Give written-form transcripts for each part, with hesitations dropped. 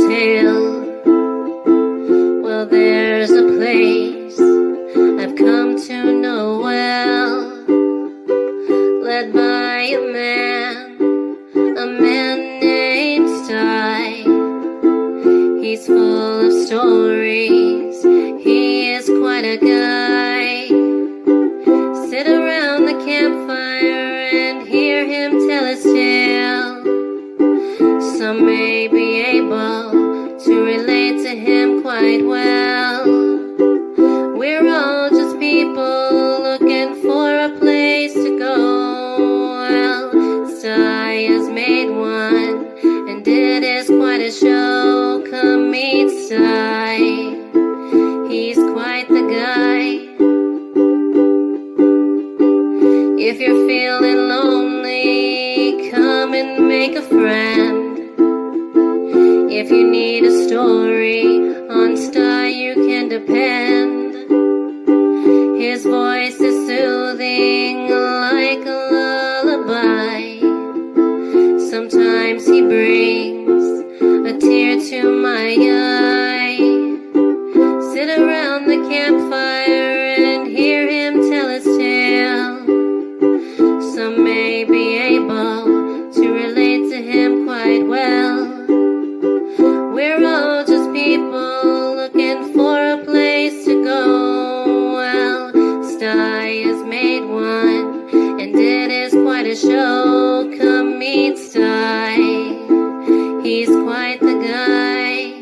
tale. Well, there's a place I've come to know well, led by a man named Sty. He's full of stories, he is quite a guy. Sit around the campfire and hear him tell his tale. Some may be able to relate to him quite well. We're all just people looking for a place to go. Well, Sty has made one, and it is quite a show. Come meet Sty, he's quite the guy. If you're feeling lonely, come and make a friend. If you need a story, on Sty you can depend. His voice is soothing like a lullaby. Sometimes he brings a tear to my eye. Sit around the campfire and hear him tell his tale. Some may be able to relate to him quite well. We're all just people looking for a place to go. Well, Sty has made one, and it is quite a show. Come meet Sty, he's quite the guy.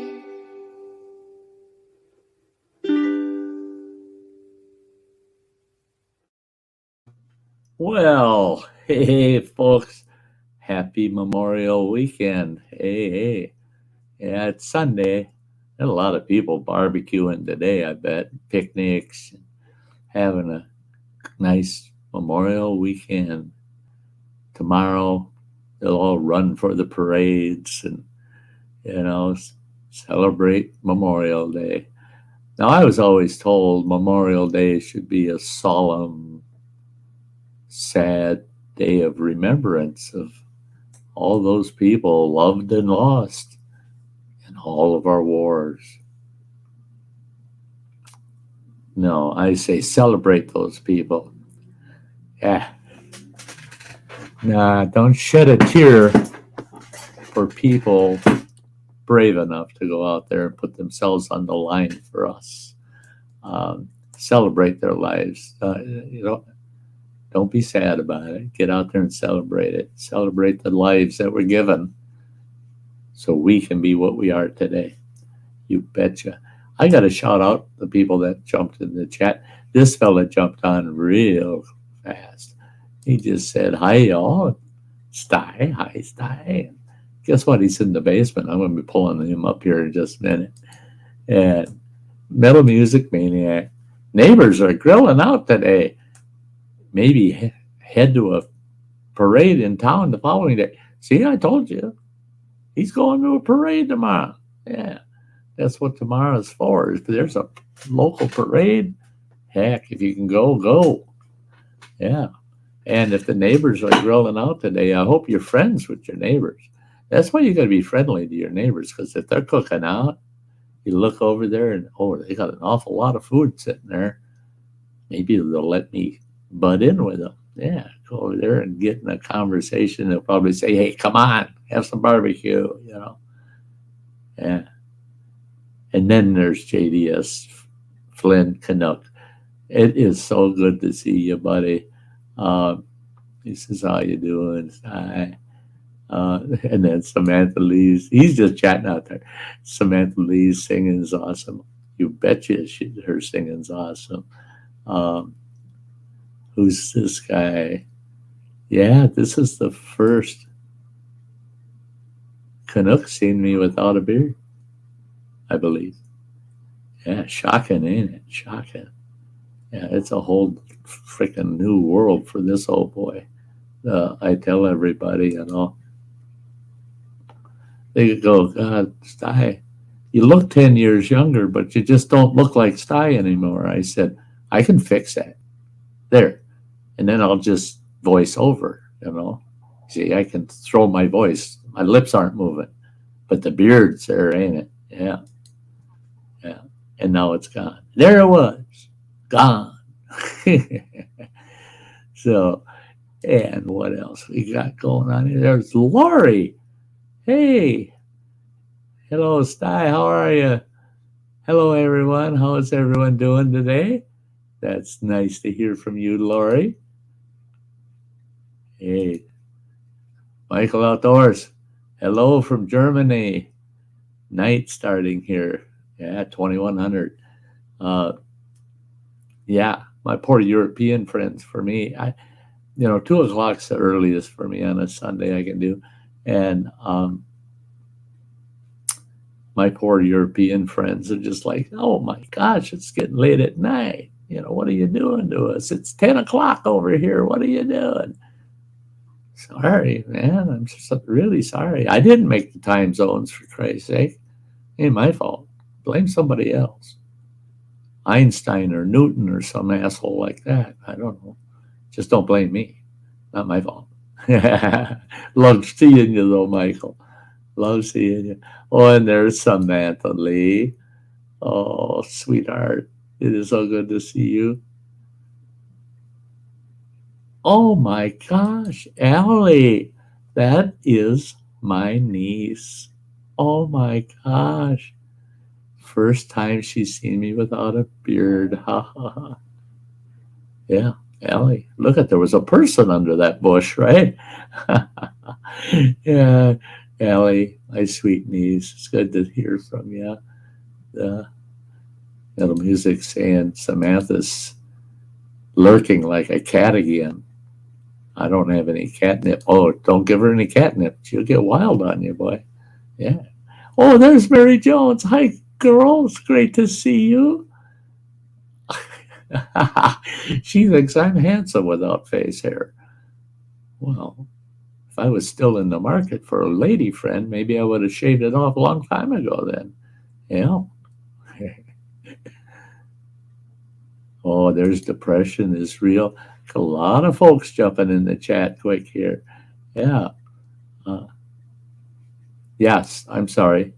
Well, hey, folks, happy Memorial Weekend. Hey. Yeah, it's Sunday. There's a lot of people barbecuing today, I bet. Picnics, having a nice Memorial Weekend. Tomorrow, they'll all run for the parades and, celebrate Memorial Day. Now, I was always told Memorial Day should be a solemn, sad day of remembrance of all those people loved and lost in all of our wars. No, I say celebrate those people. Yeah. Nah, don't shed a tear for people brave enough to go out there and put themselves on the line for us. Celebrate their lives. Don't be sad about it. Get out there and celebrate it. Celebrate the lives that were given so we can be what we are today. You betcha. I got to shout out the people that jumped in the chat. This fella jumped on real fast. He just said, hi, y'all. Sty. Hi, Sty. Guess what? He's in the basement. I'm going to be pulling him up here in just a minute. And Metal Music Maniac. Neighbors are grilling out today. Maybe head to a parade in town the following day. See, I told you. He's going to a parade tomorrow. Yeah, that's what tomorrow's for. If there's a local parade, heck, if you can go, go. Yeah. And if the neighbors are grilling out today, I hope you're friends with your neighbors. That's why you got to be friendly to your neighbors, because if they're cooking out, you look over there and, oh, they got an awful lot of food sitting there. Maybe they'll let me butt in with them. Yeah, go over there and get in a conversation. They'll probably say, hey, come on, have some barbecue, Yeah. And then there's JDS Flynn Canuck. It is so good to see you, buddy. He says, how you doing? Hi. And then Samantha Lee's, he's just chatting out there. Samantha Lee's singing is awesome. You betcha her singing's awesome. Who's this guy? Yeah, this is the first Canuck seen me without a beard, I believe. Yeah, shocking, ain't it? Shocking. Yeah, it's a whole freaking new world for this old boy. I tell everybody, they go, God, Sty, you look 10 years younger, but you just don't look like Sty anymore. I said, I can fix that. There. And then I'll just voice over, See, I can throw my voice. My lips aren't moving. But the beard's there, ain't it? Yeah, yeah. And now it's gone. There it was, gone. So, and what else we got going on here? There's Lori. Hey, hello, Sty. How are you? Hello, everyone. How is everyone doing today? That's nice to hear from you, Lori. Hey, Michael Outdoors. Hello from Germany. Night starting here. Yeah, 2100. Uh, yeah, my poor European friends. For me, 2 o'clock's the earliest for me on a Sunday I can do, and my poor European friends are just like, oh my gosh, it's getting late at night. What are you doing to us? It's 10 o'clock over here. What are you doing? Sorry, man. I'm just really sorry. I didn't make the time zones, for Christ's sake. Ain't my fault. Blame somebody else. Einstein or Newton or some asshole like that. I don't know. Just don't blame me. Not my fault. Love seeing you, though, Michael. Love seeing you. Oh, and there's Samantha Lee. Oh, sweetheart. It is so good to see you. Oh my gosh, Allie. That is my niece. Oh my gosh. First time she's seen me without a beard. Ha ha ha. Yeah, Allie. Look there was a person under that bush, right? Yeah, Allie, my sweet niece. It's good to hear from you. The little music saying Samantha's lurking like a cat again. I don't have any catnip. Oh, don't give her any catnip. She'll get wild on you, boy. Yeah. Oh, there's Mary Jones. Hi, girl. It's great to see you. She thinks I'm handsome without face hair. Well, if I was still in the market for a lady friend, maybe I would have shaved it off a long time ago then. Yeah. Oh, there's depression is real. A lot of folks jumping in the chat quick here. Yeah. Yes, I'm sorry.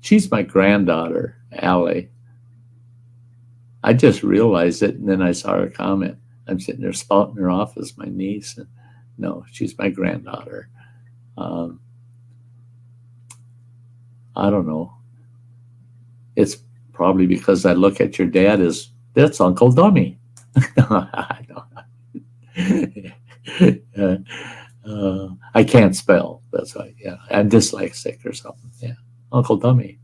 She's my granddaughter, Allie. I just realized it, and then I saw her comment. I'm sitting there spouting her off as my niece. And no, she's my granddaughter. I don't know. It's probably because I look at your dad as, that's Uncle Dummy. I can't spell. That's right. Yeah, I'm dyslexic or something. Yeah, Uncle Dummy.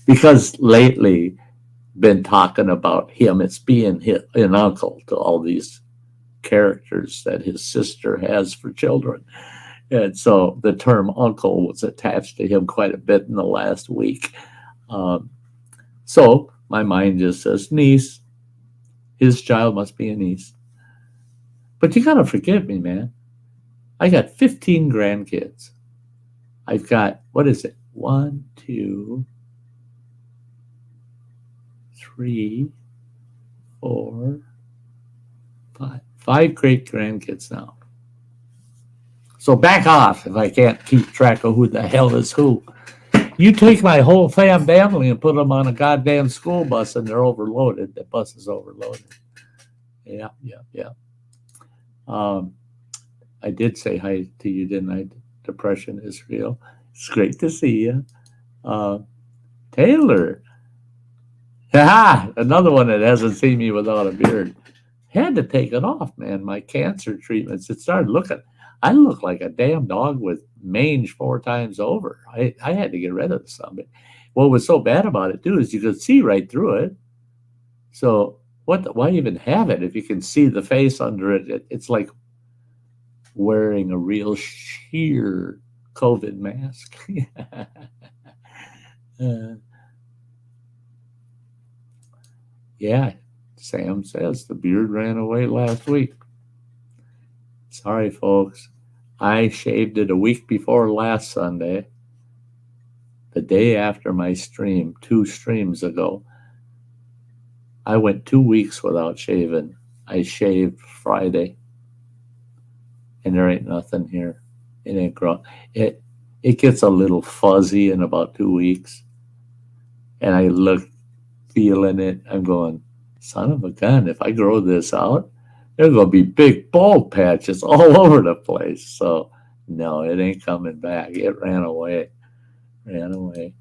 Because lately, been talking about him as being an uncle to all these characters that his sister has for children, and so the term uncle was attached to him quite a bit in the last week. So my mind just says niece. His child must be a niece. But you gotta forgive me, man. I got 15 grandkids. I've got, what is it? 1, 2, 3, 4, 5. 5 great grandkids now. So back off if I can't keep track of who the hell is who. You take my whole family and put them on a goddamn school bus and they're overloaded. The bus is overloaded. Yeah. I did say hi to you, didn't I? Depression is real. It's great to see you. Taylor. Ha! Another one that hasn't seen me without a beard. Had to take it off, man. My cancer treatments. It started looking. I look like a damn dog with mange 4 times over. I had to get rid of something. What was so bad about it too is you could see right through it. So why even have it if you can see the face under it? It's like wearing a real sheer COVID mask. Yeah, Sam says the beard ran away last week. Sorry, folks. I shaved it a week before last Sunday, the day after my stream, 2 streams ago. I went 2 weeks without shaving. I shaved Friday, and there ain't nothing here. and it gets a little fuzzy in about 2 weeks. And I look, feeling it. I'm going, son of a gun, if I grow this out, there's going to be big bald patches all over the place. So, no, it ain't coming back. It ran away. Ran away.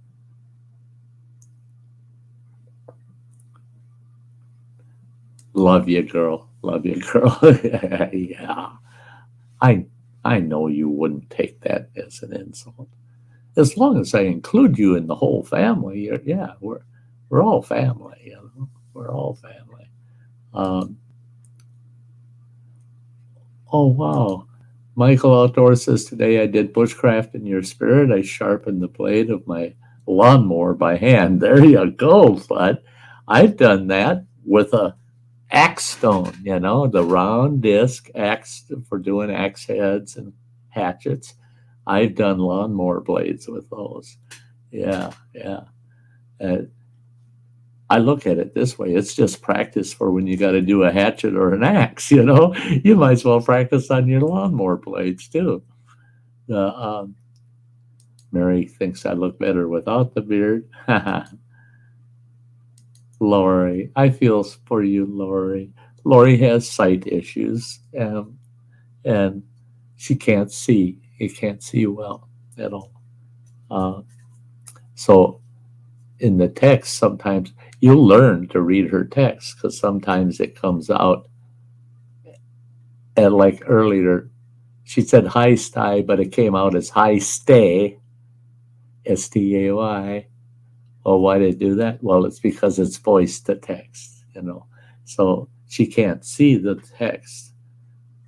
Love you, girl. Love you, girl. Yeah. I I know you wouldn't take that as an insult. As long as I include you in the whole family, yeah, we're all family, you know. We're all family. Um, oh wow. Michael Outdoor says today I did bushcraft in your spirit. I sharpened the blade of my lawnmower by hand. There you go, bud. I've done that with a axe stone, you know, the round disc axe for doing axe heads and hatchets. I've done lawnmower blades with those. Yeah, yeah. Uh, I look at it this way. It's just practice for when you got to do a hatchet or an axe, you know. You might as well practice on your lawnmower blades too. Mary thinks I look better without the beard. Lori, I feel for you, Lori. Lori has sight issues, and she can't see. She can't see well at all. Uh, so in the text, sometimes you'll learn to read her text because sometimes it comes out. And like earlier, she said hi, Sty, but it came out as hi, stay, STAY. Well, why did it do that? Well, it's because it's voice to text, you know. So she can't see the text.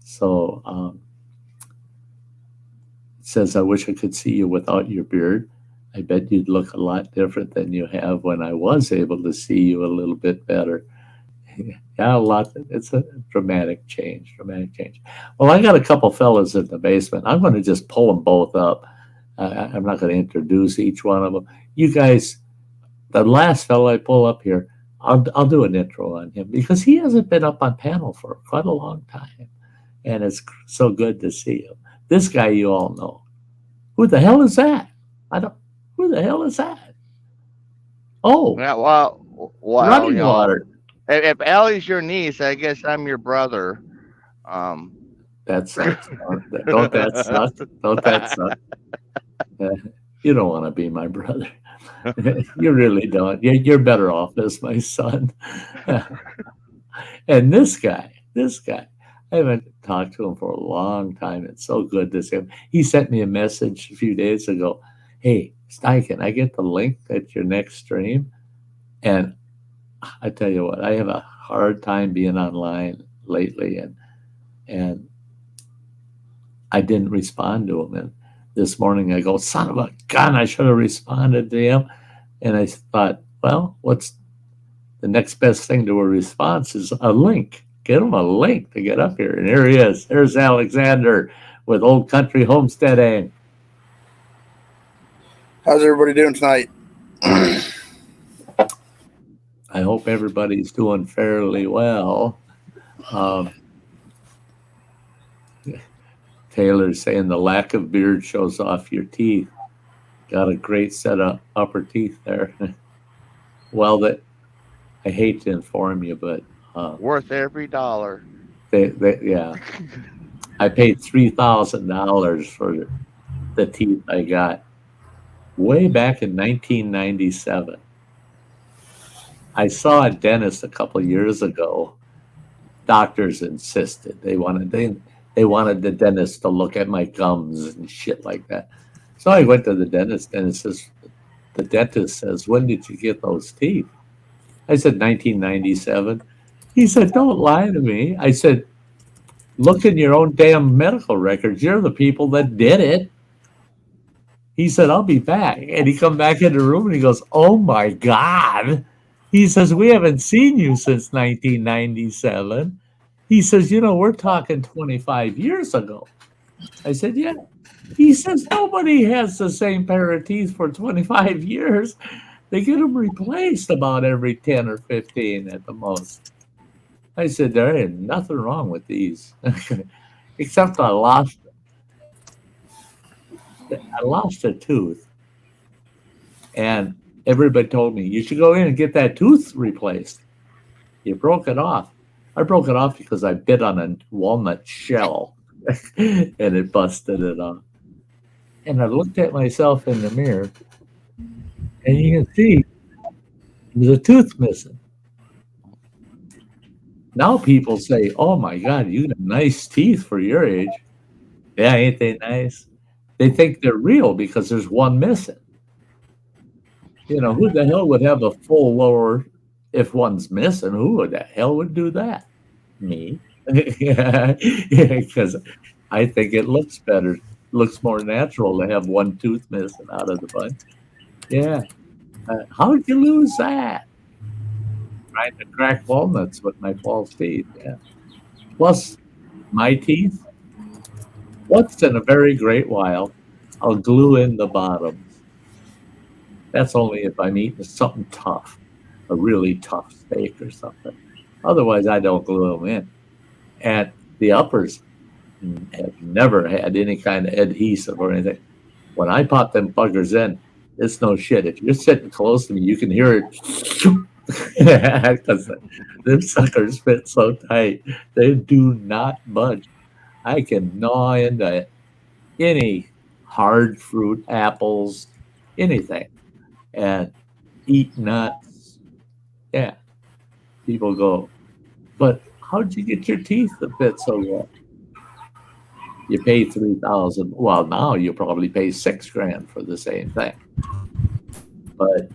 So it says, I wish I could see you without your beard. I bet you'd look a lot different than you have when I was able to see you a little bit better. Yeah, a lot. It's a dramatic change, dramatic change. Well, I got a couple fellas in the basement. I'm going to just pull them both up. I'm not going to introduce each one of them. You guys, the last fellow I pull up here, I'll do an intro on him because he hasn't been up on panel for quite a long time. And it's so good to see him. This guy you all know. Who the hell is that? Who the hell is that? Oh, Yeah, well, running water. if Allie's your niece, I guess I'm your brother. That sucks. Don't that suck? Don't that suck? You don't want to be my brother. You really don't. You're better off as my son. And this guy, I haven't talked to him for a long time. It's so good to see him. He sent me a message a few days ago. Hey, Sty, can I get the link at your next stream? And I tell you what, I have a hard time being online lately, and I didn't respond to him. And this morning I go, son of a gun, I should have responded to him. And I thought, well, what's the next best thing to a response is a link. Get him a link to get up here. And here he is. There's Alexander with Old Country Homesteading. How's everybody doing tonight? I hope everybody's doing fairly well. Taylor's saying the lack of beard shows off your teeth. Got a great set of upper teeth there. Well, I hate to inform you, but Worth every dollar. yeah, I paid $3,000 for the teeth I got way back in 1997. I saw a dentist a couple of years ago. Doctors insisted they wanted the dentist to look at my gums and shit like that. So I went to the dentist, and the dentist says, "When did you get those teeth?" I said, 1997. He said, "Don't lie to me." I said, "Look in your own damn medical records. You're the people that did it." He said, "I'll be back." And he come back in the room and he goes, "Oh my God." He says, "We haven't seen you since 1997. He says, "We're talking 25 years ago." I said, "Yeah." He says, "Nobody has the same pair of teeth for 25 years. They get them replaced about every 10 or 15 at the most." I said, "There ain't nothing wrong with these." Except I lost them. I lost a tooth, and everybody told me you should go in and get that tooth replaced. You broke it off. I broke it off because I bit on a walnut shell, and it busted it off. And I looked at myself in the mirror, and you can see there's a tooth missing. Now people say, "Oh my God, you got nice teeth for your age." Yeah, ain't they nice? They think they're real because there's one missing. You know, who the hell would have a full lower if one's missing? Who the hell would do that? Me. Yeah, because I think it looks better, looks more natural to have one tooth missing out of the bunch. Yeah. How'd you lose that? Trying to crack walnuts with my false teeth. Yeah. Plus, my teeth, once in a very great while, I'll glue in the bottoms. That's only if I'm eating something tough, a really tough steak or something. Otherwise, I don't glue them in. And the uppers have never had any kind of adhesive or anything. When I pop them buggers in, it's no shit. If you're sitting close to me, you can hear it because them suckers fit so tight. They do not budge. I can gnaw into any hard fruit, apples, anything, and eat nuts. Yeah. People go, but how'd you get your teeth to fit so well? You pay 3,000. Well, now you probably pay $6,000 for the same thing. But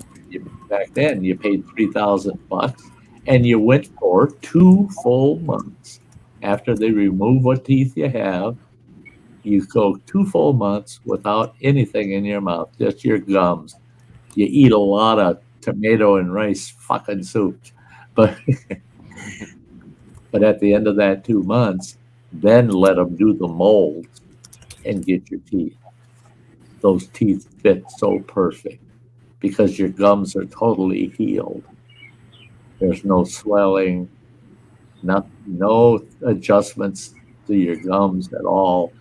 back then you paid $3,000, and you went for 2 full months. After they remove what teeth you have, you go 2 full months without anything in your mouth, just your gums. You eat a lot of tomato and rice fucking soups, but but at the end of that 2 months, then let them do the molds and get your teeth. Those teeth fit so perfect because your gums are totally healed. There's no swelling, no adjustments to your gums at all.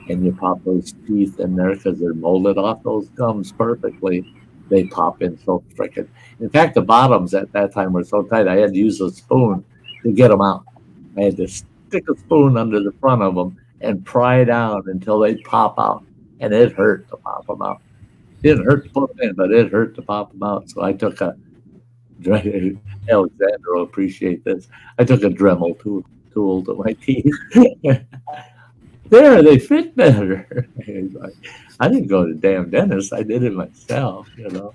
And you pop those teeth in there because they're molded off those gums perfectly. They pop in so frickin'. In fact, the bottoms at that time were so tight, I had to use a spoon to get them out. I had to stick a spoon under the front of them and pry down until they pop out. And it hurt to pop them out. It didn't hurt to put them in, but it hurt to pop them out. So I took Alexander will appreciate this. I took a Dremel tool to my teeth. There, they fit better. I didn't go to the damn dentist. I did it myself, you know.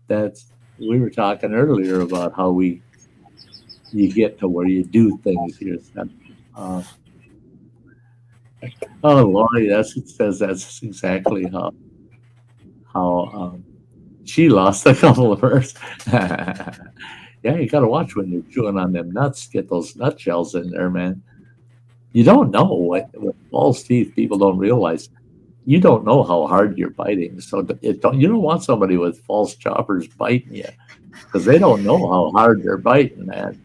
But we were talking earlier about how you get to where you do things yourself. Oh, Lori, that's exactly how she lost a couple of hers. Yeah, you got to watch when you're chewing on them nuts. Get those nut shells in there, man. You don't know what false teeth. People don't realize. You don't know how hard you're biting. So you don't want somebody with false choppers biting you because they don't know how hard they're biting, man.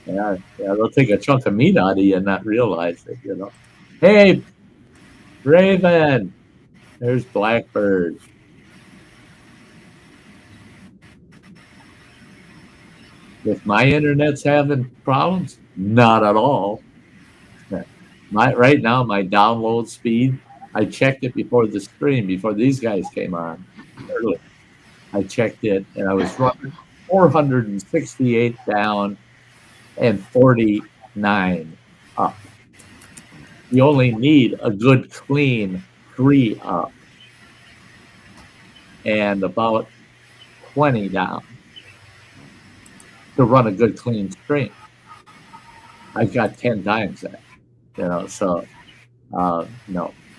Yeah, they'll take a chunk of meat out of you and not realize it, you know. Hey, Raven, there's Blackbird. If my internet's having problems, not at all. Right now, my download speed, I checked it before the stream, before these guys came on early. I checked it, and I was running 468 down and 49 up. You only need a good, clean 3 up and about 20 down to run a good, clean stream. I got 10 times that. You know, so no,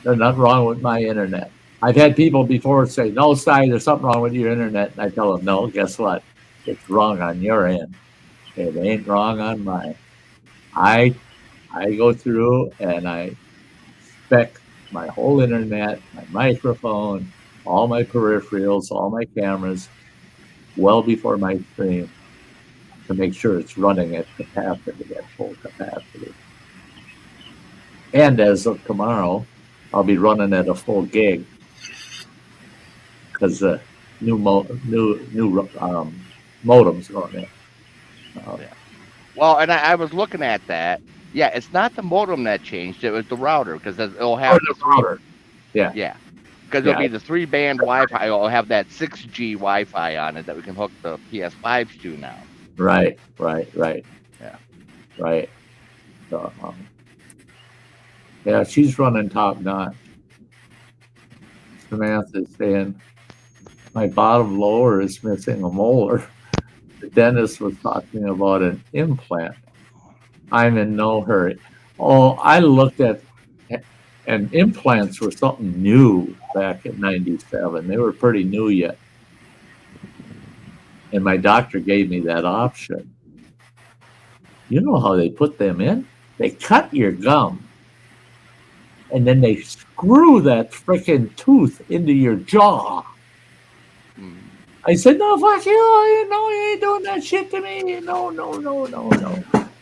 there's nothing wrong with my internet. I've had people before say, "No, Sty, there's something wrong with your internet," and I tell them, "No, guess what? It's wrong on your end. It ain't wrong on mine." I go through and I spec my whole internet, my microphone, all my peripherals, all my cameras, well before my stream to make sure it's running at capacity, at full capacity. And as of tomorrow, I'll be running at a full gig because the new modems going in. Yeah. Well, and I was looking at that. Yeah, it's not the modem that changed. It was the router because it'll have the three. Router. Yeah. Yeah, because Yeah. it'll be the 3-band Wi-Fi. It'll have that 6G Wi-Fi on it that we can hook the PS5s to now. Right. Yeah. Right. So, yeah, she's running top notch. Samantha's saying my bottom lower is missing a molar. The dentist was talking about an implant. I'm in no hurry. Oh, I looked at, and implants were something new back in '97. They were pretty new yet. And my doctor gave me that option. You know how they put them in? They cut your gum, and then they screw that frickin' tooth into your jaw. I said, no, fuck you. No, you ain't doing that shit to me. No.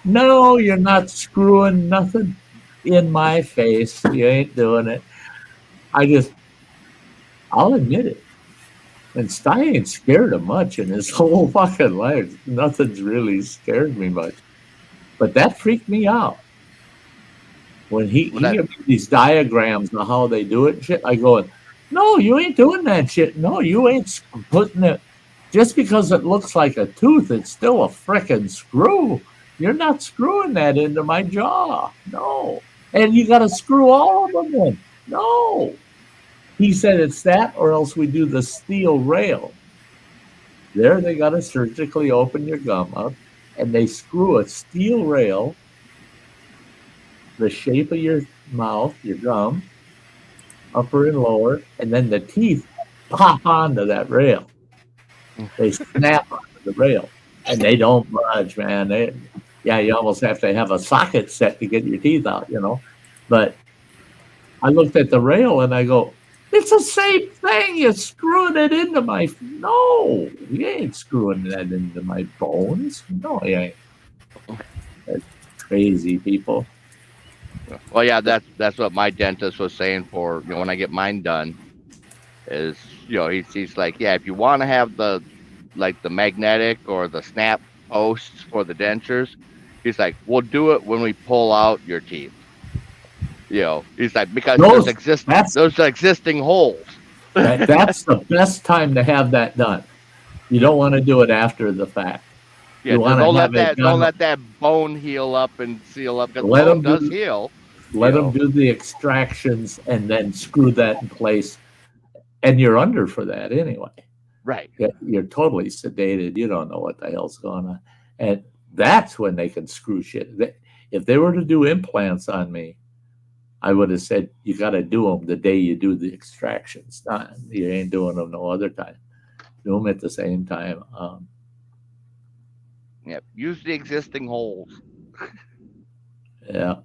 No, you're not screwing nothing in my face. You ain't doing it. I'll admit it. And Sty ain't scared of much in his whole fucking life. Nothing's really scared me much. But that freaked me out. When he gave me these diagrams of how they do it and shit, I go, no, you ain't doing that shit. No, you ain't putting it. Just because it looks like a tooth, it's still a frickin' screw. You're not screwing that into my jaw. No. And you got to screw all of them in. No. He said it's that or else we do the steel rail. There they got to surgically open your gum up and they screw a steel rail, the shape of your mouth, your gum, upper and lower, and then the teeth pop onto that rail. They snap onto the rail, and they don't budge, man. You almost have to have a socket set to get your teeth out, you know. But I looked at the rail, and I go, it's the same thing. You're screwing it into my... No, you ain't screwing that into my bones. No, you ain't. That's crazy, people. Well, yeah, that's what my dentist was saying for, when I get mine done is, he's like, yeah, if you want to have the magnetic or the snap posts for the dentures, he's like, we'll do it when we pull out your teeth. He's like, because those existing holes. That's the best time to have that done. You don't want to do it after the fact. Yeah, don't let that bone heal up and seal up, because the bone does heal. Let them do the extractions and then screw that in place. And you're under for that anyway. Right. You're totally sedated. You don't know what the hell's going on. And that's when they can screw shit. If they were to do implants on me, I would have said, you got to do them the day you do the extractions. You ain't doing them no other time. Do them at the same time. Yep. Use the existing holes. Yeah.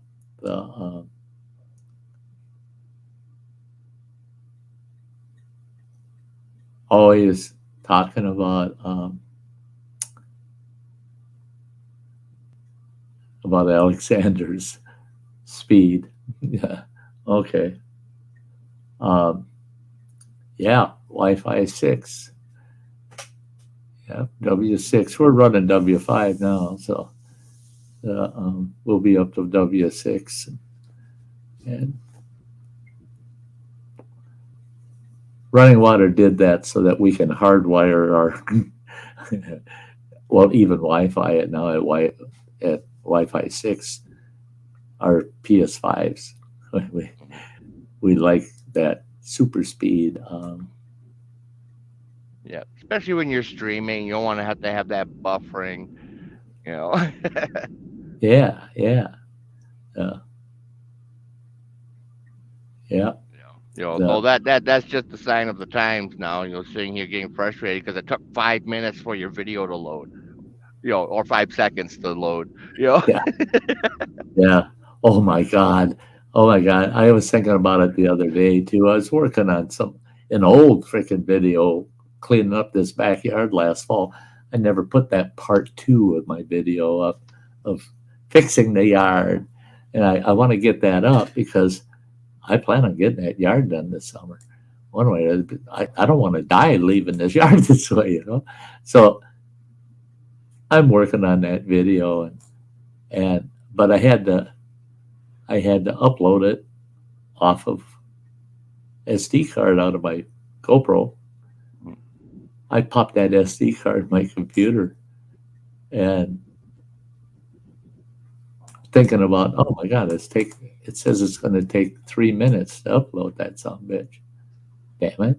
Always talking about Alexander's speed. Yeah. Okay. Yeah. Wi-Fi 6. Yeah. W6. We're running W5 now, so we'll be up to W6. And Running Water did that so that we can hardwire our, well, even Wi-Fi at now at Wi-Fi 6, our PS5s. We like that super speed. Yeah, especially when you're streaming, you don't want to have that buffering, Yeah. So that's just the sign of the times now. Sitting here getting frustrated because it took 5 minutes for your video to load, or 5 seconds to load, Yeah. Oh my God. I was thinking about it the other day too. I was working on an old freaking video cleaning up this backyard last fall. I never put that part 2 of my video up of fixing the yard. And I want to get that up because I plan on getting that yard done this summer. One way, I don't want to die leaving this yard this way, you know. So I'm working on that video, and but I had to upload it off of SD card out of my GoPro. I popped that SD card in my computer, and thinking about, oh my God, it says it's going to take 3 minutes to upload that son of a bitch. Damn it.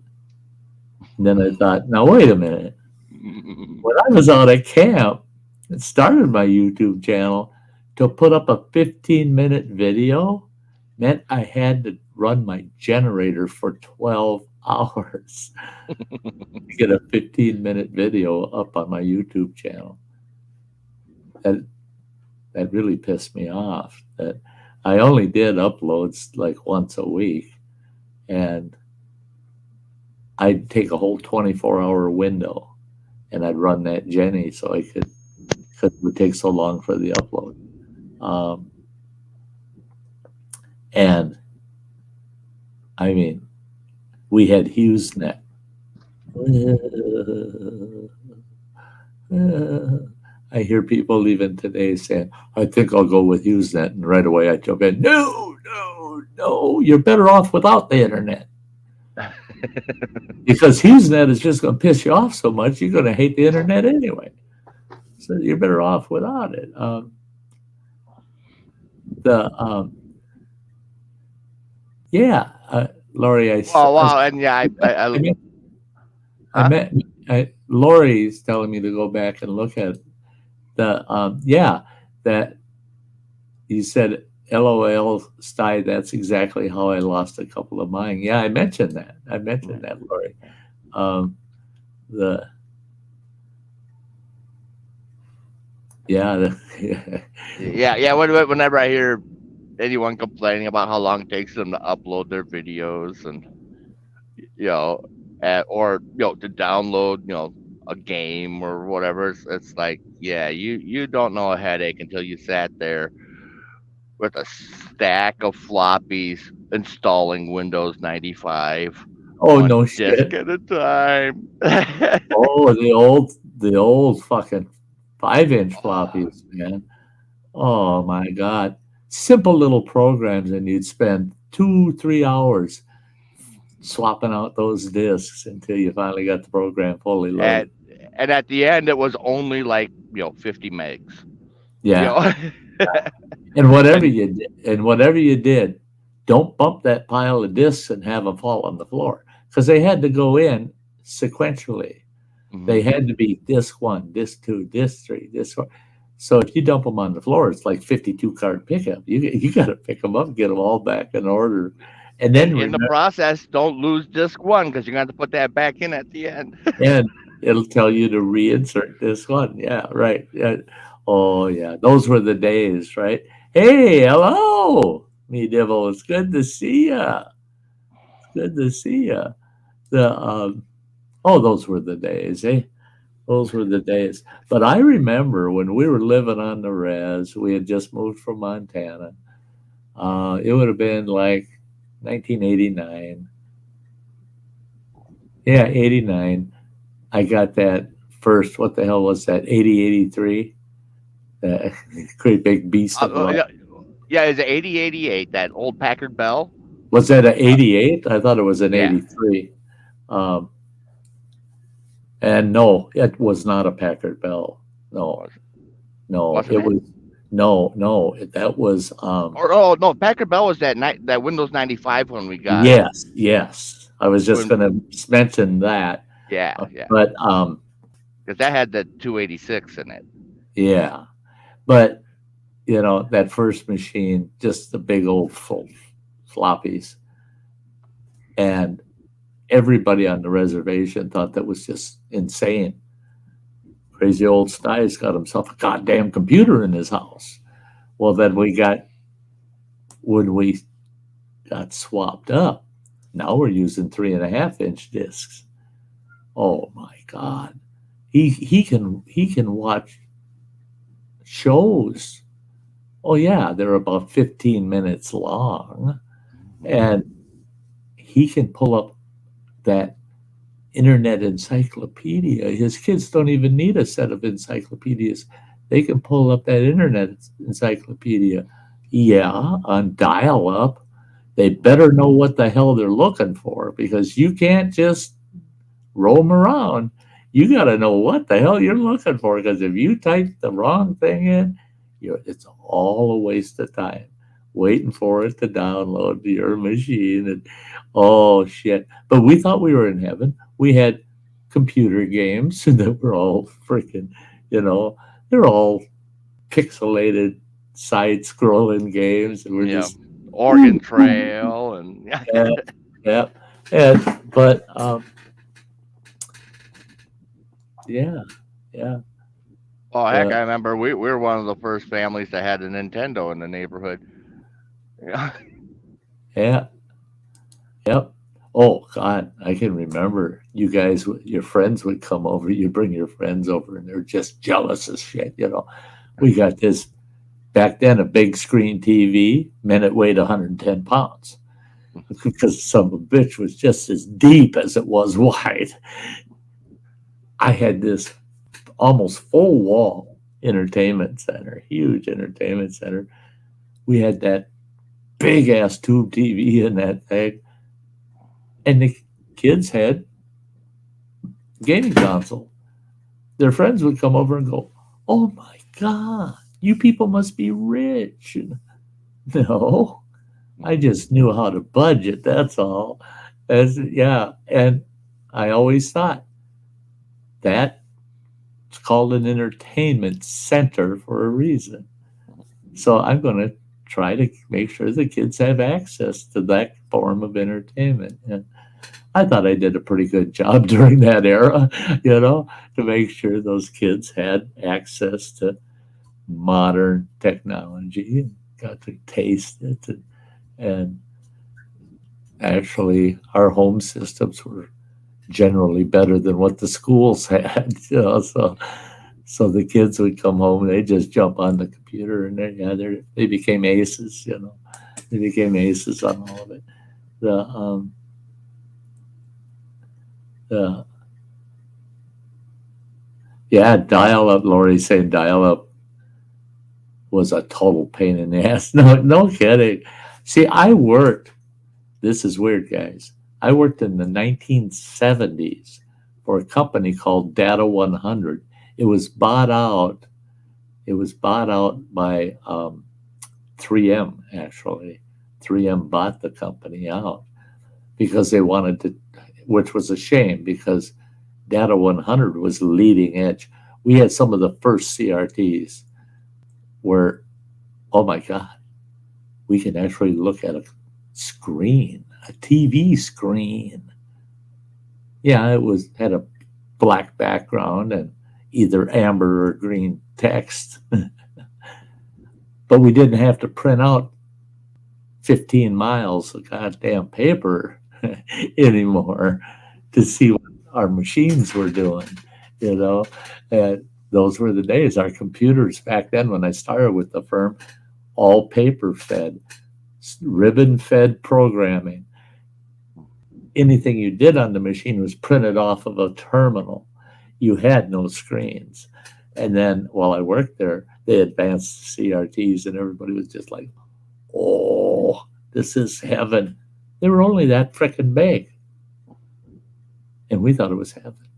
And then I thought, now wait a minute. When I was out at camp and started my YouTube channel, to put up a 15-minute video meant I had to run my generator for 12 hours to get a 15-minute video up on my YouTube channel. That really pissed me off. That I only did uploads like once a week, and I'd take a whole 24-hour window, and I'd run that Jenny so I could, because it would take so long for the upload. And I mean, we had HughesNet. I hear people even today saying, I think I'll go with HughesNet. And right away I jump in, no, you're better off without the internet. Because HughesNet is just going to piss you off so much, you're going to hate the internet anyway. So you're better off without it. Lori, Lori's telling me to go back and look at that you said, LOL, Sty, that's exactly how I lost a couple of mine. Yeah, I mentioned that, Lori. Whenever I hear anyone complaining about how long it takes them to upload their videos, and or to download a game or whatever, it's like, you don't know a headache until you sat there with a stack of floppies installing Windows 95. Oh, no shit. At a time. Oh, the old fucking 5-inch floppies, man. Oh my God. Simple little programs, and you'd spend 2-3 hours swapping out those discs until you finally got the program fully loaded. And at the end, it was only like 50 megs. Yeah. And whatever you did, don't bump that pile of discs and have them fall on the floor, because they had to go in sequentially. Mm-hmm. They had to be disc 1, disc 2, disc 3, disc 4. So if you dump them on the floor, it's like 52 card pickup. You got to pick them up, get them all back in order, and then in the process, don't lose disc 1, because you're going to have to put that back in at the end. And it'll tell you to reinsert disc 1. Yeah, right. Yeah. Oh yeah, those were the days, right? Hey, hello, me devil. It's good to see ya. Those were the days, eh? Those were the days. But I remember when we were living on the res, we had just moved from Montana. It would have been like 1989. Yeah, 89. I got that first, what the hell was that, 8083? That great big beast. It's an 8088, that old Packard Bell. Was that an 88? I thought it was an 83. And no, it was not a Packard Bell. No, it was no. That was no. Packard Bell was that Windows 95 one we got. Yes. I was just going to mention that. Yeah. But because that had the 286 in it. Yeah, but that first machine, just the big old full floppies, and everybody on the reservation thought that was just insane. Crazy old Sty's got himself a goddamn computer in his house. Well, then when we got swapped up, now we're using 3.5-inch discs. Oh my God. He can watch shows. Oh yeah, they're about 15 minutes long, and he can pull up that internet encyclopedia. His kids don't even need a set of encyclopedias. They can pull up that internet encyclopedia. Yeah, on dial up. They better know what the hell they're looking for, because you can't just roam around. You got to know what the hell you're looking for, because if you type the wrong thing in, it's all a waste of time waiting for it to download to your machine. And oh shit! But we thought we were in heaven. We had computer games that were all freaking, they're all pixelated side-scrolling games, and we're just Oregon Trail and yeah, yeah, but yeah, yeah. oh heck, I remember we were one of the first families that had a Nintendo in the neighborhood. Yeah. Yeah. Yep. Oh God, I can remember you guys. Your friends would come over. You bring your friends over, and they're just jealous as shit. We got this back then, a big screen TV meant it weighed 110 pounds, because some bitch was just as deep as it was wide. I had this almost full wall entertainment center, huge entertainment center. We had that big ass tube TV in that thing, and the kids had gaming console. Their friends would come over and go, "Oh my God, you people must be rich." No, I just knew how to budget. That's all. Yeah, and I always thought that it's called an entertainment center for a reason. So I'm going to try to make sure the kids have access to that form of entertainment. And I thought I did a pretty good job during that era, to make sure those kids had access to modern technology and got to taste it. And actually, our home systems were generally better than what the schools had, so the kids would come home and they just jump on the computer, and they became aces. They became aces on all of it. Dial up. Lori's saying dial up was a total pain in the ass. No kidding. See, I worked. This is weird, guys. I worked in the 1970s for a company called Data 100. It was bought out. It was bought out by 3M, actually. 3M bought the company out because they wanted to, which was a shame, because Data 100 was leading edge. We had some of the first CRTs where, oh my God, we can actually look at a screen, a TV screen. Yeah, it had a black background and either amber or green text. But we didn't have to print out 15 miles of goddamn paper anymore to see what our machines were doing, And those were the days. Our computers back then, when I started with the firm, all paper fed, ribbon fed programming. Anything you did on the machine was printed off of a terminal. You had no screens. And then while I worked there, they advanced CRTs, and everybody was just like, oh, this is heaven. They were only that frickin' big. And we thought it was heaven.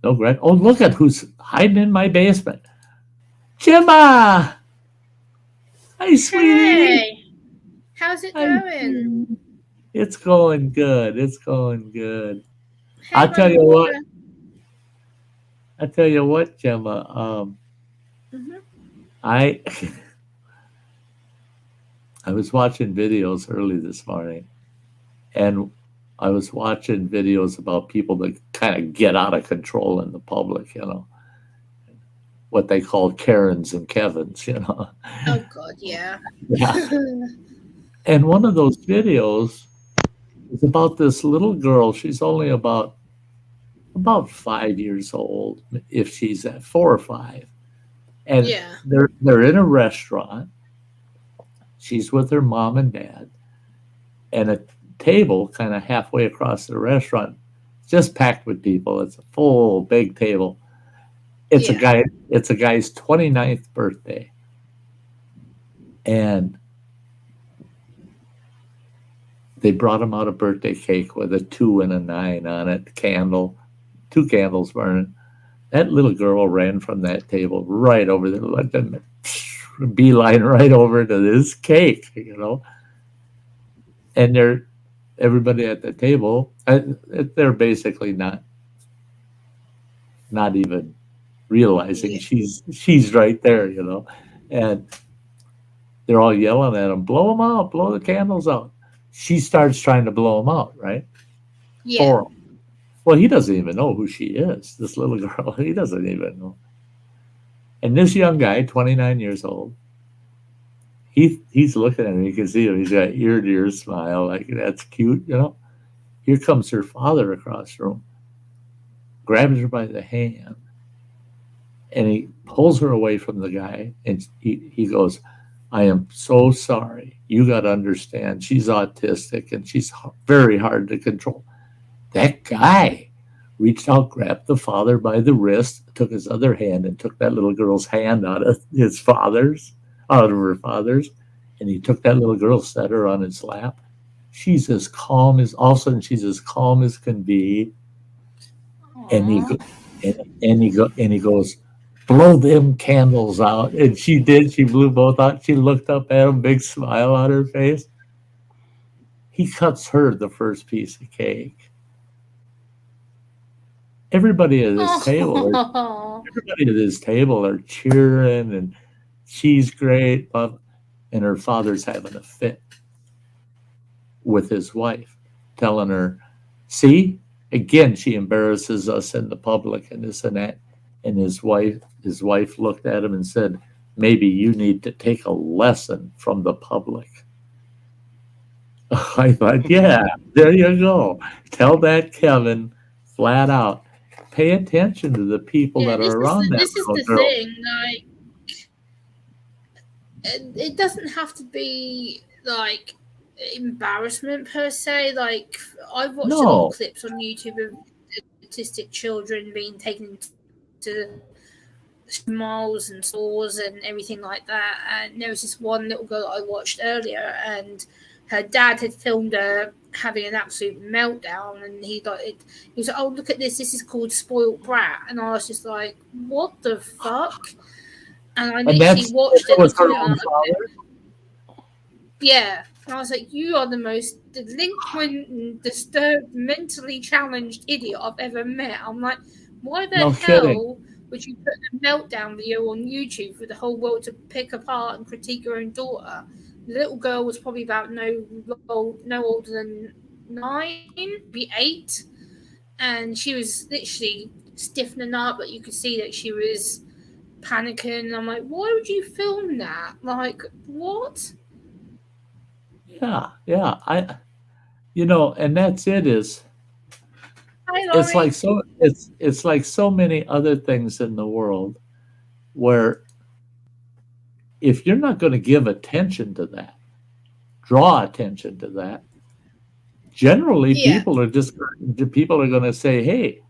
No, Greg. Oh, look at who's hiding in my basement. Gemma! Hi, sweetie. Hey, how's it going? It's going good. It's going good. Hey, I'll tell you what. Barbara. I tell you what, Gemma. I was watching videos early this morning, and I was watching videos about people that kind of get out of control in the public, what they call Karens and Kevins, Oh God, yeah. Yeah. And one of those videos is about this little girl. She's only about 5 years old, if she's at 4 or 5. And Yeah. they're in a restaurant. She's with her mom and dad. and a table kind of halfway across the restaurant, just packed with people. It's a full big table. It's a Yeah. guy. It's a guy's 29th birthday, and they brought him out a birthday cake with a 2 and a 9 on it, candle, 2 candles burning. That little girl ran from that table right over there, like a beeline right over to this cake, And everybody at the table, they're basically not even realizing Yeah. she's right there, and they're all yelling at him, blow them out, blow the candles out. She starts trying to blow them out, right? Yeah. For him. Well, he doesn't even know who she is, this little girl. He doesn't even know. And this young guy, 29 years old, he's looking at him. You can see him. He's got ear to ear smile, like that's cute, Here comes her father across the room, grabs her by the hand, and he pulls her away from the guy, and he goes, I am so sorry. You got to understand, she's autistic, and she's very hard to control. That guy reached out, grabbed the father by the wrist, took his other hand, and took that little girl's hand out of her father's, and he took that little girl, set her on his lap. She's as calm as, all of a sudden, she's as calm as can be. And he goes, blow them candles out. And she did. She blew both out. She looked up at him, big smile on her face. He cuts her the first piece of cake. Everybody at this table are cheering, and she's great, and her father's having a fit with his wife, telling her, see, again, she embarrasses us in the public and this and that. And his wife looked at him and said, maybe you need to take a lesson from the public. I thought, yeah, there you go. Tell that Kevin flat out. Pay attention to the people that are around that This is little the girl. thing. Like, it doesn't have to be like embarrassment per se. Like, I've watched a lot of clips on YouTube of autistic children being taken to malls and stores and everything like that. And there was this one little girl that I watched earlier, and her dad had filmed her having an absolute meltdown, and he was like, oh, look at this is called spoiled brat. And I was just like, what the fuck? And I literally watched it. Was her own father? Yeah. And I was like, you are the most delinquent and disturbed, mentally challenged idiot I've ever met. I'm like, why the hell would you put a meltdown video on YouTube for the whole world to pick apart and critique your own daughter? The little girl was probably about no older than 9, maybe 8. And she was literally stiffening up, but you could see that she was panicking. And I'm like, why would you film that? Like, what? Yeah. And that's it is. It's like so many other things in the world where if you're not going to give attention to that, draw attention to that, generally people are going to say, hey,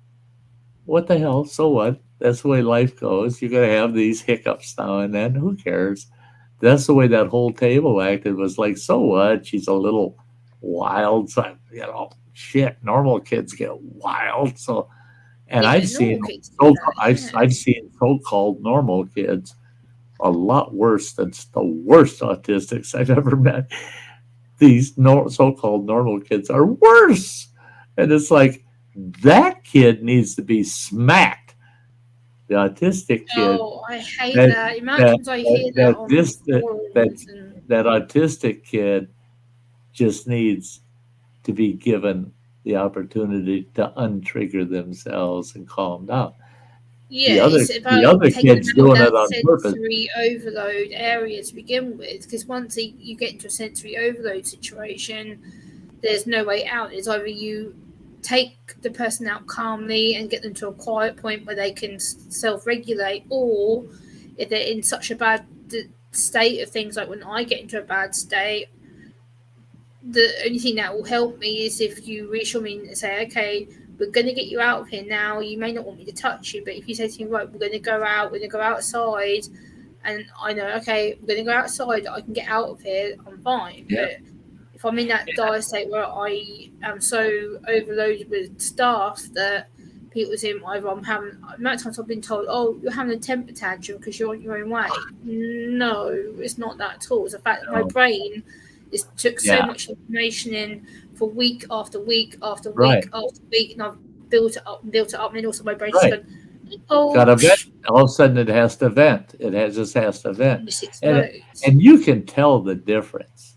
what the hell? So what? That's the way life goes. You're going to have these hiccups now and then. Who cares? That's the way that whole table acted, was like, so what? She's a little wild. So, shit, normal kids get wild. So, and I've seen so-called normal kids a lot worse than the worst autistics I've ever met. These so-called normal kids are worse. And it's like, that kid needs to be smacked. The autistic kid. Oh, I hate that. Imagine I hear that autistic kid just needs to be given the opportunity to untrigger themselves and calm down. Yeah, the other kid's doing it on purpose. Sensory overload area to begin with, because once you get into a sensory overload situation, there's no way out. It's either you take the person out calmly and get them to a quiet point where they can self-regulate, or if they're in such a bad state of things, like when I get into a bad state, the only thing that will help me is if you reassure me and say, okay, we're going to get you out of here now. You may not want me to touch you, but if you say to me, right, we're going to go out, we're going to go outside, and I know, okay, we're going to go outside, I can get out of here, I'm fine. Yeah. But if I'm in that dire state where I am so overloaded with staff that people say either I'm having, the amount of times I've been told, oh, you're having a temper tantrum because you're on your own way. No, it's not that at all. It's the fact that my No. brain took so Yeah. much information in for week after week after week Right. after week, and I've built it up, and then also my brain Right. just gone, oh, Got to vent. All of a sudden, it has to vent. Just has to vent. just explodes. And you can tell the difference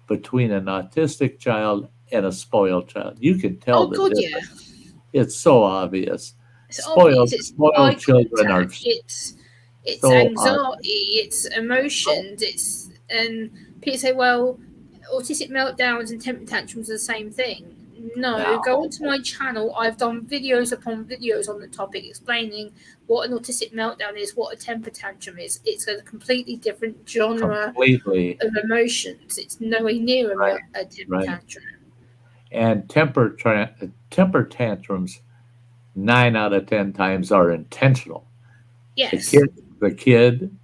between an autistic child and a spoiled child. You can tell the God, difference. It's so obvious. It's Spoiled, obvious. It's eye spoiled children are contact. It's so anxiety. It's emotions. It's and people say, well, autistic meltdowns and temper tantrums are the same thing. No, go onto my channel. I've done videos upon videos on the topic explaining what an autistic meltdown is, what a temper tantrum is. It's a completely different genre of emotions. It's nowhere near a temper tantrum. And temper tantrums, 9 out of 10 times are intentional. Yes. The kid,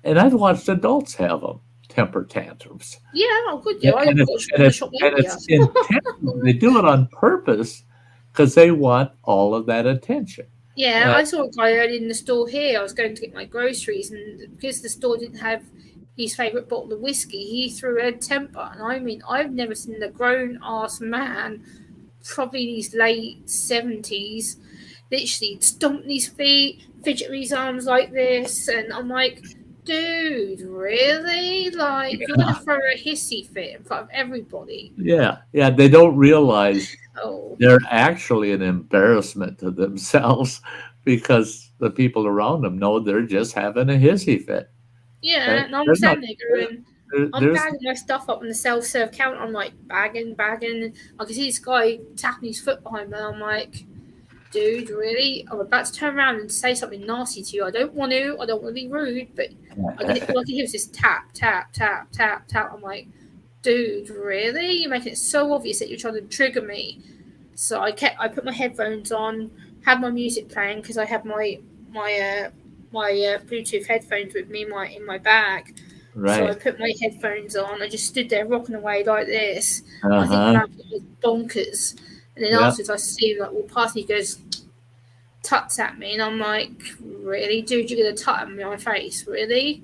and I've watched adults have them. Temper tantrums. Yeah, oh, good. Yeah, and it's intentional. They do it on purpose because they want all of that attention. Yeah, I saw a guy earlier in the store here. I was going to get my groceries, and because the store didn't have his favourite bottle of whiskey, he threw a temper. And I mean, I've never seen a grown-ass man, probably his late 70s, literally stomping his feet, fidgeting his arms like this, and I'm like, dude, really? Like, you're going to throw a hissy fit in front of everybody. Yeah, they don't realize they're actually an embarrassment to themselves because the people around them know they're just having a hissy fit. Yeah, and I'm standing there going, I'm bagging my stuff up on the self-serve counter. I'm like, bagging. I can see this guy tapping his foot behind me. I'm like, dude, really? I'm about to turn around and say something nasty to you. I don't want to be rude, but all I can hear is this tap, tap, tap, tap, tap. I'm like, dude, really? You're making it so obvious that you're trying to trigger me. So I put my headphones on, had my music playing because I had my Bluetooth headphones with me in my bag. Right. So I put my headphones on. I just stood there rocking away like this. I think my was bonkers. And then afterwards, I see him like walk past, and he goes, tuts at me, and I'm like, really, dude, you're gonna tut at me on my face, really?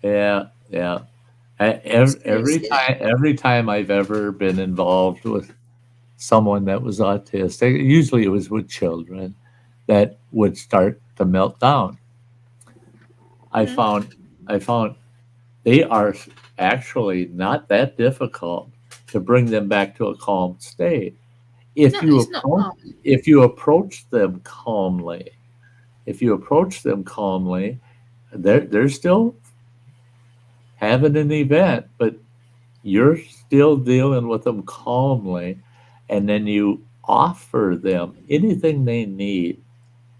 Yeah. Every time I've ever been involved with someone that was autistic, usually it was with children that would start to melt down. I found they are actually not that difficult to bring them back to a calm state. If you approach them calmly, they're still having an event, but you're still dealing with them calmly, and then you offer them anything they need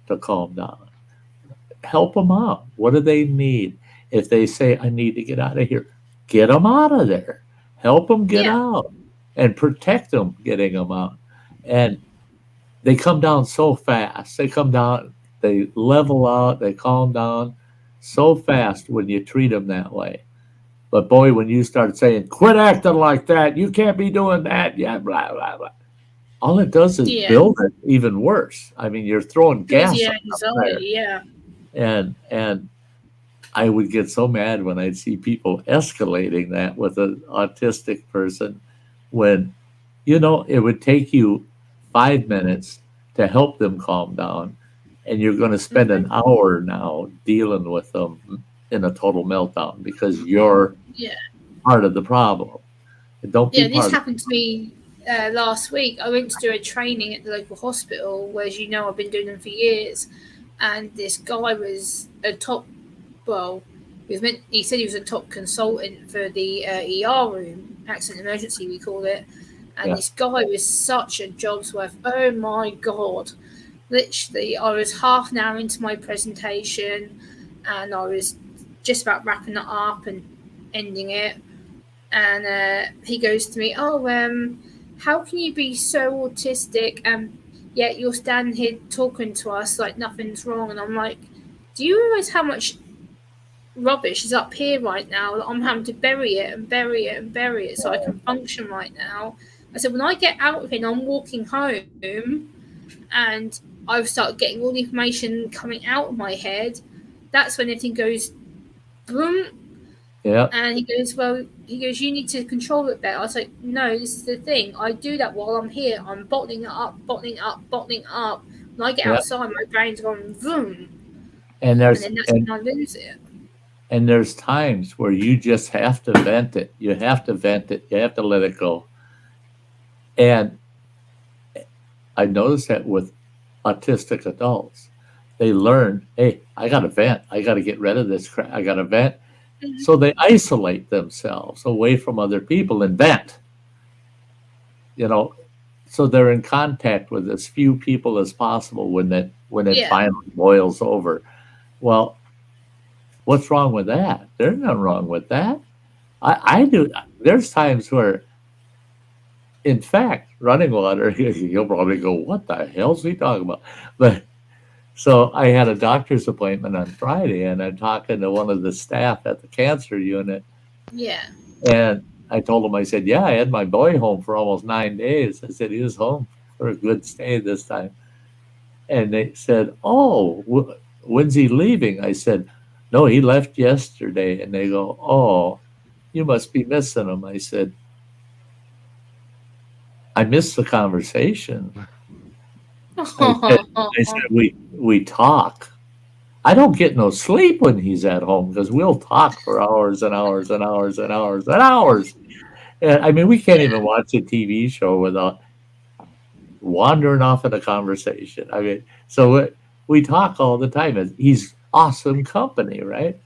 to calm down. Help them out. What do they need? If they say, I need to get out of here, get them out of there. Help them get out and protect them getting them out. And they come down so fast. They come down, they level out, they calm down so fast when you treat them that way. But boy, when you start saying, quit acting like that, you can't be doing that, blah, blah, blah. All it does is build it even worse. I mean, you're throwing gas on there. And I would get so mad when I'd see people escalating that with an autistic person when, it would take you 5 minutes to help them calm down, and you're going to spend an hour now dealing with them in a total meltdown because you're part of the problem. This happened to me last week. I went to do a training at the local hospital, where, as you know, I've been doing them for years. And this guy was a top, he said he was a top consultant for the ER room, accident emergency, we call it. And this guy was such a job's worth. Oh my God. Literally, I was half an hour into my presentation, and I was just about wrapping it up, and ending it. And he goes to me, "Oh, how can you be so autistic and yet you're standing here talking to us like nothing's wrong?" And I'm like, "Do you realize how much rubbish is up here right now that I'm having to bury it and bury it and bury it so I can function right now?" I said, "When I get out of here and I'm walking home and I've started getting all the information coming out of my head, that's when everything goes boom." Yeah. And he goes, "You need to control it better." I was like, "No, this is the thing. I do that while I'm here. I'm bottling it up, bottling it up, bottling it up. When I get outside, my brain's going boom. And And then that's when I lose it." And there's times where you just have to vent it. You have to vent it. You have to let it go. And I noticed that with autistic adults, they learn, hey, I got to vent. I got to get rid of this crap. I got to vent. Mhm. So they isolate themselves away from other people and vent. So they're in contact with as few people as possible when it Yeah. finally boils over. Well, what's wrong with that? There's nothing wrong with that. I do. There's times where, in fact, running water, you'll probably go, what the hell's he talking about? But so I had a doctor's appointment on Friday, and I'm talking to one of the staff at the cancer unit. Yeah. And I told him, I said, yeah, I had my boy home for almost 9 days. I said, he was home for a good stay this time. And they said, oh, when's he leaving? I said, no, he left yesterday. And they go, oh, you must be missing him. I said, I missed the conversation. I said we talk. I don't get no sleep when he's at home because we'll talk for hours and hours and hours and hours and hours. And I mean, we can't even watch a TV show without wandering off in a conversation. I mean, so we talk all the time. He's awesome company, right?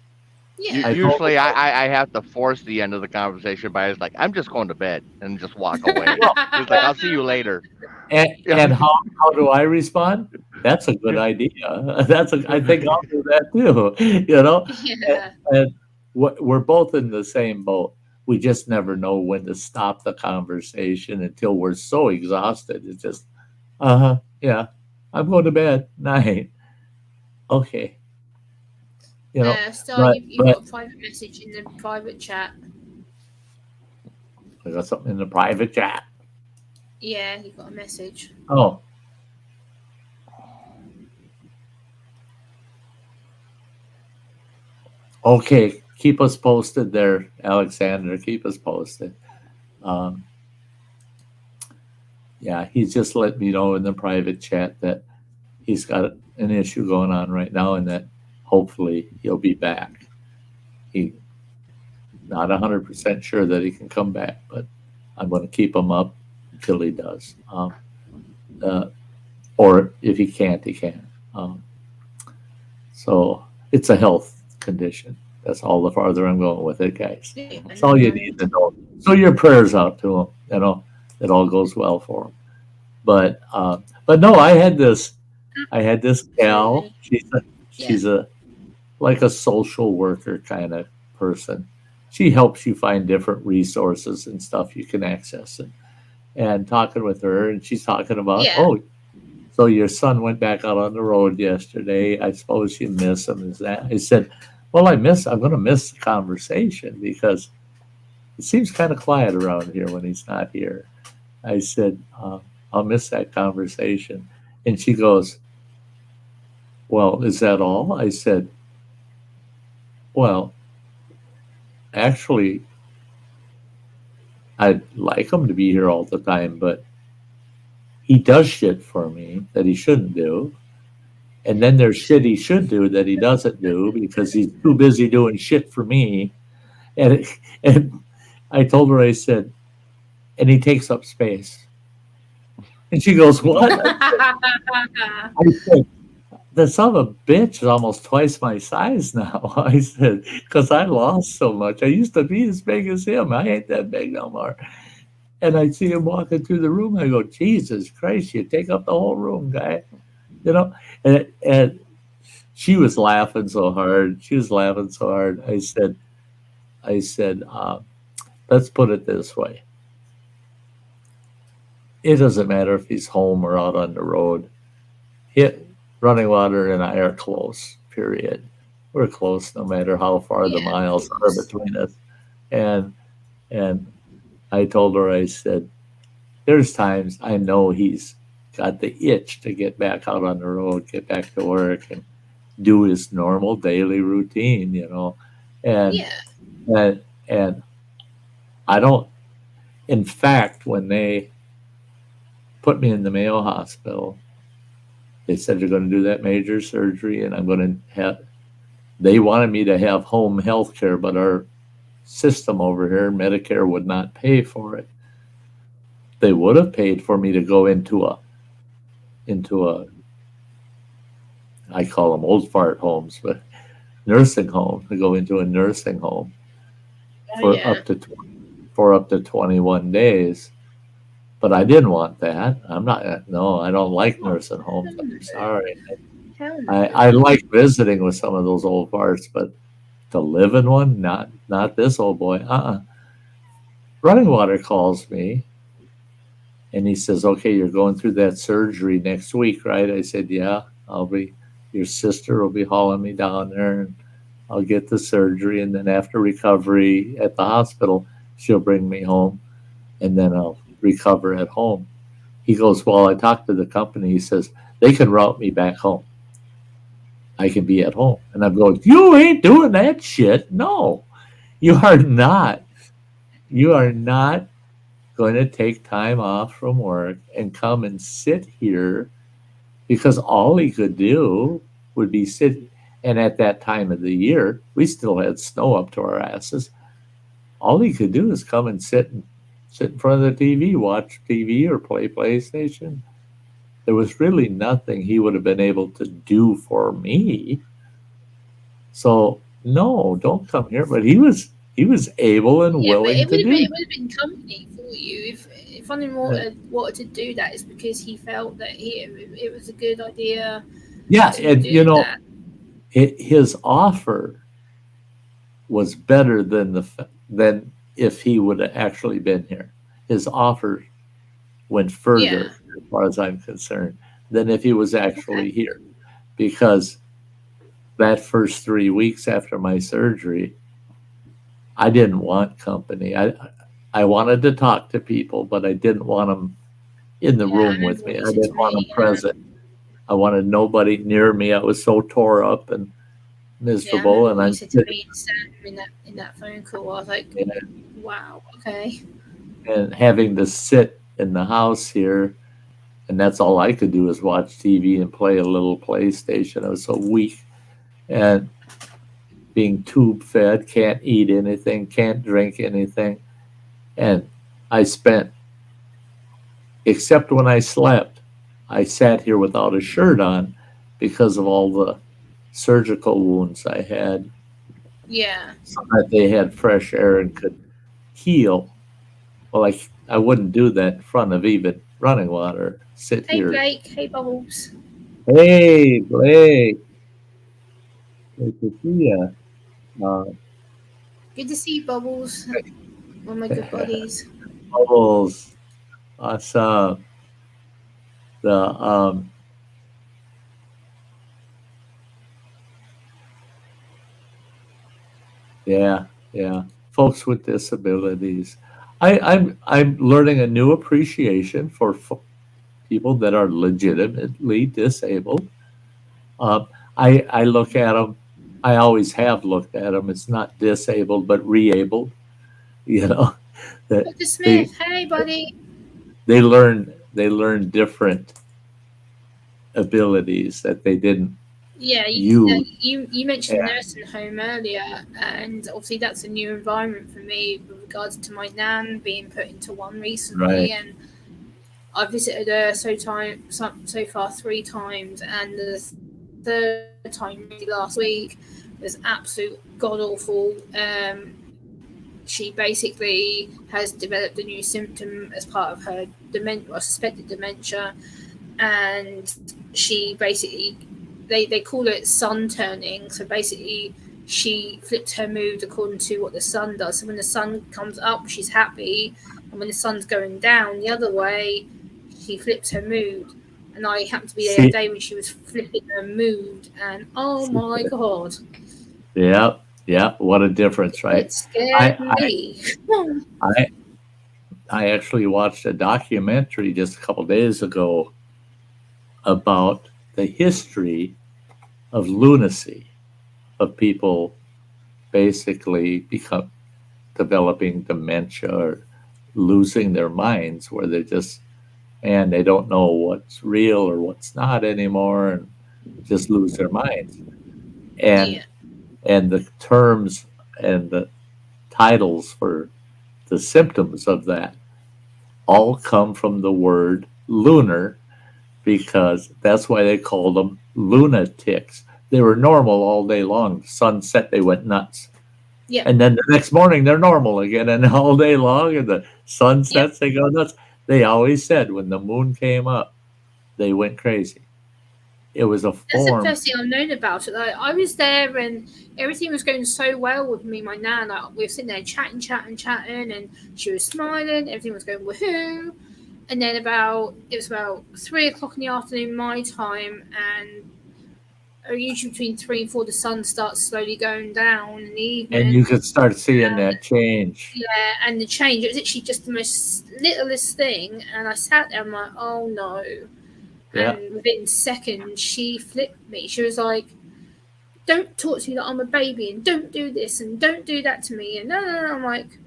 Yeah. Usually, I have to force the end of the conversation by like, I'm just going to bed and just walk away. It's like, I'll see you later. And how do I respond? That's a good idea. I think I'll do that too. Yeah. And we're both in the same boat. We just never know when to stop the conversation until we're so exhausted. It's just, yeah, I'm going to bed. Night. Okay. Star, you've got a private message in the private chat. I got something in the private chat. Yeah, you got a message. Oh. Okay, keep us posted there, Alexander. Keep us posted. Yeah, he's just let me know in the private chat that he's got an issue going on right now and that hopefully he'll be back. He's not 100% sure that he can come back, but I'm going to keep him up until he does. Or if he can't, he can. So it's a health condition. That's all the farther I'm going with it, guys. That's all you need to know. So your prayers out to him, it all goes well for him. But no, I had this gal. She's like a social worker kind of person. She helps you find different resources and stuff you can access. And talking with her, and she's talking about, so your son went back out on the road yesterday. I suppose you miss him. Is that? I said, well, I'm going to miss the conversation because it seems kind of quiet around here when he's not here. I said, I'll miss that conversation. And she goes, well, is that all? I said, well, actually, I'd like him to be here all the time, but he does shit for me that he shouldn't do. And then there's shit he should do that he doesn't do because he's too busy doing shit for me. And I told her, I said, and he takes up space. And she goes, what? I said, the son of a bitch is almost twice my size now. I said, because I lost so much. I used to be as big as him. I ain't that big no more. And I see him walking through the room. I go, Jesus Christ, you take up the whole room, guy. And she was laughing so hard. I said, I said, let's put it this way. It doesn't matter if he's home or out on the road. Running Water and I are close, period. We're close no matter how far the miles are between us. And I told her, I said, there's times I know he's got the itch to get back out on the road, get back to work and do his normal daily routine, And and I don't, in fact, when they put me in the Mayo Hospital, they said they're going to do that major surgery and I'm going to have, they wanted me to have home health care, but our system over here, Medicare, would not pay for it. They would have paid for me to go into a I call them old fart homes, but nursing home, to go into a nursing home up to 21 days. But I didn't want that. I don't like nursing homes. I'm sorry. I like visiting with some of those old farts, but to live in one, not this old boy. Running Water calls me and he says, okay, you're going through that surgery next week, right? I said, yeah, your sister will be hauling me down there and I'll get the surgery. And then after recovery at the hospital, she'll bring me home and then I'll recover at home. He goes, well, I talked to the company. He says, they can route me back home. I can be at home. And I'm going, you ain't doing that shit. No, you are not. You are not going to take time off from work and come and sit here, because all he could do would be sit. And at that time of the year, we still had snow up to our asses. All he could do is come and sit in front of the TV, watch TV or play PlayStation. There was really nothing he would have been able to do for me. So no, don't come here. But he was able and willing to do. It would have been company for you if Running Water wanted to do that. Is because he felt that it was a good idea. Yeah, and his offer was better than if he would have actually been here. His offer went further, as far as I'm concerned, than if he was actually here. Because that first 3 weeks after my surgery, I didn't want company. I wanted to talk to people, but I didn't want them in the room with me. I didn't want them present. I wanted nobody near me. I was so tore up and miserable. And I said to me and Sam in that phone call, I was like, wow, okay. And having to sit in the house here, and that's all I could do is watch TV and play a little PlayStation. I was so weak. And being tube fed, can't eat anything, can't drink anything. And I spent, except when I slept, I sat here without a shirt on because of all the surgical wounds I had. Yeah. So that they had fresh air and could heal. Well, I wouldn't do that in front of even Running Water. Sit here. Hey, Blake. Hey, Bubbles. Hey, Blake. Good to see you. Good to see you, Bubbles. One of my good buddies. Bubbles. Awesome. Yeah. Folks with disabilities. I'm learning a new appreciation for people that are legitimately disabled. I look at them. I always have looked at them. It's not disabled, but re-abled. Dr. Smith, hey, buddy. They learn different abilities that they didn't. Yeah, you mentioned nursing home earlier, and obviously that's a new environment for me with regards to my nan being put into one recently, right. And I visited her so far 3 times, and the third time really last week was absolute god awful. She basically has developed a new symptom as part of her suspected dementia, and she basically. They call it sun turning. So basically, she flips her mood according to what the sun does. So when the sun comes up, she's happy, and when the sun's going down the other way, she flips her mood. And I happened to be there the day when she was flipping her mood, and oh my god! Yeah, what a difference, right? It scared me. I actually watched a documentary just a couple days ago about the history of lunacy, of people basically developing dementia or losing their minds, where they just, and they don't know what's real or what's not anymore, and just lose their minds. And the terms and the titles for the symptoms of that all come from the word lunar, because that's why they called them lunatics. They were normal all day long. The sun set, they went nuts. Yeah. And then the next morning they're normal again, and all day long, and the sun sets, they go nuts. They always said when the moon came up, they went crazy. It was a form. That's the first thing I've known about it. Like, I was there and everything was going so well with me and my nan. Like, we were sitting there chatting, and she was smiling. Everything was going woohoo. And then it was about 3 o'clock in the afternoon my time, and usually between 3 and 4 the sun starts slowly going down in the evening. And you could start seeing that change. Yeah, and the change, it was actually just the most littlest thing. And I sat there, I'm like, oh no. Yeah. And within seconds, she flipped me. She was like, don't talk to me like I'm a baby, and don't do this, and don't do that to me. And no. I'm like,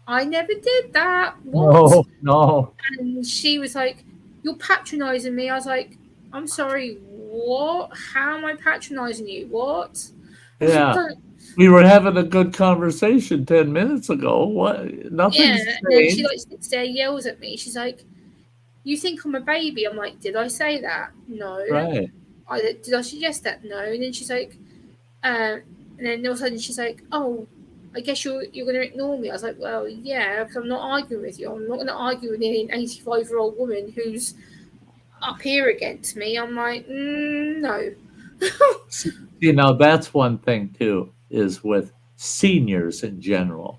I never did that. What? No. And she was like, you're patronizing me. I was like, I'm sorry, what? How am I patronizing you? What? Yeah. We were having a good conversation 10 minutes ago. What? Nothing's changed. And then she sits there, yells at me. She's like, you think I'm a baby? I'm like, did I say that? No. Right. Did I suggest that? No. And then she's like, and then all of a sudden she's like, oh, I guess you're going to ignore me. I was like, well, yeah, because I'm not arguing with you. I'm not going to argue with an 85-year-old woman who's up here against me. I'm like, no. That's one thing too, is with seniors in general.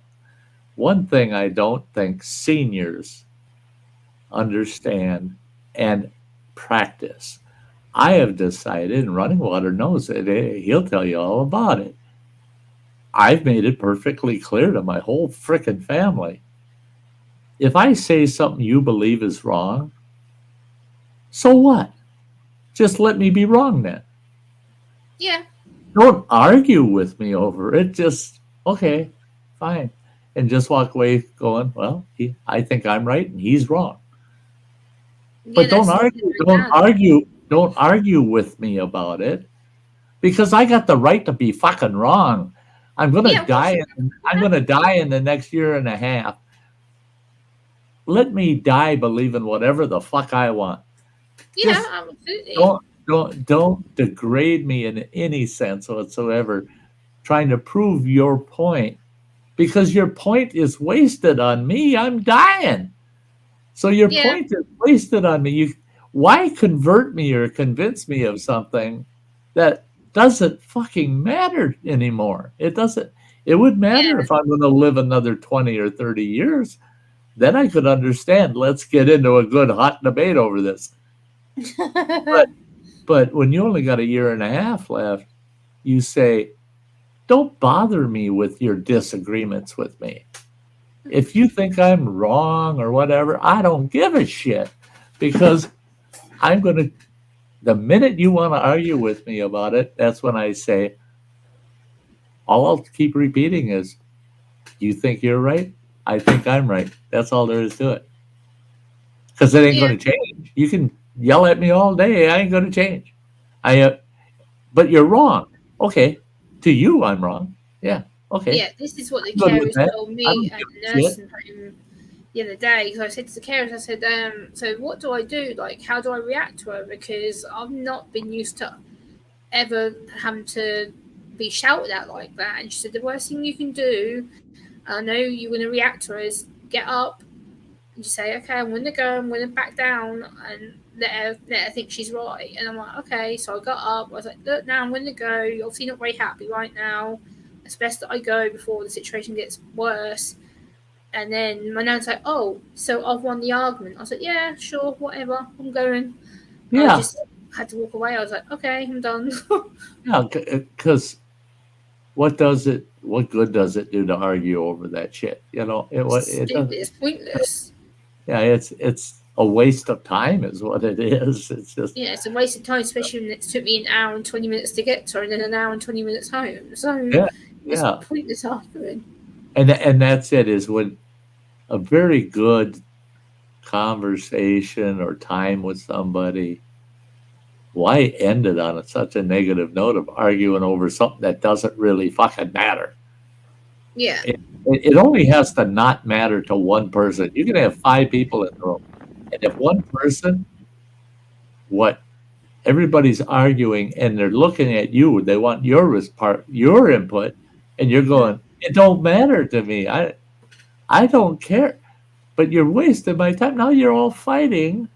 One thing I don't think seniors understand and practice. I have decided, and Running Water knows it, he'll tell you all about it. I've made it perfectly clear to my whole frickin' family. If I say something you believe is wrong, so what? Just let me be wrong then. Yeah. Don't argue with me over it. Just, okay, fine. And just walk away going, well, I think I'm right and he's wrong. But don't argue with me about it, because I got the right to be fucking wrong. I'm gonna die. I'm gonna die in the next year and a half. Let me die believing whatever the fuck I want. Yeah, absolutely. Don't degrade me in any sense whatsoever, trying to prove your point, because your point is wasted on me. I'm dying. So your point is wasted on me. Why convert me or convince me of something that doesn't fucking matter anymore? It doesn't. It would matter if I'm going to live another 20 or 30 years. Then I could understand. Let's get into a good hot debate over this. But when you only got a year and a half left, you say, don't bother me with your disagreements with me. If you think I'm wrong or whatever, I don't give a shit, because the minute you want to argue with me about it, that's when I say, all I'll keep repeating is, you think you're right, I think I'm right. That's all there is to it. Because it ain't going to change. You can yell at me all day, I ain't going to change. But you're wrong. Okay, to you I'm wrong. Yeah. Okay. Yeah, this is what the carers told me at the nursing home the other day. Because I said to the carers, I said, so what do I do? Like, how do I react to her? Because I've not been used to ever having to be shouted at like that. And she said, the worst thing you can do, I know you're going to react to her, is get up You say, okay, I'm gonna go, I'm gonna back down and let her think she's right. And I'm like, okay. So I got up. I was like, look, now I'm gonna go. You're obviously not very happy right now. It's best that I go before the situation gets worse. And then my nan's like, oh, so I've won the argument. I was like, yeah, sure, whatever. I'm going. I Yeah, just had to walk away. I was like, okay, I'm done. yeah, because what good does it do to argue over that shit? It's It stupid. doesn't. It's pointless. Yeah, it's a waste of time, is what it is. It's just Yeah, it's a waste of time, especially when it took me an hour and 20 minutes to get to her and then an hour and 20 minutes home. So yeah, it's yeah, pointless arguing. and that's it. Is when a very good conversation or time with somebody, why end it on such a negative note of arguing over something that doesn't really fucking matter? Yeah. It only has to not matter to one person. You can have 5 people in the room, and if one person, what everybody's arguing, and they're looking at you, they want your input, and you're going, it don't matter to me. I don't care. But you're wasting my time. Now you're all fighting.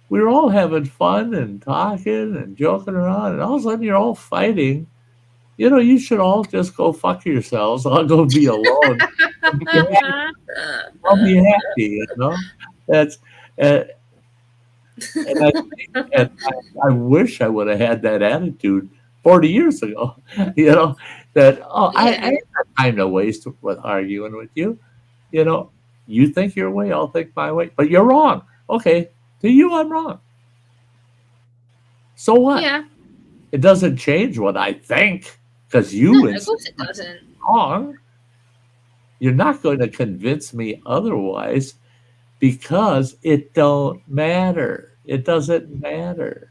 We're all having fun and talking and joking around, and all of a sudden you're all fighting. You should all just go fuck yourselves. I'll go be alone. I'll be happy. That's uh, and I wish I would have had that attitude 40 years ago. That I Yeah. ain't got time to waste with arguing with you. You know, you think your way, I'll think my way, but you're wrong. Okay, to you, I'm wrong. So what? Yeah. It doesn't change what I think because No, you of insist course it I'm doesn't. wrong. You're not going to convince me otherwise because it don't matter. It doesn't matter.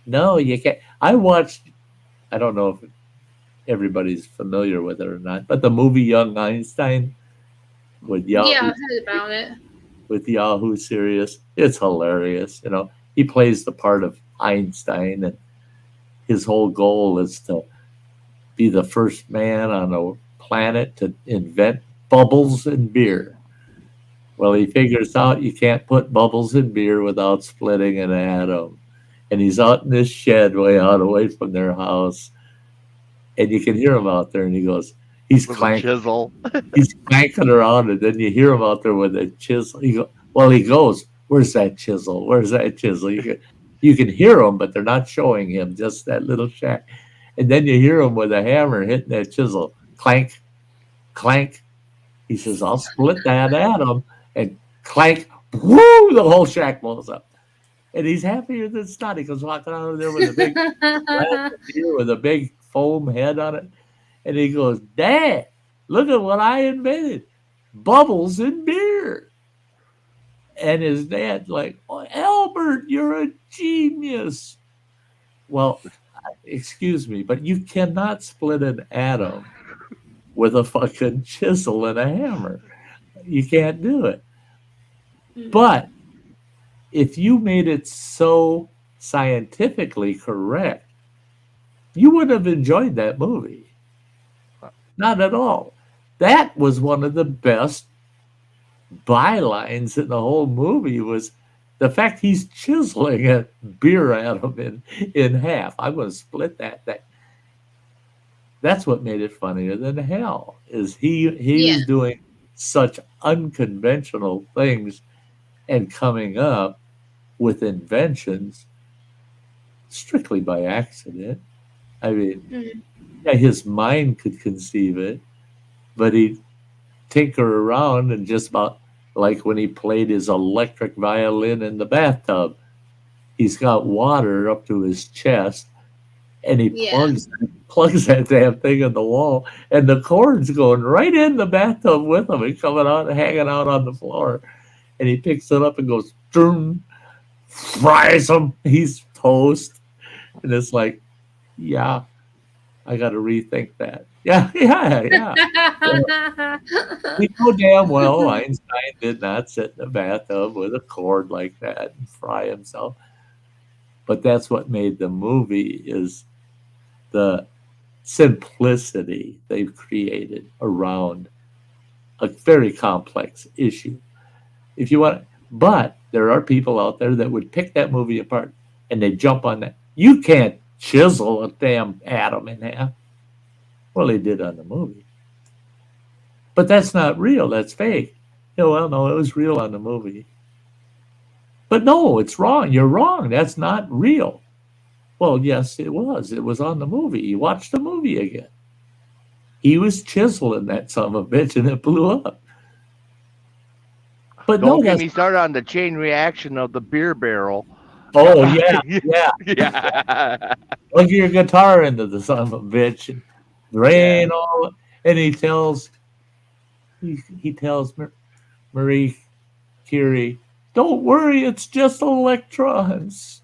No, you can't. I watched. I don't know if everybody's familiar with it or not, but the movie Young Einstein with Yeah, Yahoo I've heard about it. Serious. It's hilarious. He plays the part of Einstein, and his whole goal is to be the first man on a planet to invent bubbles in beer. Well, he figures out you can't put bubbles in beer without splitting an atom. And he's out in this shed way out away from their house. And you can hear him out there, and he goes, he's With a clanking. chisel. He's clanking around, and then you hear him out there with a chisel. He goes, where's that chisel? Where's that chisel? You can hear him, but they're not showing him, just that little shack. And then you hear him with a hammer hitting that chisel. Clank, clank. He says, I'll split that atom. And clank, whoo, the whole shack blows up. And he's happier than snot. He goes walking out of there with a big glass of beer with a big foam head on it. And he goes, Dad, look at what I invented. Bubbles in beer. And his dad's like, oh, Albert, you're a genius. Well, excuse me, but you cannot split an atom with a fucking chisel and a hammer. You can't do it. But if you made it so scientifically correct, you would have enjoyed that movie. Not at all. That was one of the best bylines in the whole movie was the fact he's chiseling a beer atom in half. I'm going to split that thing. That's what made it funnier than hell. Is he was doing such unconventional things and coming up with inventions strictly by accident. I mean, yeah, his mind could conceive it, but he'd tinker around and just about like when he played his electric violin in the bathtub. He's got water up to his chest, and he plugs that damn thing in the wall, and the cord's going right in the bathtub with him and coming out, hanging out on the floor. And he picks it up and goes, Drum, fries him. He's toast. And it's like, yeah, I got to rethink that. Yeah. We know damn well Einstein did not sit in the bathtub with a cord like that and fry himself. But that's what made the movie is the simplicity they've created around a very complex issue. If you want, but there are people out there that would pick that movie apart and they jump on that. You can't chisel a damn atom in half. Well, they did on the movie. But that's not real. That's fake. Well, no, it was real on the movie. But no, it's wrong. You're wrong. That's not real. Well, yes, it was. It was on the movie. You watched the movie again. He was chiseling that son of a bitch and it blew up. But Don't no, get that's me started on the chain reaction of the beer barrel. oh yeah, yeah. Yeah. Plug your guitar into the son of a bitch and drain all. And he tells Marie Curie, "Don't worry, it's just electrons."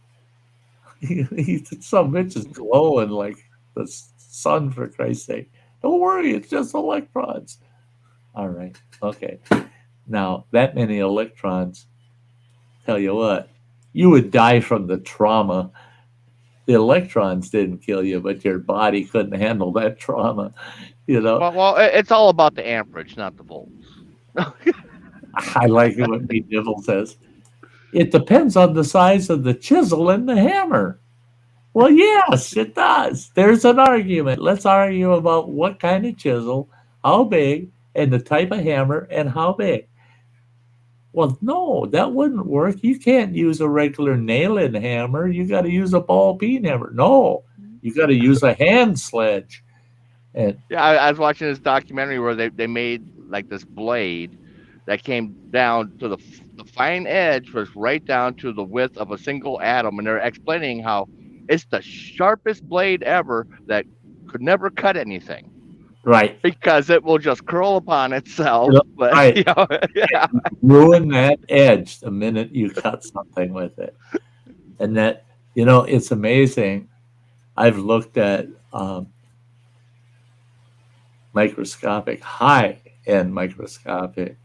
Some bitch is glowing like the sun, for Christ's sake. Don't worry, it's just electrons. All right, okay. Now that many electrons, tell you what, you would die from the trauma. The electrons didn't kill you, but your body couldn't handle that trauma. You know, Well, it's all about the amperage, not the volts. I like it what Pete Dibble says. It depends on the size of the chisel and the hammer. Well, yes, it does. There's an argument. Let's argue about what kind of chisel, how big, and the type of hammer, and how big. Well, no, that wouldn't work. You can't use a regular nail-in hammer. You got to use a ball peen hammer. No, you got to use a hand sledge. And Yeah, I was watching this documentary where they made like this blade that came down to the fine edge was right down to the width of a single atom, and they're explaining how it's the sharpest blade ever that could never cut anything. right, Because it will just curl upon itself. But, right. Yeah. Ruin that edge the minute you cut something with it. And that, it's amazing. I've looked at microscopic, high-end microscopic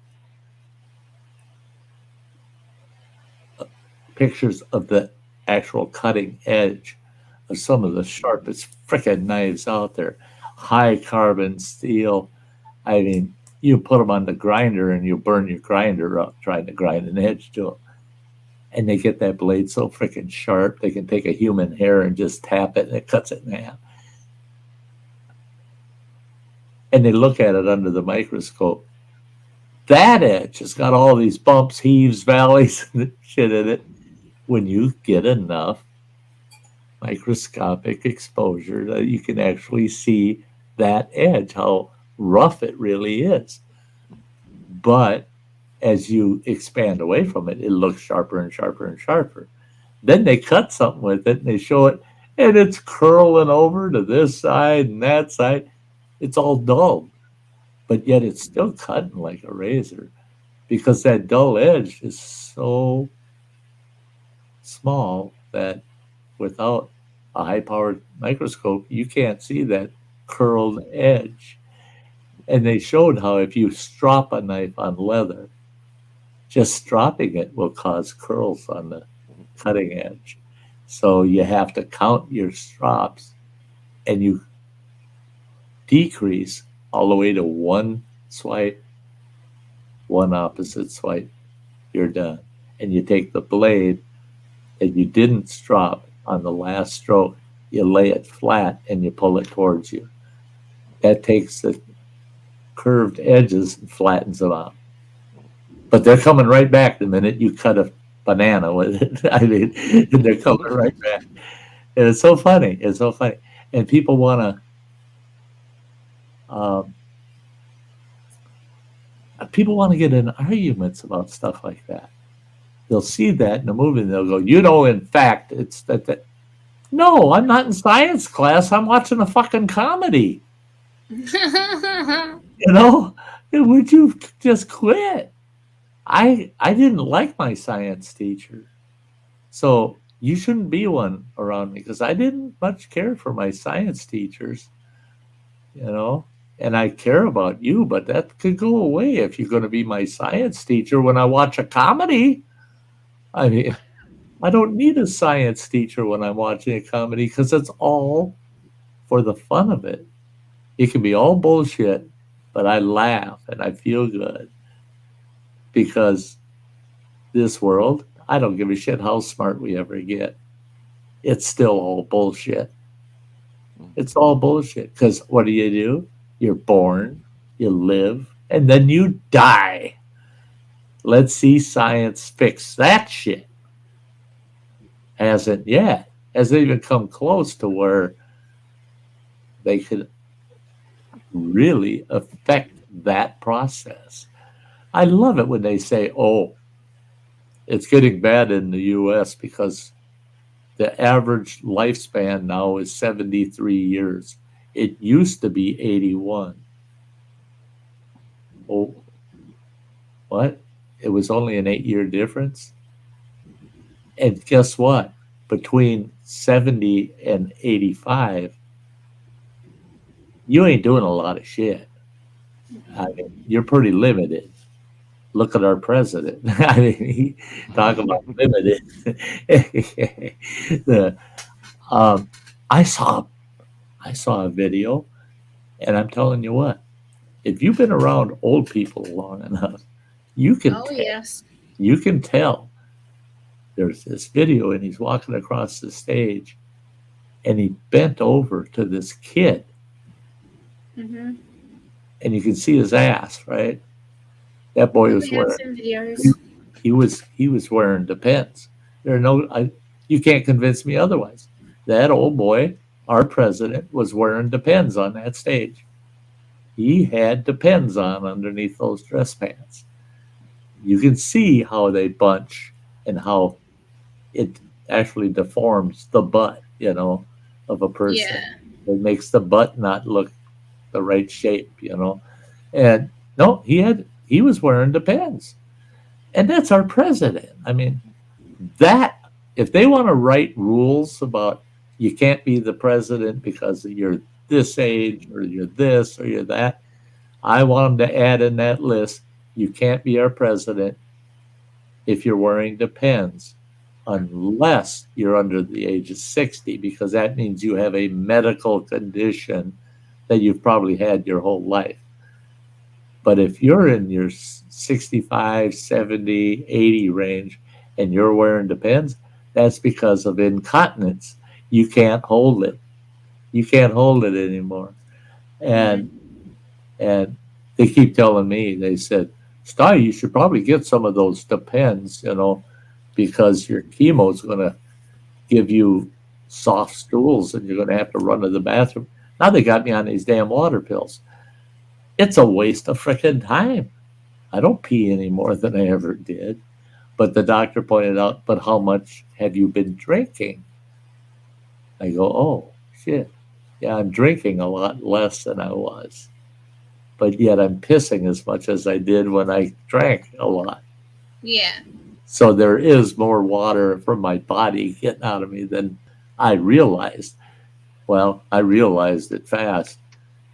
pictures of the actual cutting edge of some of the sharpest frickin' knives out there. High carbon steel. I mean, you put them on the grinder and you burn your grinder up trying to grind an edge to them. And they get that blade so frickin' sharp, they can take a human hair and just tap it and it cuts it in half. And they look at it under the microscope. That edge has got all these bumps, heaves, valleys, and shit in it. When you get enough microscopic exposure that you can actually see that edge, how rough it really is. But as you expand away from it, it looks sharper and sharper and sharper. Then they cut something with it and they show it, and it's curling over to this side and that side. It's all dull, but yet it's still cutting like a razor because that dull edge is so small that without a high-powered microscope, you can't see that curled edge. And they showed how if you strop a knife on leather, just stropping it will cause curls on the cutting edge. So you have to count your strops, and you decrease all the way to one swipe, one opposite swipe, you're done. And you take the blade and you didn't strop on the last stroke, you lay it flat and you pull it towards you. That takes the curved edges and flattens them out. But they're coming right back the minute you cut a banana with it. I mean, they're coming right back. And it's so funny. It's so funny. And people want to get in arguments about stuff like that. They'll see that in a movie and they'll go, in fact, it's that. No, I'm not in science class. I'm watching a fucking comedy. Would you just quit? I didn't like my science teacher. So you shouldn't be one around me because I didn't much care for my science teachers, and I care about you, but that could go away if you're going to be my science teacher when I watch a comedy. I mean, I don't need a science teacher when I'm watching a comedy because it's all for the fun of it. It can be all bullshit, but I laugh and I feel good because this world, I don't give a shit how smart we ever get. It's still all bullshit. It's all bullshit. Because what do? You're born, you live, and then you die. Let's see science fix that shit. Hasn't yet. Hasn't even come close to where they could really affect that process. I love it when they say, oh, it's getting bad in the U.S. because the average lifespan now is 73 years. It used to be 81. Oh, what? It was only an 8-year difference? And guess what? Between 70 and 85, you ain't doing a lot of shit. I mean, you're pretty limited. Look at our president. I mean, talk about limited. I saw a video, and I'm telling you what, if you've been around old people long enough, you can you can tell. There's this video, and he's walking across the stage, and he bent over to this kid, and you can see his ass, right? That boy was wearing. He was wearing Depends. There are no. You can't convince me otherwise. That old boy, our president, was wearing Depends on that stage. He had Depends on underneath those dress pants. You can see how they bunch and how it actually deforms the butt, of a person. Yeah. It makes the butt not look the right shape, And no, he was wearing Depends. And that's our president. I mean, if they want to write rules about you can't be the president because you're this age or you're this or you're that, I want them to add in that list, you can't be our president if you're wearing Depends unless you're under the age of 60, because that means you have a medical condition that you've probably had your whole life. But if you're in your 65, 70, 80 range and you're wearing Depends, that's because of incontinence. You can't hold it. You can't hold it anymore. And they keep telling me, they said, Sty, you should probably get some of those Depends, because your chemo is going to give you soft stools and you're going to have to run to the bathroom. Now they got me on these damn water pills. It's a waste of freaking time. I don't pee any more than I ever did. But the doctor pointed out, but how much have you been drinking? I go, oh, shit. Yeah, I'm drinking a lot less than I was. But yet I'm pissing as much as I did when I drank a lot. Yeah. So there is more water from my body getting out of me than I realized. Well, I realized it fast.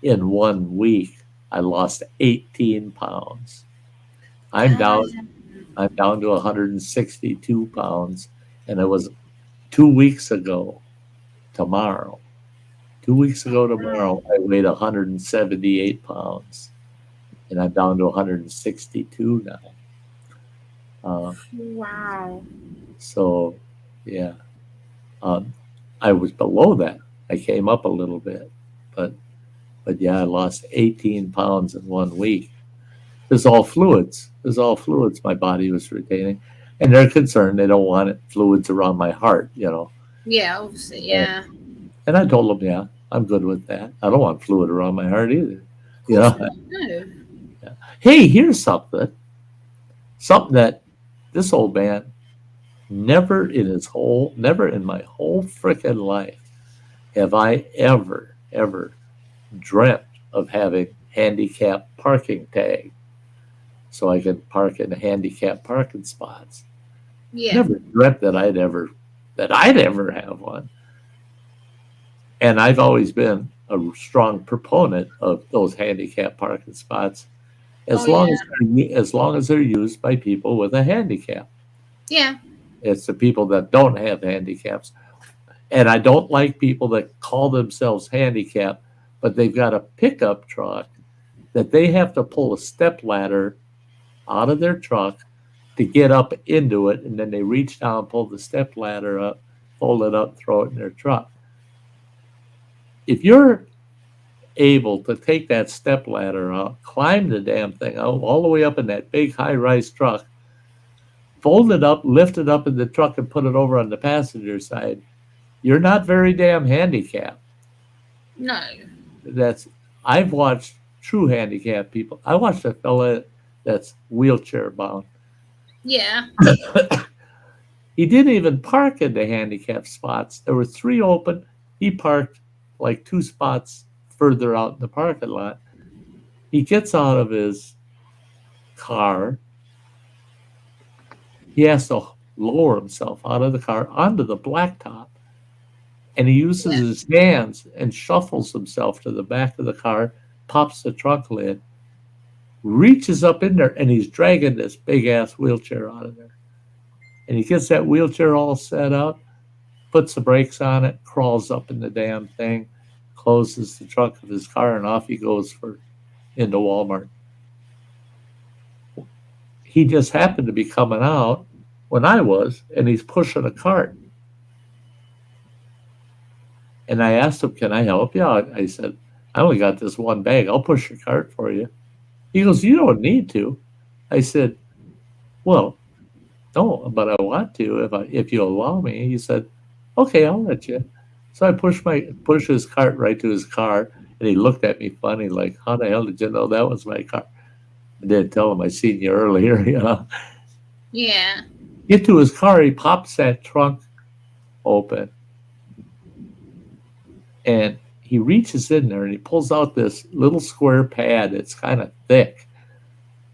In 1 week, I lost 18 pounds. I'm down to 162 pounds, and it was 2 weeks ago tomorrow. 2 weeks ago tomorrow, I weighed 178 pounds, and I'm down to 162 now. Wow. So, yeah. I was below that. I came up a little bit, but yeah, I lost 18 pounds in 1 week. There's all fluids. My body was retaining, and they're concerned. They don't want fluids around my heart, Yeah, obviously, yeah. And I told them, yeah, I'm good with that. I don't want fluid around my heart either. No. Yeah. Hey, here's something that this old man never in my whole freaking life have I ever dreamt of having handicap parking tag so I can park in handicap parking spots. Yeah. Never dreamt that I'd ever have one. And I've always been a strong proponent of those handicap parking spots as long as they're used by people with a handicap. Yeah. It's the people that don't have handicaps. And I don't like people that call themselves handicapped, but they've got a pickup truck that they have to pull a step ladder out of their truck to get up into it, and then they reach down, pull the step ladder up, fold it up, throw it in their truck. If you're able to take that step ladder out, climb the damn thing out, all the way up in that big high-rise truck, fold it up, lift it up in the truck, and put it over on the passenger side, you're not very damn handicapped. No. I've watched true handicapped people. I watched a fella that's wheelchair bound. Yeah. He didn't even park in the handicapped spots. There were 3 open. He parked like 2 spots further out in the parking lot. He gets out of his car. He has to lower himself out of the car onto the blacktop. And he uses his hands and shuffles himself to the back of the car, pops the trunk lid, reaches up in there, and he's dragging this big-ass wheelchair out of there. And he gets that wheelchair all set up, puts the brakes on it, crawls up in the damn thing, closes the trunk of his car, and off he goes into Walmart. He just happened to be coming out when I was, and he's pushing a cart. And I asked him, can I help you? I said, I only got this one bag. I'll push your cart for you. He goes, you don't need to. I said, well, no, but I want to if you allow me. He said, okay, I'll let you. So I pushed his cart right to his car, and he looked at me funny, like, how the hell did you know that was my car? I didn't tell him I seen you earlier, you know. Yeah. Get to his car, he pops that trunk open, and he reaches in there and he pulls out this little square pad that's kind of thick,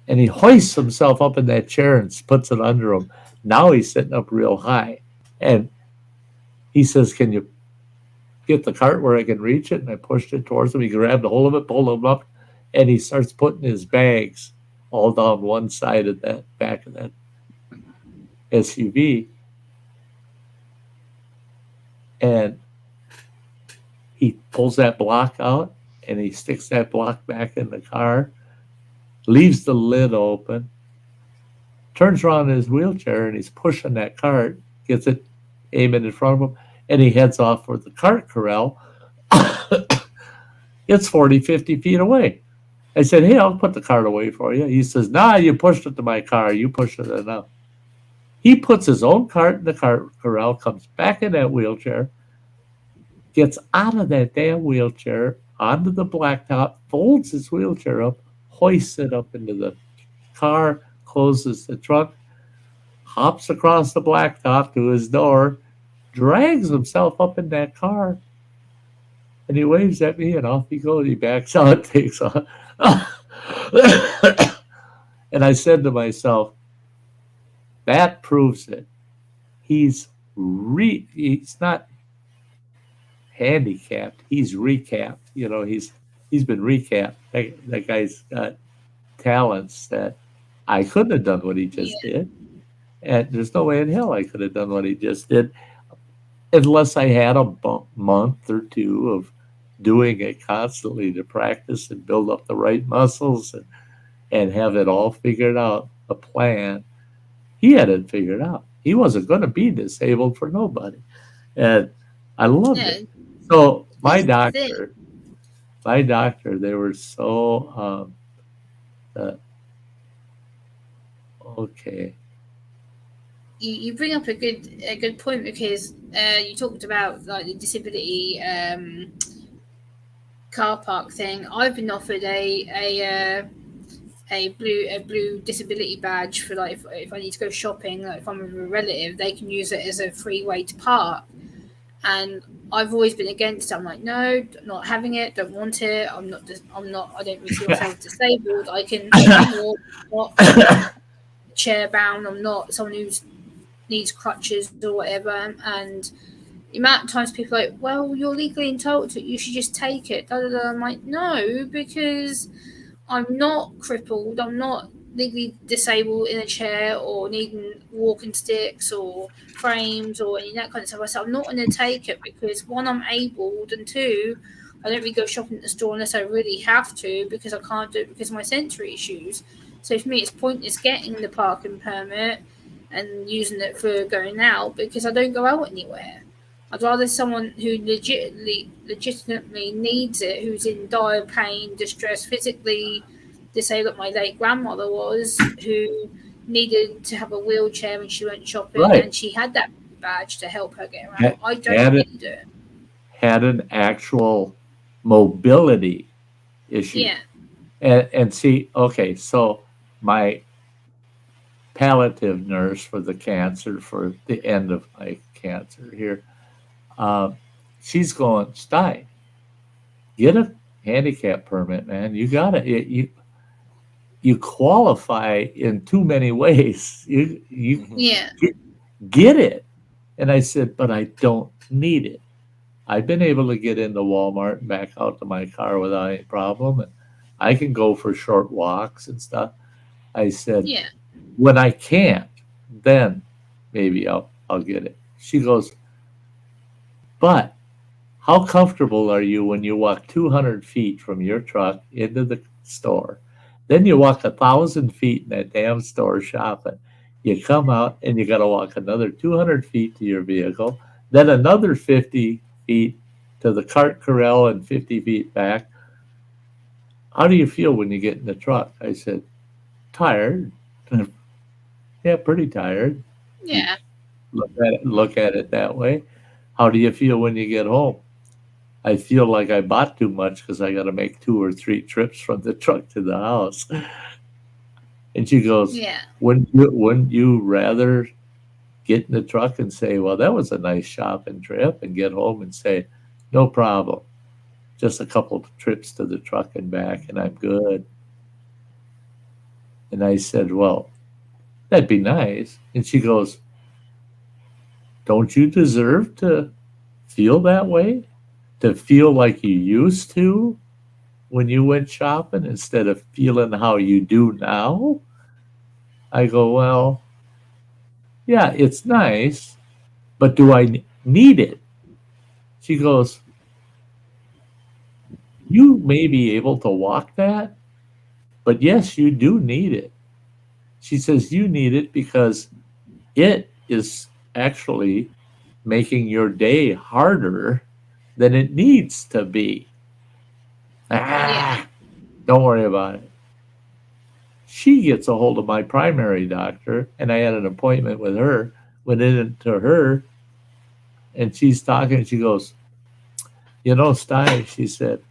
and he hoists himself up in that chair and puts it under him. Now he's sitting up real high, and he says, can you get the cart where I can reach it? And I pushed it towards him. He grabbed a hold of it, pulled him up, and he starts putting his bags all down one side of that back of that SUV. And he pulls that block out, and he sticks that block back in the car, leaves the lid open, turns around in his wheelchair, and he's pushing that cart, gets it aiming in front of him, and he heads off for the cart corral. It's 40, 50 feet away. I said, hey, I'll put the cart away for you. He says, nah, you pushed it to my car. You pushed it enough. He puts his own cart in the cart corral, comes back in that wheelchair, gets out of that damn wheelchair onto the blacktop, folds his wheelchair up, hoists it up into the car, closes the trunk, hops across the blacktop to his door, drags himself up in that car, and he waves at me, and off he goes. He backs out, takes off. And I said to myself, that proves it. He's not handicapped. He's recapped. You know, he's been recapped. That guy's got talents that I couldn't have done what he just did. And there's no way in hell I could have done what he just did unless I had a month or 2 of doing it constantly to practice and build up the right muscles and have it all figured out, a plan. He had it figured out. He wasn't going to be disabled for nobody. And I loved it. So my doctor, they were so, okay. You bring up a good point, because you talked about like the disability car park thing. I've been offered a blue disability badge for like if I need to go shopping, like if I'm with a relative, they can use it as a free way to park. And I've always been against it. I'm like, no, not having it, don't want it. I don't really see myself disabled. I can walk, not chair bound. I'm not someone who needs crutches or whatever. And the amount of times people are like, well, you're legally entitled to it, you should just take it. I'm like, no, because I'm not crippled. I'm not legally disabled in a chair or needing walking sticks or frames or any of that kind of stuff. I said, I'm not going to take it because 1, I'm abled, and 2, I don't really go shopping at the store unless I really have to, because I can't do it because of my sensory issues. So for me, it's pointless getting the parking permit and using it for going out because I don't go out anywhere. I'd rather someone who legitimately needs it, who's in dire pain, distress, physically disabled, my late grandmother was, who needed to have a wheelchair when she went shopping, Right. and she had that badge to help her get around. Had- I don't had it- need it. Had an actual mobility issue. Yeah. And see, okay, so my palliative nurse for the cancer, for the end of my cancer here, she's going, Sty, get a handicap permit, man. You got it. You qualify in too many ways. You Yeah. get it. And I said, but I don't need it. I've been able to get into Walmart and back out to my car without any problem. And I can go for short walks and stuff. I said, Yeah. when I can't, then maybe I'll get it. She goes, but how comfortable are you when you walk 200 feet from your truck into the store? Then you walk 1,000 feet in that damn store shopping. You come out and you got to walk another 200 feet to your vehicle, then another 50 feet to the cart corral and 50 feet back. How do you feel when you get in the truck? I said, tired. Yeah, pretty tired. Yeah. Look at it that way. How do you feel when you get home? I feel like I bought too much because I got to make 2 or 3 trips from the truck to the house. And she goes, Yeah. wouldn't you rather get in the truck and say, well, that was a nice shopping trip, and get home and say, no problem. Just a couple of trips to the truck and back, and I'm good. And I said, well, that'd be nice. And she goes, don't you deserve to feel that way? To feel like you used to when you went shopping instead of feeling how you do now? I go, well, yeah, it's nice, but do I need it? She goes, you may be able to walk that, but yes, you do need it. She says, you need it because it is actually making your day harder than it needs to be. Don't worry about it. She gets a hold of my primary doctor, and I had an appointment with her, went into her, and she's talking. She goes, you know, Sty, she said,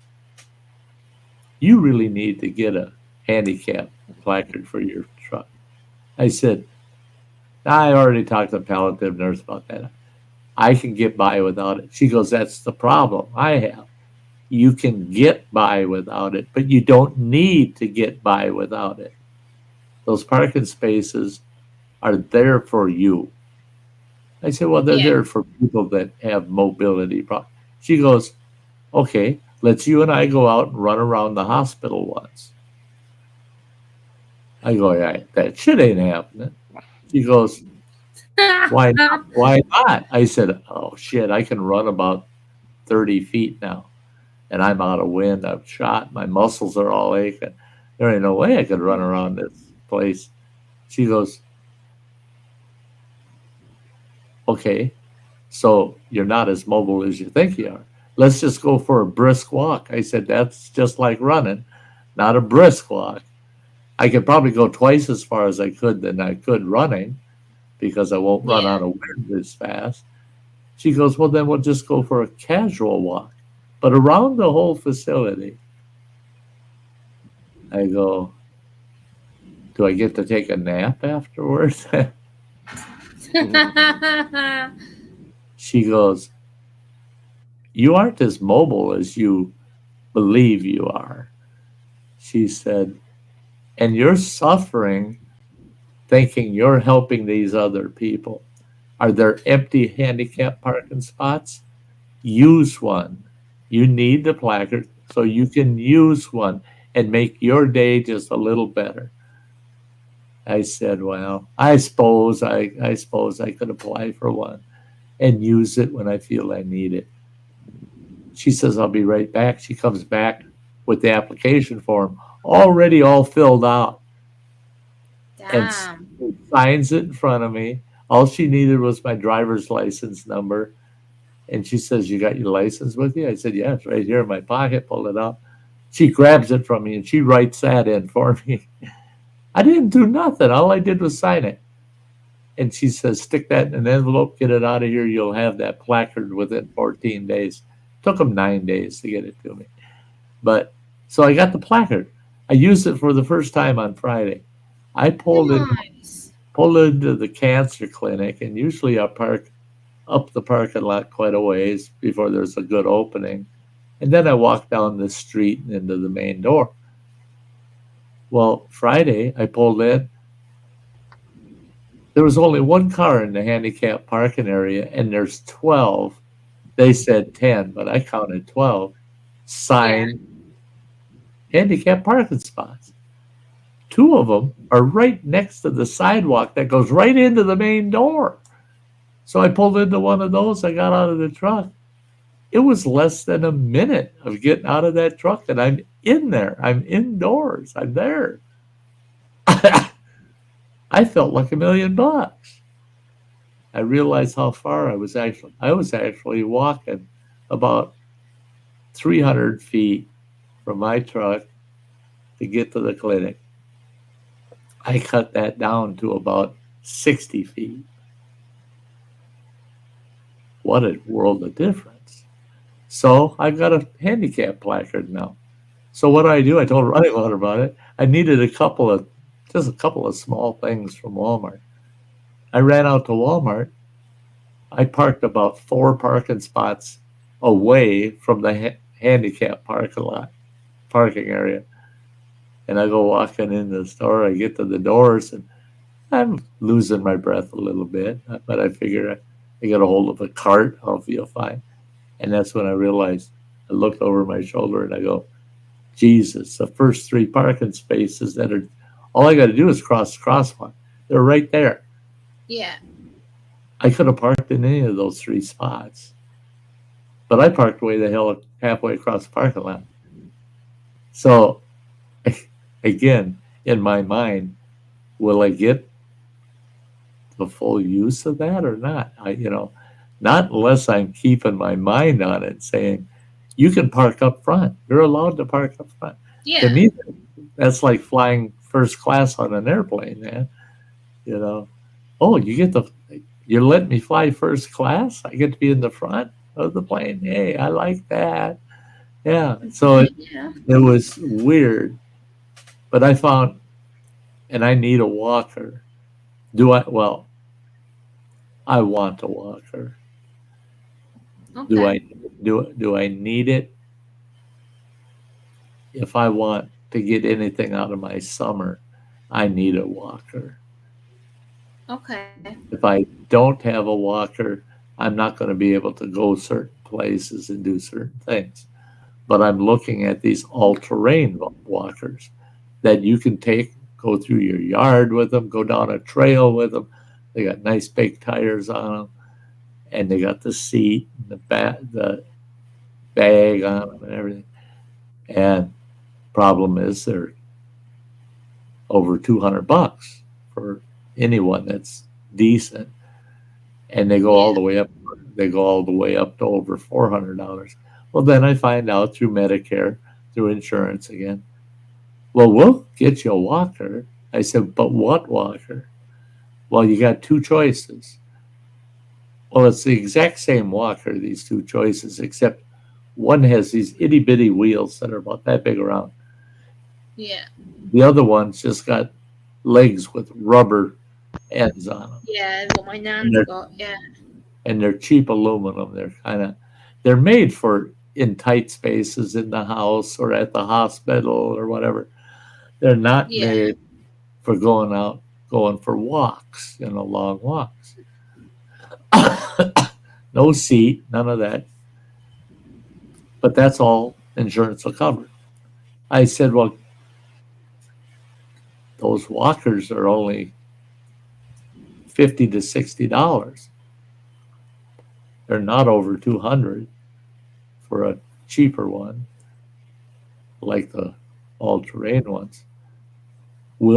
you really need to get a handicap placard for your truck. I said, I already talked to the palliative nurse about that. I can get by without it. She goes, that's the problem I have. You can get by without it, but you don't need to get by without it. Those parking spaces are there for you. I said, well, they're there for people that have mobility problems. She goes, okay, let's you and I go out and run around the hospital once. I go, yeah, that shit ain't happening. She goes, why not? Why not? I said, oh, shit, I can run about 30 feet now. And I'm out of wind. I'm shot. My muscles are all aching. There ain't no way I could run around this place. She goes, okay, so you're not as mobile as you think you are. Let's just go for a brisk walk. I said, that's just like running, not a brisk walk. I could probably go twice as far as I could than I could running because I won't run out of wind as fast. She goes, well, then we'll just go for a casual walk, but around the whole facility. I go, do I get to take a nap afterwards? She goes, you aren't as mobile as you believe you are. She said, and you're suffering thinking you're helping these other people. Are there empty handicap parking spots? Use one. You need the placard so you can use one and make your day just a little better. I said, well, I suppose I could apply for one and use it when I feel I need it. She says, I'll be right back. She comes back with the application form already all filled out and Damn. signs it in front of me. All she needed was my driver's license number. And she says, you got your license with you? I said, yeah, it's right here in my pocket. Pull it out. She grabs it from me and she writes that in for me. I didn't do nothing. All I did was sign it. And she says, stick that in an envelope, get it out of here. You'll have that placard within 14 days. Took them 9 days to get it to me. But so I got the placard. I used it for the first time on Friday. I pulled into the cancer clinic, and usually I park up the parking lot quite a ways before there's a good opening. And then I walk down the street and into the main door. Well, Friday I pulled in. There was only one car in the handicap parking area, and there's 12. They said 10, but I counted 12 signed handicap parking spots. 2 of them are right next to the sidewalk that goes right into the main door. So I pulled into one of those. I got out of the truck. It was less than a minute of getting out of that truck, and I'm in there. I'm indoors. I'm there. I felt like $1 million. I realized how far I was actually walking about 300 feet from my truck to get to the clinic. I cut that down to about 60 feet. What a world of difference. So I got a handicap placard now. So what do? I told Running Water about it. I needed just a couple of small things from Walmart. I ran out to Walmart. I parked about 4 parking spots away from the handicap parking area. And I go walking in the store. I get to the doors, and I'm losing my breath a little bit. But I figure I get a hold of a cart. I'll feel fine. And that's when I realized, I looked over my shoulder and I go, Jesus, the first 3 parking spaces all I got to do is cross the crosswalk. They're right there. Yeah. I could have parked in any of those 3 spots. But I parked way the hell halfway across the parking lot. So, again, in my mind, will I get the full use of that or not? Not unless I'm keeping my mind on it, saying, you can park up front. You're allowed to park up front. Yeah. To me, that's like flying first class on an airplane, man. Oh, you're letting me fly first class? I get to be in the front of the plane. Hey, I like that. Yeah. So it was weird. But I found, and I need a walker. I want a walker. Okay. Do I need it? If I want to get anything out of my summer, I need a walker. Okay. If I don't have a walker, I'm not going to be able to go certain places and do certain things. But I'm looking at these all-terrain walkers that you can go through your yard with them, go down a trail with them. They got nice big tires on them, and they got the seat, and the bag on them, and everything. And problem is, they're over $200 for anyone that's decent, and they go all the way up. They go all the way up to over $400. Well, then I find out through Medicare, through insurance again. Well, we'll get you a walker. I said, but what walker? Well, you got 2 choices. Well, it's the exact same walker, these 2 choices, except one has these itty bitty wheels that are about that big around. Yeah. The other one's just got legs with rubber ends on them. Yeah, what my nan got. Yeah. And they're cheap aluminum. They're made for in tight spaces in the house or at the hospital or whatever. They're not made for going for walks, long walks. No seat, none of that. But that's all insurance will cover. I said, well, those walkers are only $50 to $60. They're not over $200 for a cheaper one, like the all-terrain ones.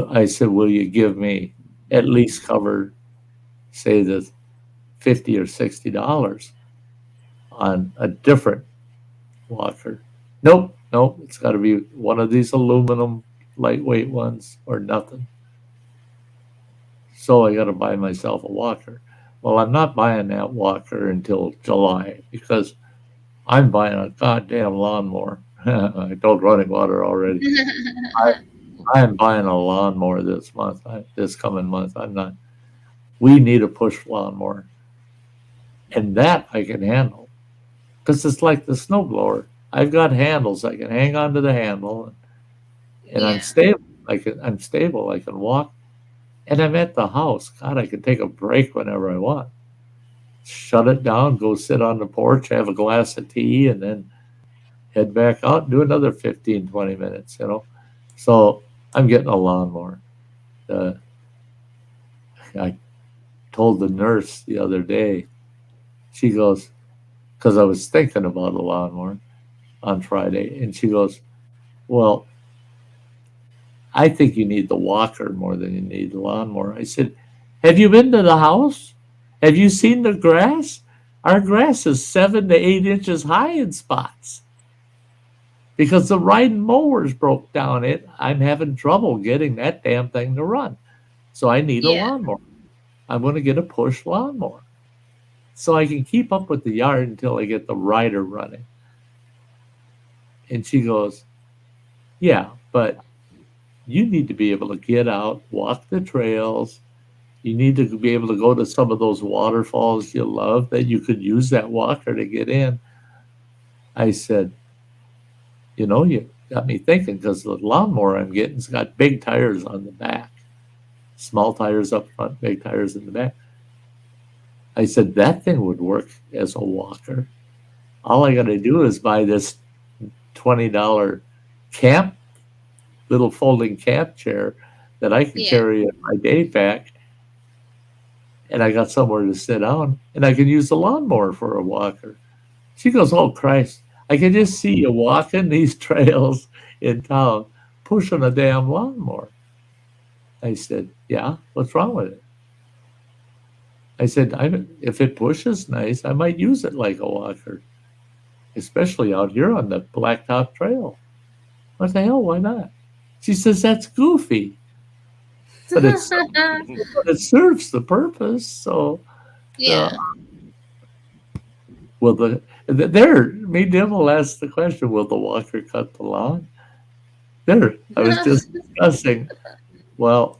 I said, will you give me at least cover, say, the $50 or $60 on a different walker? Nope, it's got to be one of these aluminum lightweight ones or nothing. So I got to buy myself a walker. Well, I'm not buying that walker until July because I'm buying a goddamn lawnmower. I told running water already. I'm buying a lawnmower this month, this coming month. I'm not. We need a push lawnmower. And that I can handle because it's like the snowblower. I've got handles. I can hang on to the handle and I'm stable. I'm stable. I can walk. And I'm at the house. God, I can take a break whenever I want. Shut it down, go sit on the porch, have a glass of tea, and then head back out and do another 15, 20 minutes, you know. So I'm getting a lawnmower. I told the nurse the other day, she goes, because I was thinking about a lawnmower on Friday, and she goes, well, I think you need the walker more than you need the lawnmower. I said, have you been to the house? Have you seen the grass? Our grass is 7 to 8 inches high in spots because the riding mowers broke down. I'm having trouble getting that damn thing to run. So I need a lawnmower. I'm going to get a push lawnmower so I can keep up with the yard until I get the rider running. And she goes, yeah, but you need to be able to get out, walk the trails. You need to be able to go to some of those waterfalls you love that you could use that walker to get in. I said, you know, you got me thinking because the lawnmower I'm getting's got big tires on the back, small tires up front, big tires in the back. I said, that thing would work as a walker. All I got to do is buy this $20 little folding camp chair that I can carry in my day pack. And I got somewhere to sit down, and I can use the lawnmower for a walker. She goes, oh, Christ, I can just see you walking these trails in town, pushing a damn lawnmower. I said, yeah, what's wrong with it? I said, if it pushes nice, I might use it like a walker, especially out here on the Blacktop Trail. What the hell, why not? She says, that's goofy. But it serves the purpose. So, me Dim asked the question, will the walker cut the lawn? I was just discussing, well,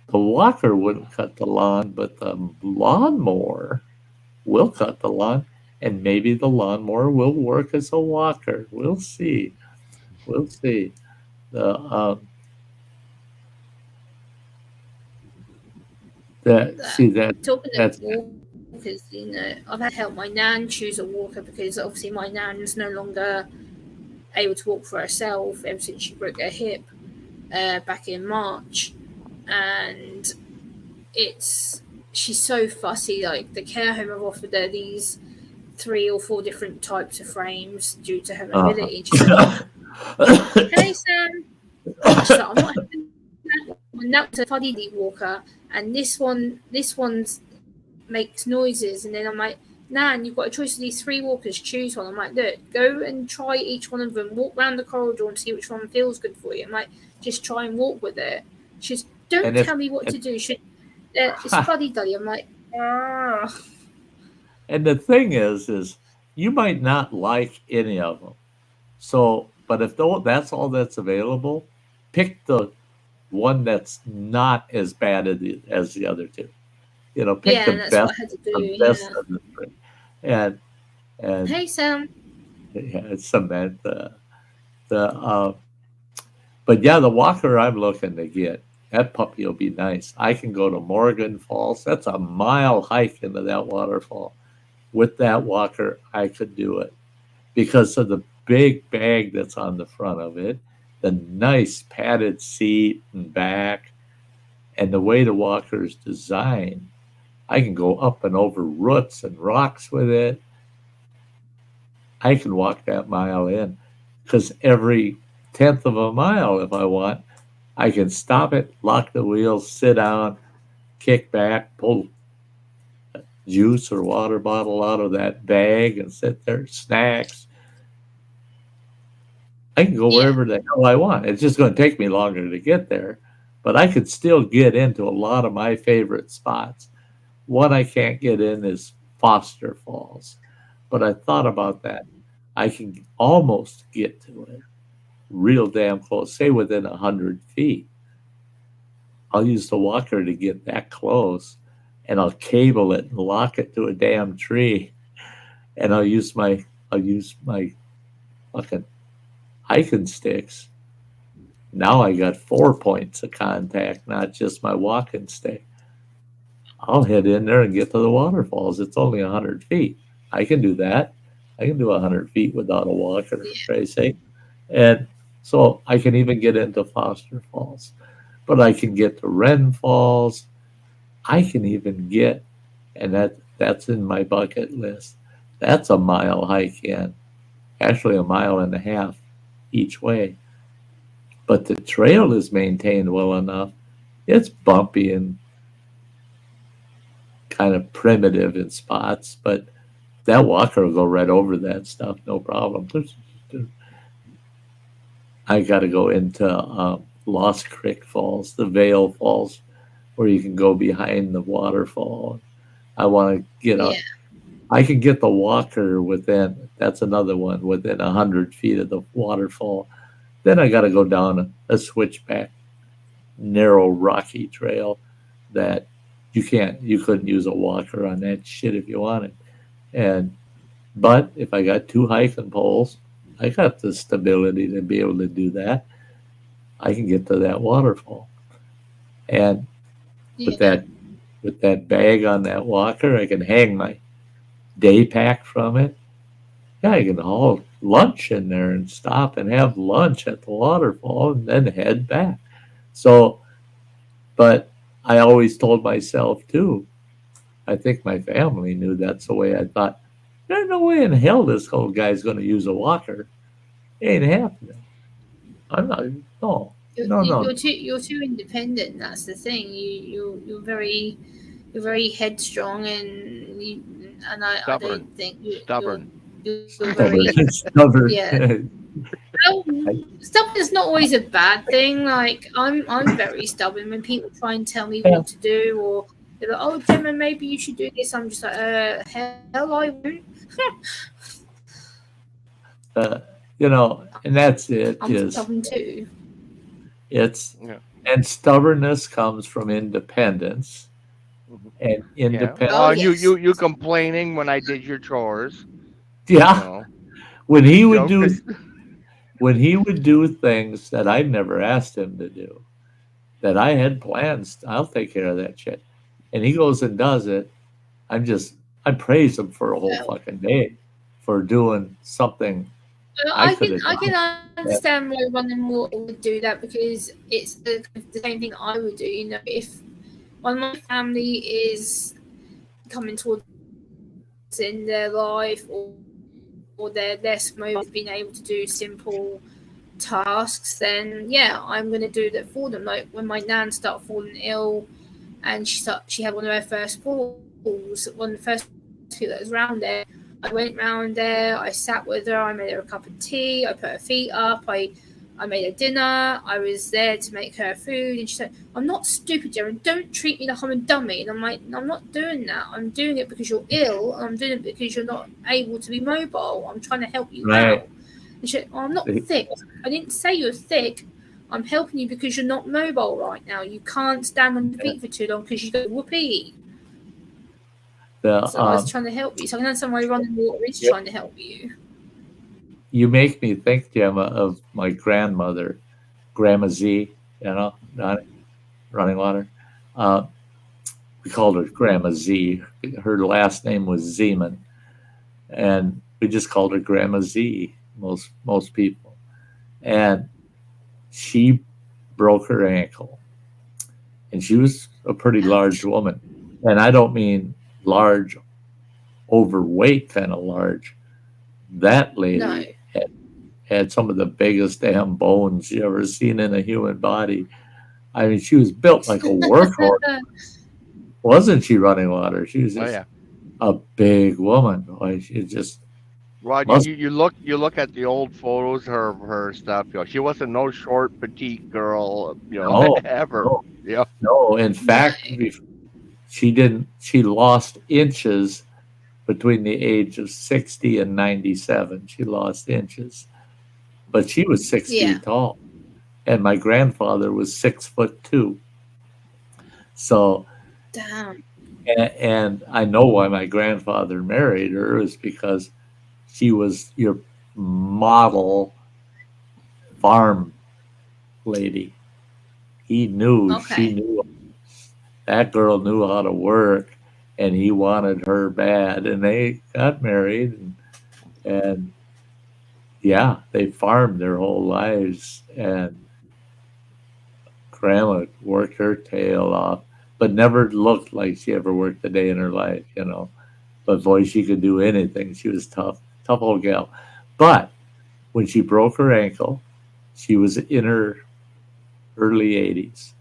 the walker wouldn't cut the lawn, but the lawnmower will cut the lawn, and maybe the lawnmower will work as a walker. We'll see. Talking of walkers, you know, I've had to help my nan choose a walker because obviously my nan's no longer able to walk for herself ever since she broke her hip back in March, and she's so fussy. Like the care home have offered her these 3 or 4 different types of frames due to her mobility. She's like, hey Sam, she's like, I'm not having that one. That's a fuddy walker. And this one makes noises. And then I'm like, Nan, you've got a choice of these 3 walkers. Choose one. I'm like, look, go and try each one of them. Walk around the corridor and see which one feels good for you. I'm like, just try and walk with it. She's, don't tell me what to do. It's fuddy-duddy. I'm like, ah. And the thing is you might not like any of them. So, but if that's all that's available, pick the one that's not as bad as the other 2. You know, pick the best, what I had to do, the best of the 3. And hey Sam. Yeah, it's Samantha. But yeah, the walker I'm looking to get, that puppy will be nice. I can go to Morgan Falls. That's a mile hike into that waterfall. With that walker, I could do it because of the big bag that's on the front of it, the nice padded seat and back, and the way the walker is designed. I can go up and over roots and rocks with it. I can walk that mile in, because every tenth of a mile, if I want, I can stop it, lock the wheels, sit down, kick back, pull juice or water bottle out of that bag and sit there, snacks. I can go Yeah. wherever the hell I want. It's just going to take me longer to get there, but I could still get into a lot of my favorite spots. One I can't get in is Foster Falls, but I thought about that. I can almost get to it real damn close, say within 100 feet. I'll use the walker to get that close, and I'll cable it and lock it to a damn tree, and I'll use my fucking hiking sticks. Now I got 4 points of contact, not just my walking stick. I'll head in there and get to the waterfalls. It's only 100 feet. I can do that. I can do 100 feet without a walker, Tracy. And so I can even get into Foster Falls. But I can get to Wren Falls. I can even get, and that's in my bucket list. That's a mile hike in, actually a mile and a half each way. But the trail is maintained well enough. It's bumpy and kind of primitive in spots, but that walker will go right over that stuff, no problem. I got to go into Lost Creek Falls, the Vale Falls, where you can go behind the waterfall. I want to get up. Yeah. I can get the walker within, that's another one, within 100 feet of the waterfall. Then I got to go down a switchback, narrow, rocky trail that you couldn't use a walker on that shit if you wanted. But if I got 2 hiking poles, I got the stability to be able to do that. I can get to that waterfall. And with that bag on that walker, I can hang my day pack from it. Yeah, I can haul lunch in there and stop and have lunch at the waterfall and then head back. So, but I always told myself too, I think my family knew that's the way I thought. There's no way in hell this whole guy's going to use a walker. It ain't happening. I'm not. No. You're too independent. That's the thing. You're very headstrong, and I don't think stubborn. You're very stubborn. Yeah. Stubborn is not always a bad thing. Like I'm very stubborn. When people try and tell me what to do, or they're like, "Oh, Gemma, maybe you should do this," I'm just like, "Hell, I won't." And that's it. I'm stubborn too. And stubbornness comes from independence, and independence. Oh, you complaining when I did your chores? Yeah, when he would do things that I'd never asked him to do, that I had plans. I'll take care of that shit, and he goes and does it. I praise him for a whole fucking day for doing something. I can understand why running water would do that, because it's the same thing I would do. If when my family is coming towards in their life, or they're less mobile, being able to do simple tasks, then I'm going to do that for them. Like when my nan started falling ill, and she had one of her first falls, one of the first two that was around there. I went round there, I sat with her, I made her a cup of tea, I put her feet up, I made her dinner, I was there to make her food, and she said, "I'm not stupid, Jerry, don't treat me like I'm a dummy." And I'm like, "I'm not doing that, I'm doing it because you're ill, and I'm doing it because you're not able to be mobile, I'm trying to help you out." And she said, "I'm not thick." I didn't say you're thick, I'm helping you because you're not mobile right now, you can't stand on your feet for too long because you go whoopee. So I was trying to help you. So I can understand why running water is trying to help you. You make me think, Gemma, of my grandmother, Grandma Z, running water. We called her Grandma Z. Her last name was Zeman, and we just called her Grandma Z, most people. And she broke her ankle, and she was a pretty large woman. And I don't mean large, overweight kind of large, That lady No. had some of the biggest damn bones you ever seen in a human body. I mean, she was built like a workhorse. Wasn't she, Running Water? She was Oh just yeah. a big woman. Boy, she just Well, must. you look at the old photos, her stuff. You know, she wasn't no short petite girl. You know, No, ever. no, Yeah. no. In No. fact, she didn't. She lost inches between the age of 60 and 97. She lost inches, but she was 6 feet Yeah. tall, and my grandfather was 6'2". So, Damn. and I know why my grandfather married her is because she was your model farm lady. He knew, she Okay. knew, that girl knew how to work, and he wanted her bad, and they got married, and yeah, they farmed their whole lives, and grandma worked her tail off, but never looked like she ever worked a day in her life, you know. But boy, she could do anything. She was tough, tough old gal. But when she broke her ankle, she was in her early 80s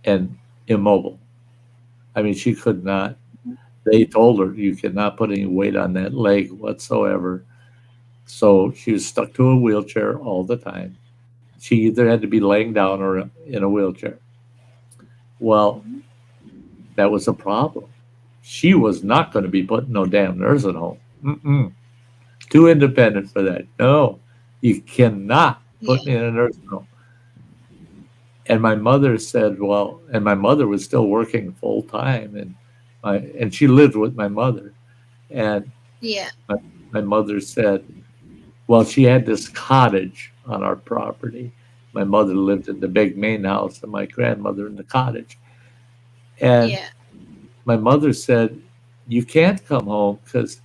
and immobile. I mean, she could not. They told her you cannot put any weight on that leg whatsoever. So she was stuck to a wheelchair all the time. She either had to be laying down or in a wheelchair. Well, that was a problem. She was not going to be put in no damn nursing home. Mm-mm. Too independent for that. No, you cannot put me Yeah. in a nursing home. And my mother said, well, and my mother was still working full time, and she lived with my mother. And Yeah. my mother said, well, she had this cottage on our property. My mother lived in the big main house, and my grandmother in the cottage. And Yeah. my mother said, you can't come home because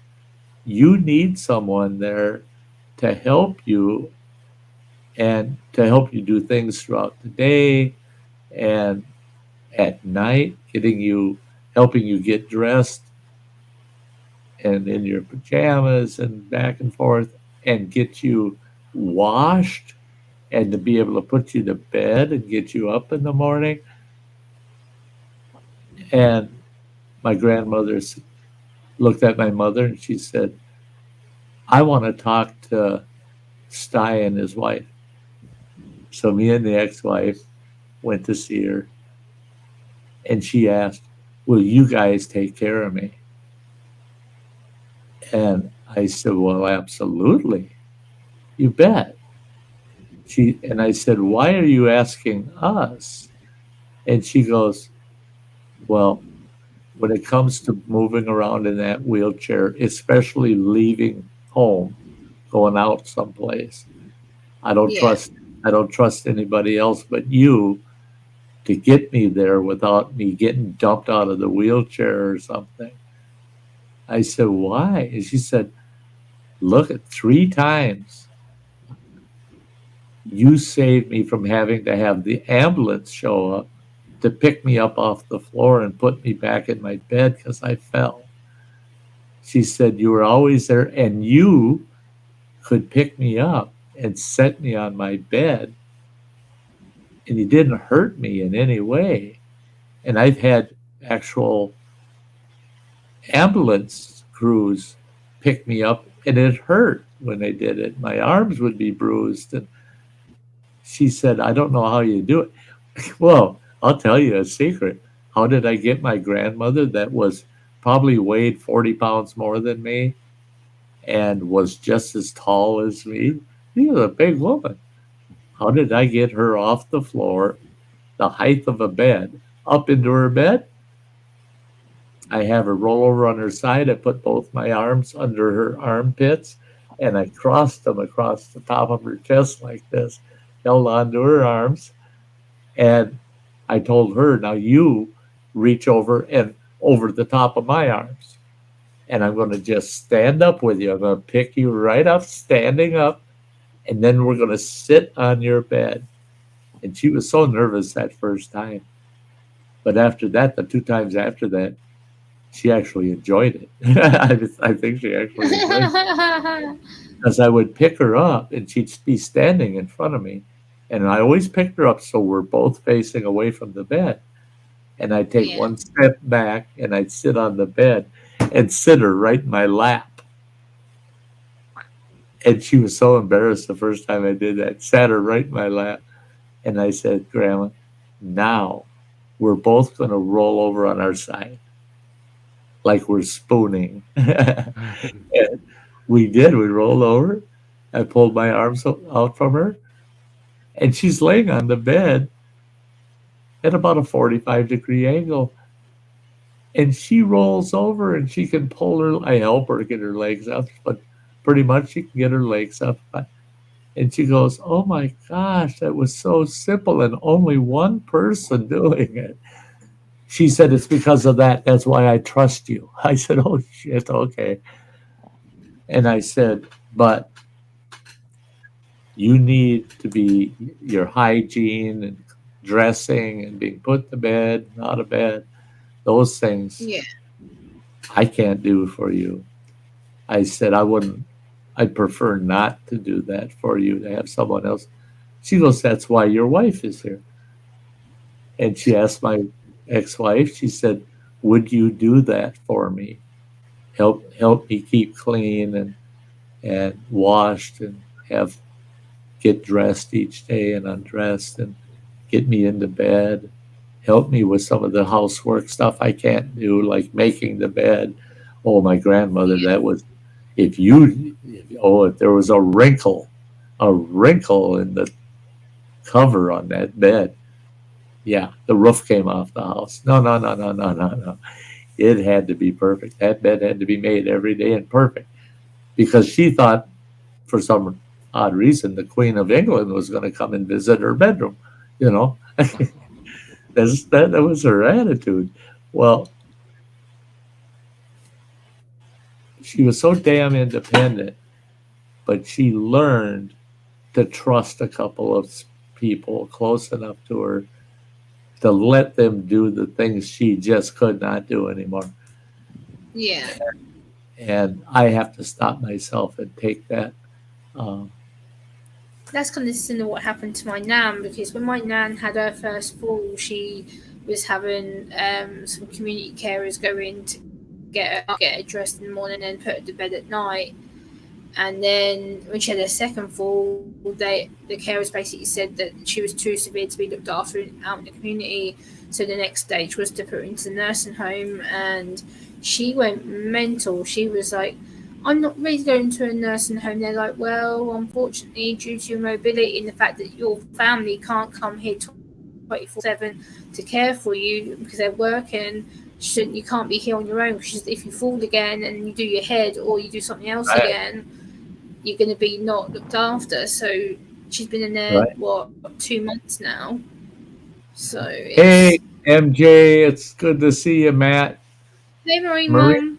you need someone there to help you and to help you do things throughout the day and at night, helping you get dressed and in your pajamas and back and forth and get you washed and to be able to put you to bed and get you up in the morning. And my grandmother looked at my mother and she said, I want to talk to Sty and his wife. So me and the ex-wife went to see her, and she asked, will you guys take care of me? And I said, well, absolutely. You bet. And I said, why are you asking us? And she goes, well, when it comes to moving around in that wheelchair, especially leaving home, going out someplace, I don't Yeah. trust I don't trust anybody else but you to get me there without me getting dumped out of the wheelchair or something. I said, why? And she said, look, at 3 times you saved me from having to have the ambulance show up to pick me up off the floor and put me back in my bed because I fell. She said, you were always there and you could pick me up and set me on my bed and you didn't hurt me in any way. And I've had actual ambulance crews pick me up and it hurt when they did it. My arms would be bruised. And she said, I don't know how you do it. Well, I'll tell you a secret. How did I get my grandmother that was probably weighed 40 pounds more than me and was just as tall as me? She was a big woman. How did I get her off the floor, the height of a bed, up into her bed? I have her roll over on her side. I put both my arms under her armpits and I crossed them across the top of her chest like this, held onto her arms. And I told her, now you reach over and over the top of my arms. And I'm going to just stand up with you. I'm going to pick you right up, standing up. And then we're going to sit on your bed. And she was so nervous that first time. But after that, the 2 times after that, She actually enjoyed it. I think she actually enjoyed it. Because I would pick her up and she'd be standing in front of me. And I always picked her up so we're both facing away from the bed. And I'd take Yeah. one step back and I'd sit on the bed and sit her right in my lap. And she was so embarrassed the first time I did that. Sat her right in my lap. And I said, Grandma, now we're both going to roll over on our side like we're spooning. And we did. We rolled over. I pulled my arms out from her. And she's laying on the bed at about a 45-degree angle. And she rolls over and she can pull her. I help her get her legs up, but pretty much she can get her legs up. And she goes, oh my gosh, that was so simple and only one person doing it. She said, it's because of that. That's why I trust you. I said, oh shit, okay. And I said, but you need to be your hygiene and dressing and being put to bed, out of bed, those things. Yeah. I can't do for you. I said, I'd prefer not to do that for you, to have someone else. She goes, that's why your wife is here. And she asked my ex-wife, she said, would you do that for me? Help me keep clean and washed and get dressed each day and undressed and get me into bed. Help me with some of the housework stuff I can't do, like making the bed. Oh, my grandmother, that was, if there was a wrinkle in the cover on that bed, yeah, the roof came off the house. No. It had to be perfect. That bed had to be made every day and perfect, because she thought, for some odd reason, the Queen of England was going to come and visit her bedroom. That was her attitude. Well, she was so damn independent, but she learned to trust a couple of people close enough to her to let them do the things she just could not do anymore. Yeah. And I have to stop myself and take that. That's kind of similar to what happened to my nan, because when my nan had her first fall, she was having some community carers go in to get her dressed in the morning and put her to bed at night. And then when she had her second fall, the carers basically said that she was too severe to be looked after out in the community. So the next stage was to put her into the nursing home, and she went mental. She was like, I'm not ready to go into a nursing home. They're like, well, unfortunately, due to your mobility and the fact that your family can't come here 24/7 to care for you because they're working, you can't be here on your own, because if you fall again and you do your head or you do something else again, you're going to be not looked after. So she's been in there, 2 months now. So hey, MJ, it's good to see you, Matt. Hey, Marine Mom.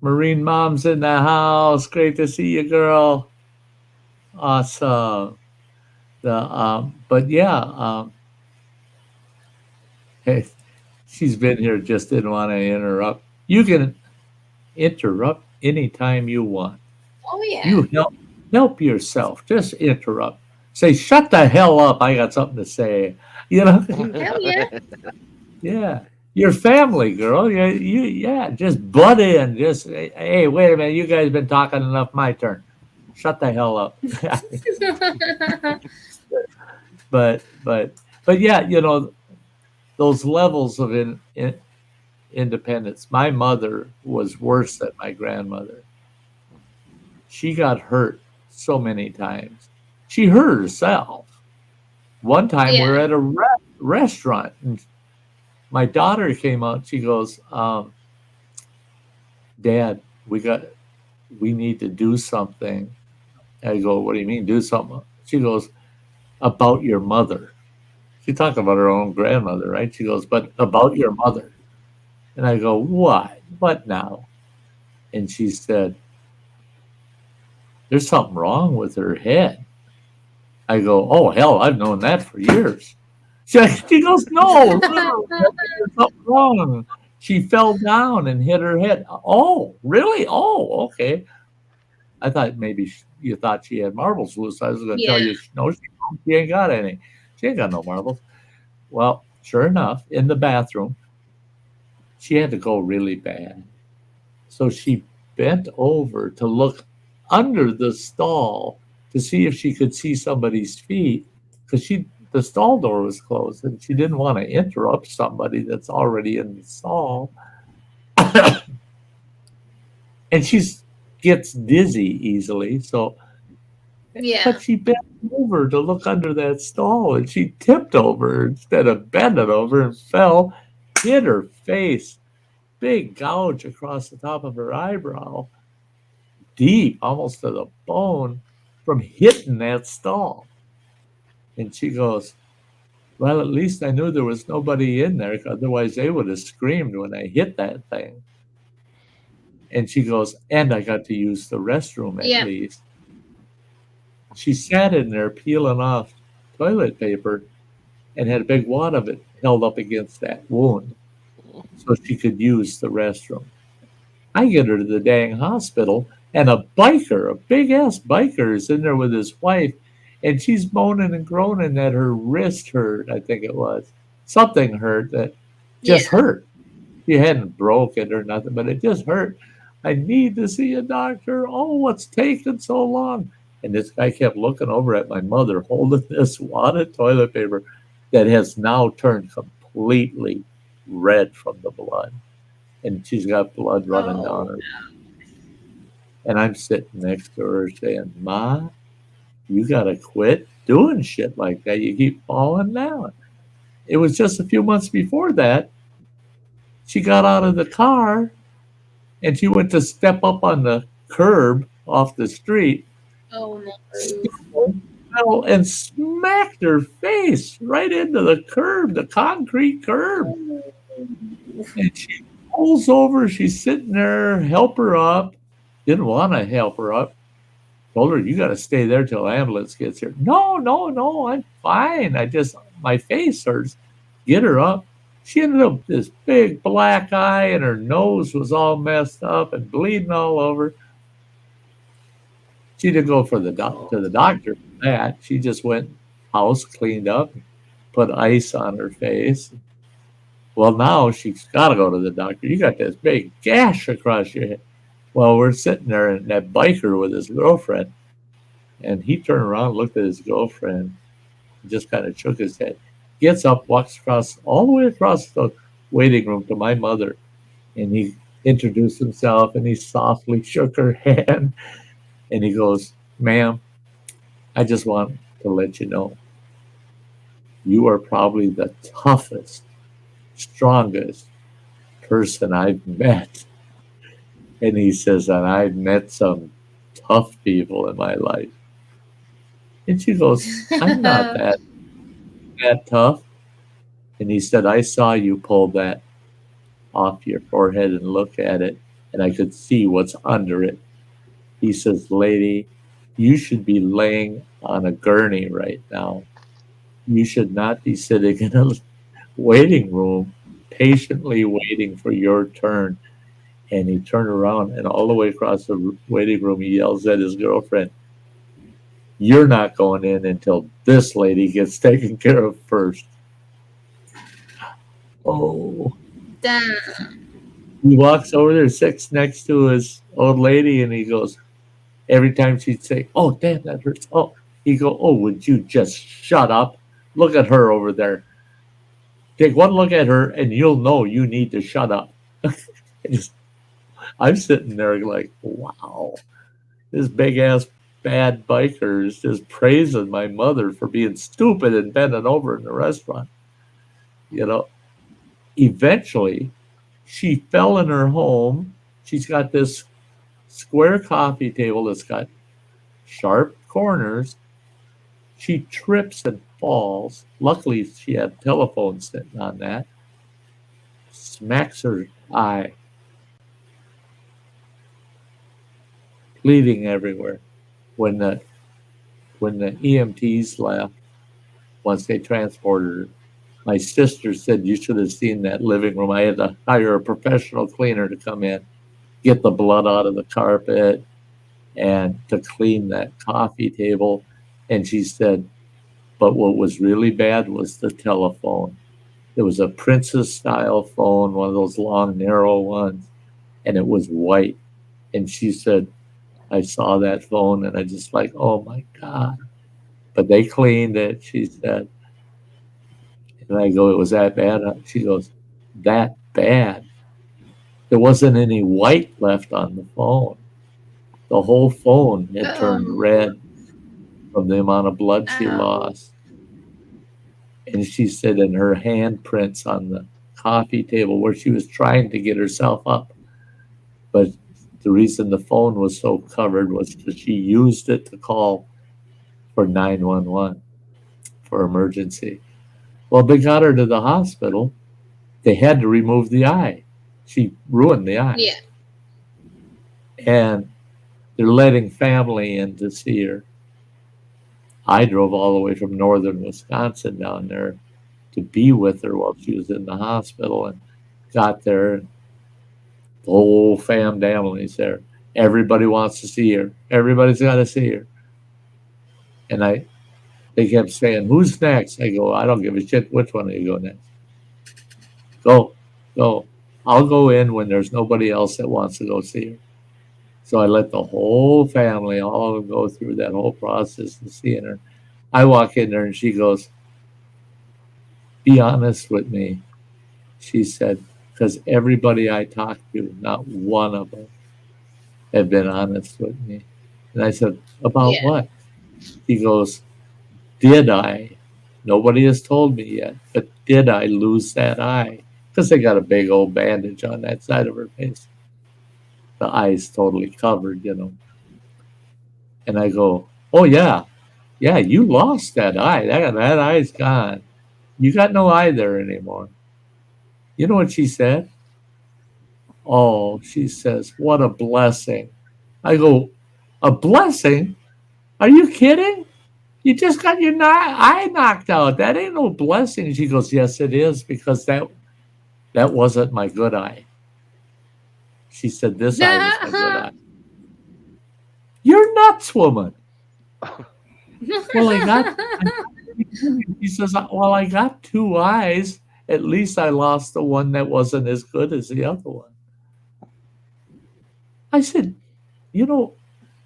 Marine Mom's in the house. Great to see you, girl. Awesome. Hey, she's been here, just didn't want to interrupt. You can interrupt anytime you want. Oh, yeah. You help yourself. Just interrupt. Say, shut the hell up. I got something to say. Hell yeah. Yeah. Your family, girl. Yeah. Just butt in. Just, hey, wait a minute. You guys been talking enough. My turn. Shut the hell up. But yeah, those levels of independence. My mother was worse than my grandmother. She got hurt so many times. She hurt herself. One time we were at a restaurant, and my daughter came out. She goes, Dad, we need to do something. I go, what do you mean do something? She goes, about your mother. She talked about her own grandmother, right? She goes, but about your mother. And I go, what? What now? And she said, there's something wrong with her head. I go, oh, hell, I've known that for years. She goes, no, there's something wrong. She fell down and hit her head. Oh, really? Oh, okay. I thought maybe you thought she had marbles loose. I was going to tell Yeah. you, no, she ain't got any. She ain't got no marbles. Well, sure enough, in the bathroom, she had to go really bad. So she bent over to look under the stall to see if she could see somebody's feet because the stall door was closed and she didn't want to interrupt somebody that's already in the stall. And she gets dizzy easily. So, Yeah. but she bent over to look under that stall and she tipped over instead of bending over and fell, hit her face, big gouge across the top of her eyebrow, deep, almost to the bone, from hitting that stall. And she goes, well, at least I knew there was nobody in there, otherwise they would have screamed when I hit that thing. And she goes, and I got to use the restroom at Yeah. least. She sat in there peeling off toilet paper and had a big wad of it held up against that wound so she could use the restroom. I get her to the dang hospital, and a biker, a big ass biker, is in there with his wife, and she's moaning and groaning that her wrist hurt, I think it was. Something hurt that just Yeah. hurt. She hadn't broke it or nothing, but it just hurt. I need to see a doctor. Oh, what's taking so long? And this guy kept looking over at my mother holding this wad of toilet paper that has now turned completely red from the blood. And she's got blood running down Oh. her. And I'm sitting next to her saying, Ma, you got to quit doing shit like that. You keep falling down. It was just a few months before that. She got out of the car and she went to step up on the curb off the street, Oh no. fell and smacked her face right into the curb, the concrete curb. And she pulls over. She's sitting there, help her up. Didn't want to help her up. Told her, you got to stay there till the ambulance gets here. No, no, no, I'm fine. My face hurts. Get her up. She ended up with this big black eye and her nose was all messed up and bleeding all over. She didn't go to the doctor for that. She just went house, cleaned up, put ice on her face. Well, now she's got to go to the doctor. You got this big gash across your head. Well, we're sitting there and that biker with his girlfriend. And he turned around, looked at his girlfriend, and just kind of shook his head. Gets up, walks all the way across the waiting room to my mother. And he introduced himself and he softly shook her hand. And he goes, ma'am, I just want to let you know you are probably the toughest, strongest person I've met. And he says, and I've met some tough people in my life. And she goes, I'm not that tough. And he said, I saw you pull that off your forehead and look at it, and I could see what's under it. He says, lady, you should be laying on a gurney right now. You should not be sitting in a waiting room, patiently waiting for your turn. And he turned around, and all the way across the waiting room, he yells at his girlfriend, you're not going in until this lady gets taken care of first. Oh. Damn. He walks over there, sits next to his old lady, and he goes, every time she'd say, oh, damn, that hurts. Oh, he'd go, oh, would you just shut up? Look at her over there. Take one look at her, and you'll know you need to shut up. I'm sitting there like, wow, this big-ass bad biker is just praising my mother for being stupid and bending over in the restaurant. You know, eventually, she fell in her home. She's got this square coffee table that's got sharp corners. She trips and falls. Luckily, she had a telephone sitting on that. Smacks her eye. Bleeding everywhere. When the EMTs left, once they transported her, My sister said, you should have seen that living room. I had to hire a professional cleaner to come in, get the blood out of the carpet, and to clean that coffee table. And she said, but what was really bad was the telephone. It was a princess style phone, one of those long, narrow ones, and it was white. And she said, I saw that phone and I just like, oh my God. But they cleaned it, she said. And I go, it was that bad? She goes, that bad? There wasn't any white left on the phone. The whole phone had turned red from the amount of blood she lost. And she said, in her handprints on the coffee table where she was trying to get herself up. But the reason the phone was so covered was because she used it to call for 911 for emergency. Well, they got her to the hospital. They had to remove the eye. She ruined the eye. Yeah. And they're letting family in to see her. I drove all the way from northern Wisconsin down there to be with her while she was in the hospital, and got there. And the whole family's there. Everybody wants to see her. Everybody's got to see her. And they kept saying, who's next? I go, I don't give a shit which one of you go next. Go. I'll go in when there's nobody else that wants to go see her. So I let the whole family, all of them, go through that whole process of seeing her. I walk in there and she goes, be honest with me. She said, because everybody I talked to, not one of them had been honest with me. And I said, about what? She goes, did I? Nobody has told me yet, but did I lose that eye? Because they got a big old bandage on that side of her face. The eye's totally covered, you know. And I go, oh, yeah, you lost that eye. That eye's gone. You got no eye there anymore. You know what she said? Oh, she says, what a blessing. I go, a blessing? Are you kidding? You just got your eye knocked out. That ain't no blessing. She goes, yes, it is, because that wasn't my good eye. She said, this eye was my good eye. You're nuts, woman. Well, he says, well, I got two eyes. At least I lost the one that wasn't as good as the other one. I said, you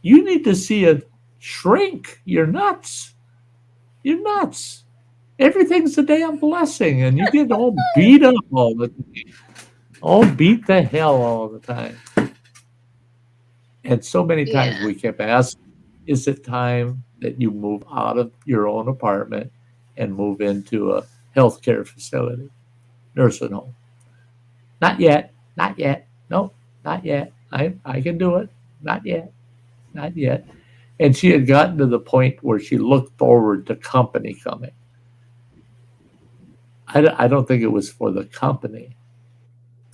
need to see a shrink. You're nuts. You're nuts. Everything's a damn blessing, and you get all beat up all the time. All beat the hell all the time. And so many times we kept asking, is it time that you move out of your own apartment and move into a healthcare facility, nursing home? Not yet. No, not yet. I can do it. Not yet. And she had gotten to the point where she looked forward to company coming. I don't think it was for the company.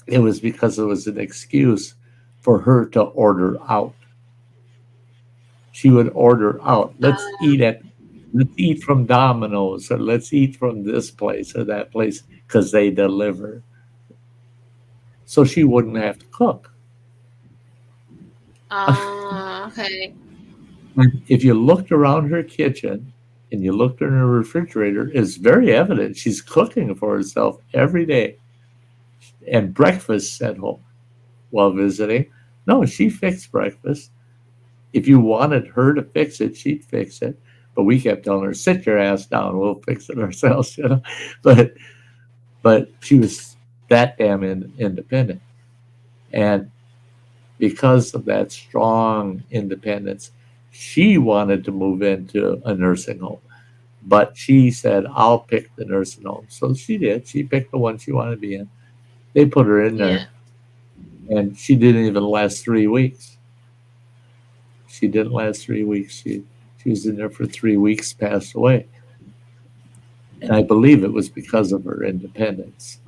It was because it was an excuse for her to order out. She would order out. Let's eat from Domino's, or let's eat from this place or that place, because they deliver. So she wouldn't have to cook. Okay. And if you looked around her kitchen and you looked in her refrigerator, it's very evident she's cooking for herself every day. And breakfast at home while visiting. No, she fixed breakfast. If you wanted her to fix it, she'd fix it. But we kept telling her, sit your ass down, we'll fix it ourselves, you know. But she was that damn independent. And because of that strong independence, she wanted to move into a nursing home. But she said, I'll pick the nursing home. So she did. She picked the one she wanted to be in. They put her in there, and she didn't even last 3 weeks. She didn't last 3 weeks. She was in there for 3 weeks, passed away. And I believe it was because of her independence.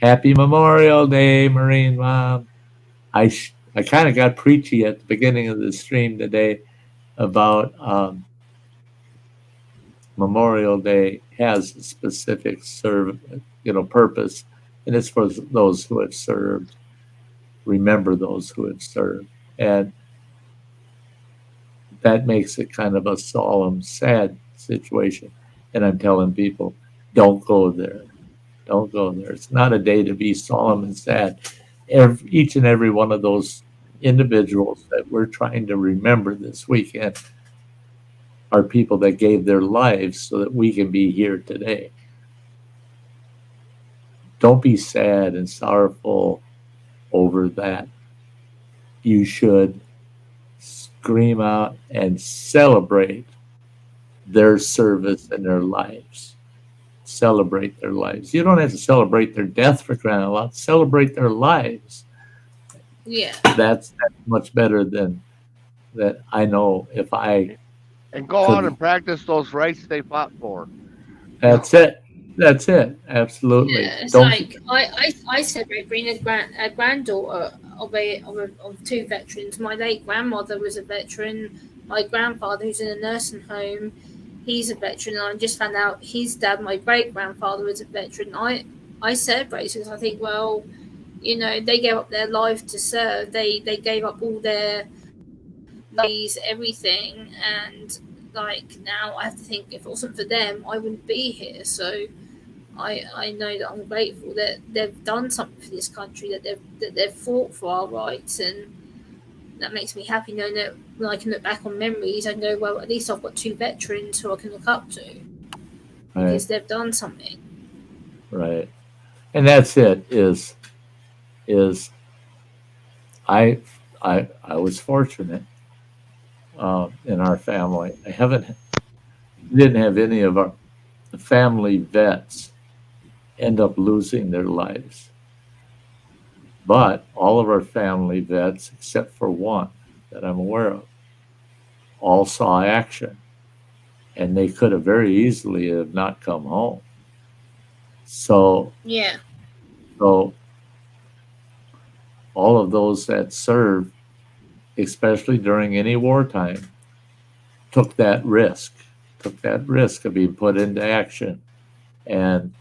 Happy Memorial Day, Marine Mom. I kind of got preachy at the beginning of the stream today about Memorial Day has a specific purpose, and it's for those who have served. Remember those who have served, and that makes it kind of a solemn, sad situation. And I'm telling people, don't go there. Don't go there. It's not a day to be solemn and sad. Each and every one of those individuals that we're trying to remember this weekend are people that gave their lives so that we can be here today. Don't be sad and sorrowful over that. You should scream out and celebrate their service and their lives. Celebrate their lives. You don't have to celebrate their death for crying out loud. Celebrate their lives. Yeah. That's much better than that. I know if I and go out and practice those rights they fought for. That's it. That's it. Absolutely. Yeah, it's like I celebrate being a granddaughter of two veterans. My late grandmother was a veteran. My grandfather, who's in a nursing home, he's a veteran. And I just found out his dad, my great grandfather, was a veteran. I celebrate because I think, well, you know, they gave up their life to serve. They gave up all their lives, everything, and like now I have to think if it wasn't for them, I wouldn't be here. So I know that I'm grateful that they've done something for this country, that they've fought for our rights, and that makes me happy knowing that when I can look back on memories, I know, well, at least I've got two veterans who I can look up to because they've done something. Right, and that's it. Is I was fortunate in our family. Didn't have any of our family vets end up losing their lives. But all of our family vets, except for one that I'm aware of, all saw action. And they could have very easily have not come home. So all of those that served, especially during any wartime, took that risk of being put into action. And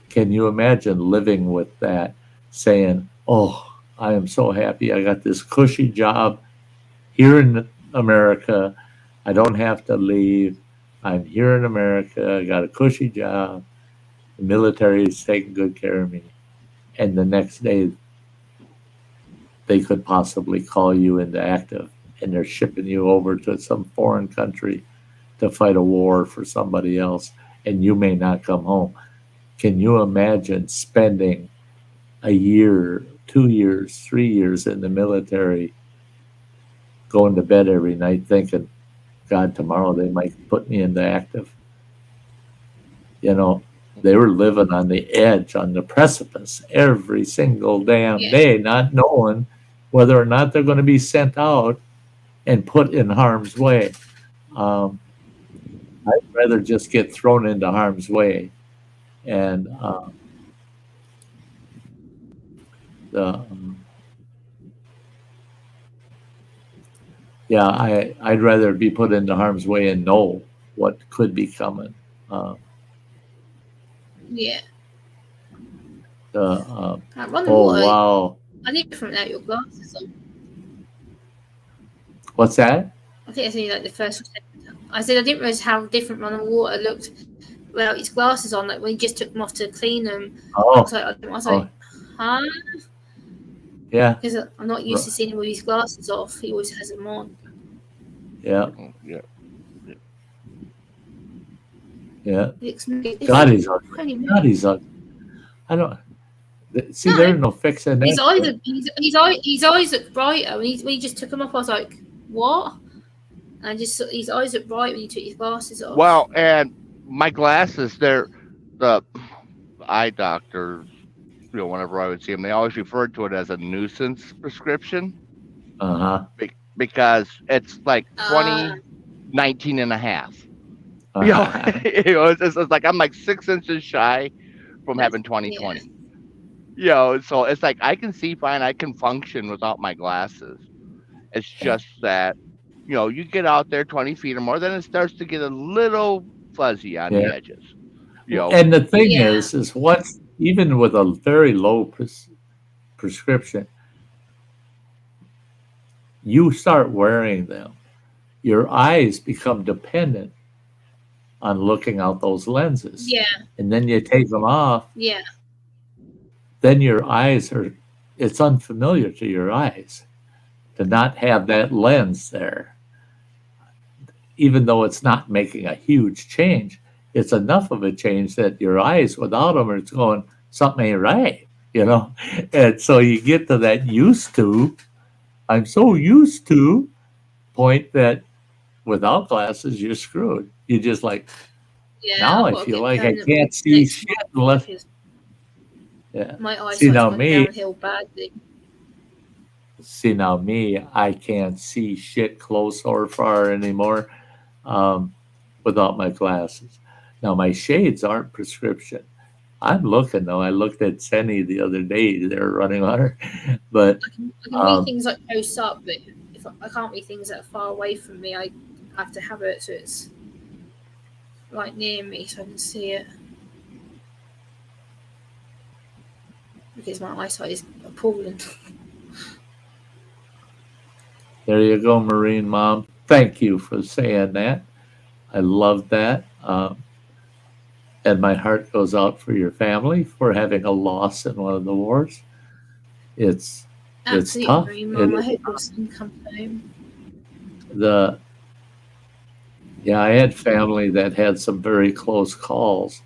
can you imagine living with that, saying, oh, I am so happy I got this cushy job here in America. I don't have to leave. I'm here in America. I got a cushy job. The military is taking good care of me. And the next day, they could possibly call you into active, and they're shipping you over to some foreign country to fight a war for somebody else, and you may not come home. Can you imagine spending a year, 2 years, 3 years in the military, going to bed every night thinking, God, tomorrow they might put me into active? You know, they were living on the edge, on the precipice every single damn day, not knowing whether or not they're going to be sent out and put in harm's way. I'd rather just get thrown into harm's way. And I'd rather be put into harm's way and know what could be coming. I wow. I think different without your glasses on. What's that? I think it's only like the first. I said I didn't realize how different running water looked without his glasses on. Like when he just took them off to clean them. I was like, huh? Yeah. Because I'm not used to seeing him with his glasses off. He always has them on. Yeah. God, he's ugly. God, he's ugly. I don't see. No, there's no fixing that. His eyes look brighter. When he just took them off, I was like, what? And his eyes look bright when he took his glasses off. Well, and my glasses, they're the eye doctor. You know, whenever I would see them, they always referred to it as a nuisance prescription. Because it's like 19 and a half. You know, it's like I'm like 6 inches shy from having 20/20. You know, so it's like I can see fine, I can function without my glasses. It's just that, you know, you get out there 20 feet or more, then it starts to get a little fuzzy on the Yeah. edges. You know, And the thing Yeah. is once, even with a very low prescription, you start wearing them, your eyes become dependent on looking out those lenses. Yeah. And then you take them off, Yeah. then your eyes are, it's unfamiliar to your eyes to not have that lens there. Even though it's not making a huge change, it's enough of a change that your eyes without them are going, something ain't right, you know? And so you get to that used to, I'm so used to point that without glasses, you're screwed. You just like, Yeah. now I've I got to feel get like I permanent can't ones see next shit month unless, because yeah. my See eyesight's now gone me, downhill badly. I can't see shit close or far anymore without my glasses. Now my shades aren't prescription. I'm looking though. I looked at Senny the other day. They're running on her, but I can read things like close up, but if I can't read things that are far away from me, I have to have it so it's like near me so I can see it. Because my eyesight is appalling. there you go, Marine Mom. Thank you for saying that. I love that. And my heart goes out for your family for having a loss in one of the wars. It's Absolutely, tough. Marine It Mum. I is hope your son comes home. the Yeah, I had family that had some very close calls.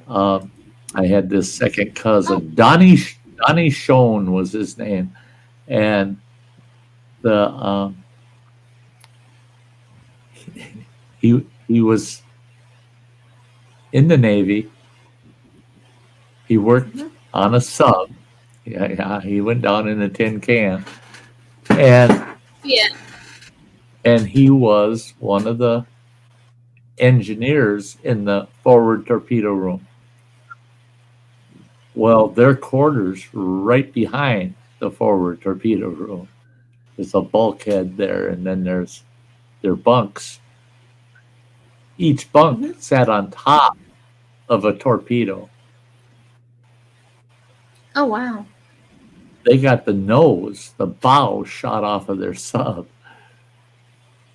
Um, I had this second cousin, Donnie Schoen was his name, and the he was in the Navy. He worked on a sub. Yeah, he went down in a tin can, and Yeah. he was one of the engineers in the forward torpedo room. Well, their quarters right behind the forward torpedo room. There's a bulkhead there, and then there's their bunks. Each bunk sat on top of a torpedo. Oh wow. They got the bow shot off of their sub.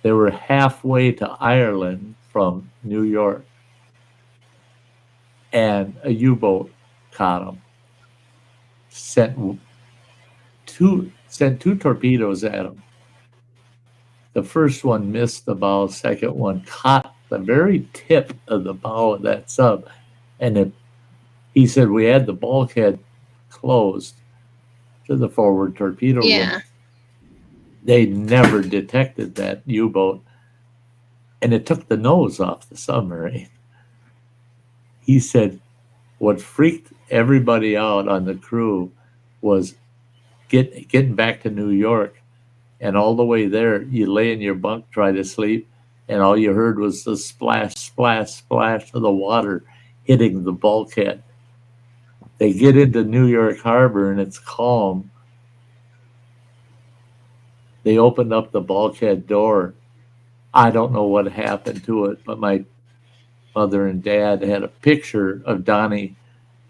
They were halfway to Ireland from New York, and a U-boat caught them. Sent two torpedoes at them. The first one missed the bow. Second one caught the very tip of the bow of that sub, and he said we had the bulkhead closed to the forward torpedo Yeah. room. They never detected that U-boat, and it took the nose off the submarine. He said what freaked everybody out on the crew was getting back to New York, and all the way there, you lay in your bunk, try to sleep, and all you heard was the splash, splash, splash of the water hitting the bulkhead. They get into New York Harbor and it's calm. They opened up the bulkhead door. I don't know what happened to it, but my mother and dad had a picture of Donnie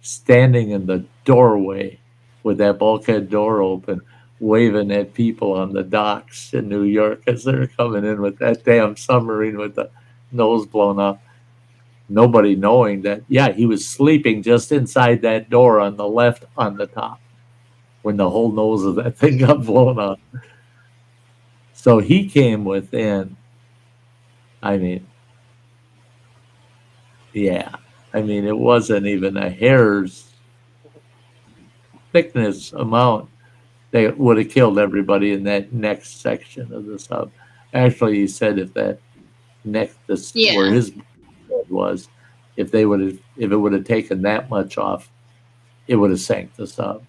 standing in the doorway with that bulkhead door open, waving at people on the docks in New York as they're coming in with that damn submarine with the nose blown off. Nobody knowing that, yeah, he was sleeping just inside that door on the left on the top when the whole nose of that thing got blown off. So he came within, I mean, yeah, I mean, it wasn't even a hair's thickness amount that would have killed everybody in that next section of the sub. Actually, he said if that where Yeah. his head was, if it would have taken that much off, it would have sank the sub.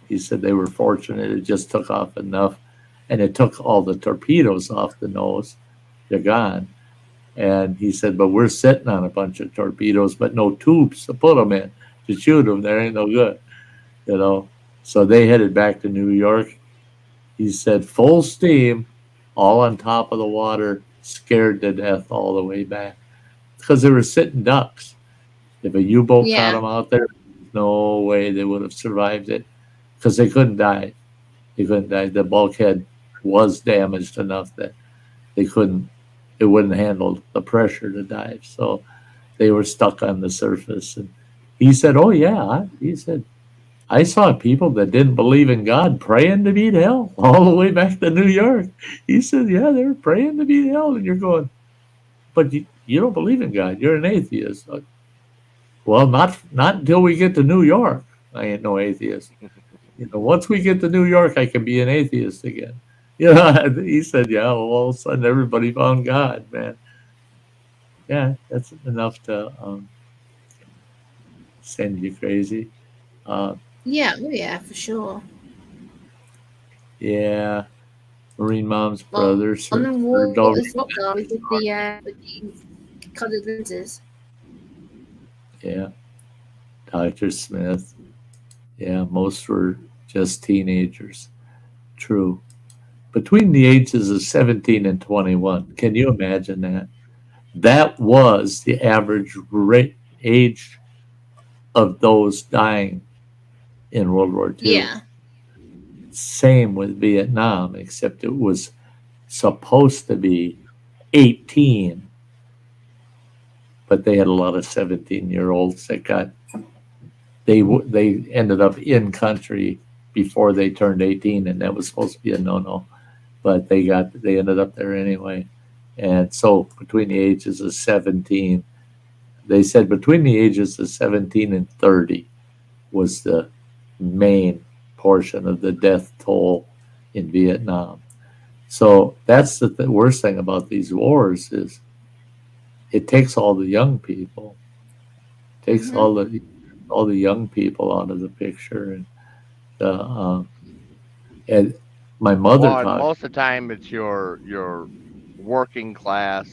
He said they were fortunate; it just took off enough, and it took all the torpedoes off the nose. They're gone. And he said, but we're sitting on a bunch of torpedoes, but no tubes to put them in to shoot them. There ain't no good, you know. So they headed back to New York. He said, full steam, all on top of the water, scared to death all the way back. because they were sitting ducks. If a U-boat Yeah. caught them out there, no way they would have survived it because they couldn't dive. They couldn't dive. The bulkhead was damaged enough that they couldn't. It wouldn't handle the pressure to dive. So they were stuck on the surface. And he said, "Oh yeah," he said, "I saw people that didn't believe in God praying to beat hell all the way back to New York." He said, "Yeah, they were praying to beat hell," and you're going, "But you don't believe in God. You're an atheist." Well, not until we get to New York. I ain't no atheist. Once we get to New York, I can be an atheist again. He said, "Yeah." Well, all of a sudden, everybody found God, man. Yeah, that's enough to send you crazy. Yeah, oh yeah, for sure. Yeah, Marine Mom's Well, brother on the wall served over. is what though with the coloured lenses. Yeah, Dr. Smith. Yeah, most were just teenagers. True. Between the ages of 17 and 21. Can you imagine that? That was the average age of those dying in World War II. Yeah. Same with Vietnam, except it was supposed to be 18, but they had a lot of 17-year-olds that got they ended up in country before they turned 18, and that was supposed to be a no-no, but they ended up there anyway. And so between the ages of 17, they said between the ages of 17 and 30 was the main portion of the death toll in Vietnam. So that's the worst thing about these wars is it takes all the young people, takes all the young people out of the picture, and my mother Well, most of the time it's your working class,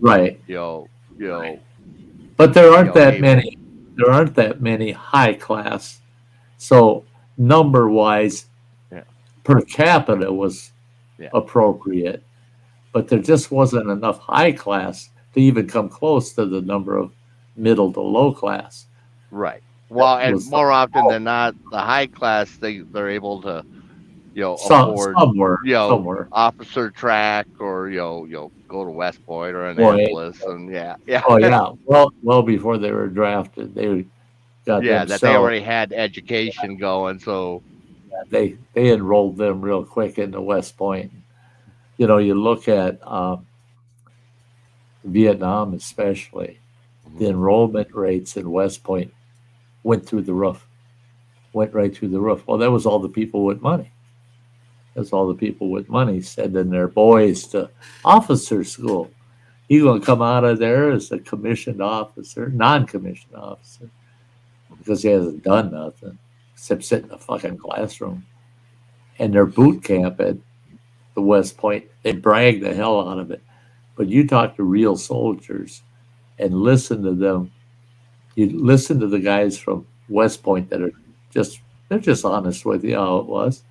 right. Right. But there aren't that able. many. There aren't that many high class. So number wise, Yeah. per capita was Yeah. appropriate, but there just wasn't enough high class to even come close to the number of middle to low class. Right. Well, That and was more often than not, the high class they're able to, some afford, somewhere. officer track or go to West Point or Boy, Annapolis, and yeah. oh yeah. Well before they were drafted, they got Yeah, that they themselves. already had education going, so They enrolled them real quick into West Point. You look at Vietnam, especially the enrollment rates in West Point went through the roof, went right through the roof. Well, that was all the people with money. That's all the people with money sending their boys to officer school. He's going to come out of there as a commissioned officer, non-commissioned officer, because he hasn't done nothing except sit in a fucking classroom. And their boot camp at the West Point, they brag the hell out of it. But you talk to real soldiers and listen to them. You listen to the guys from West Point that they're just honest with you how it was.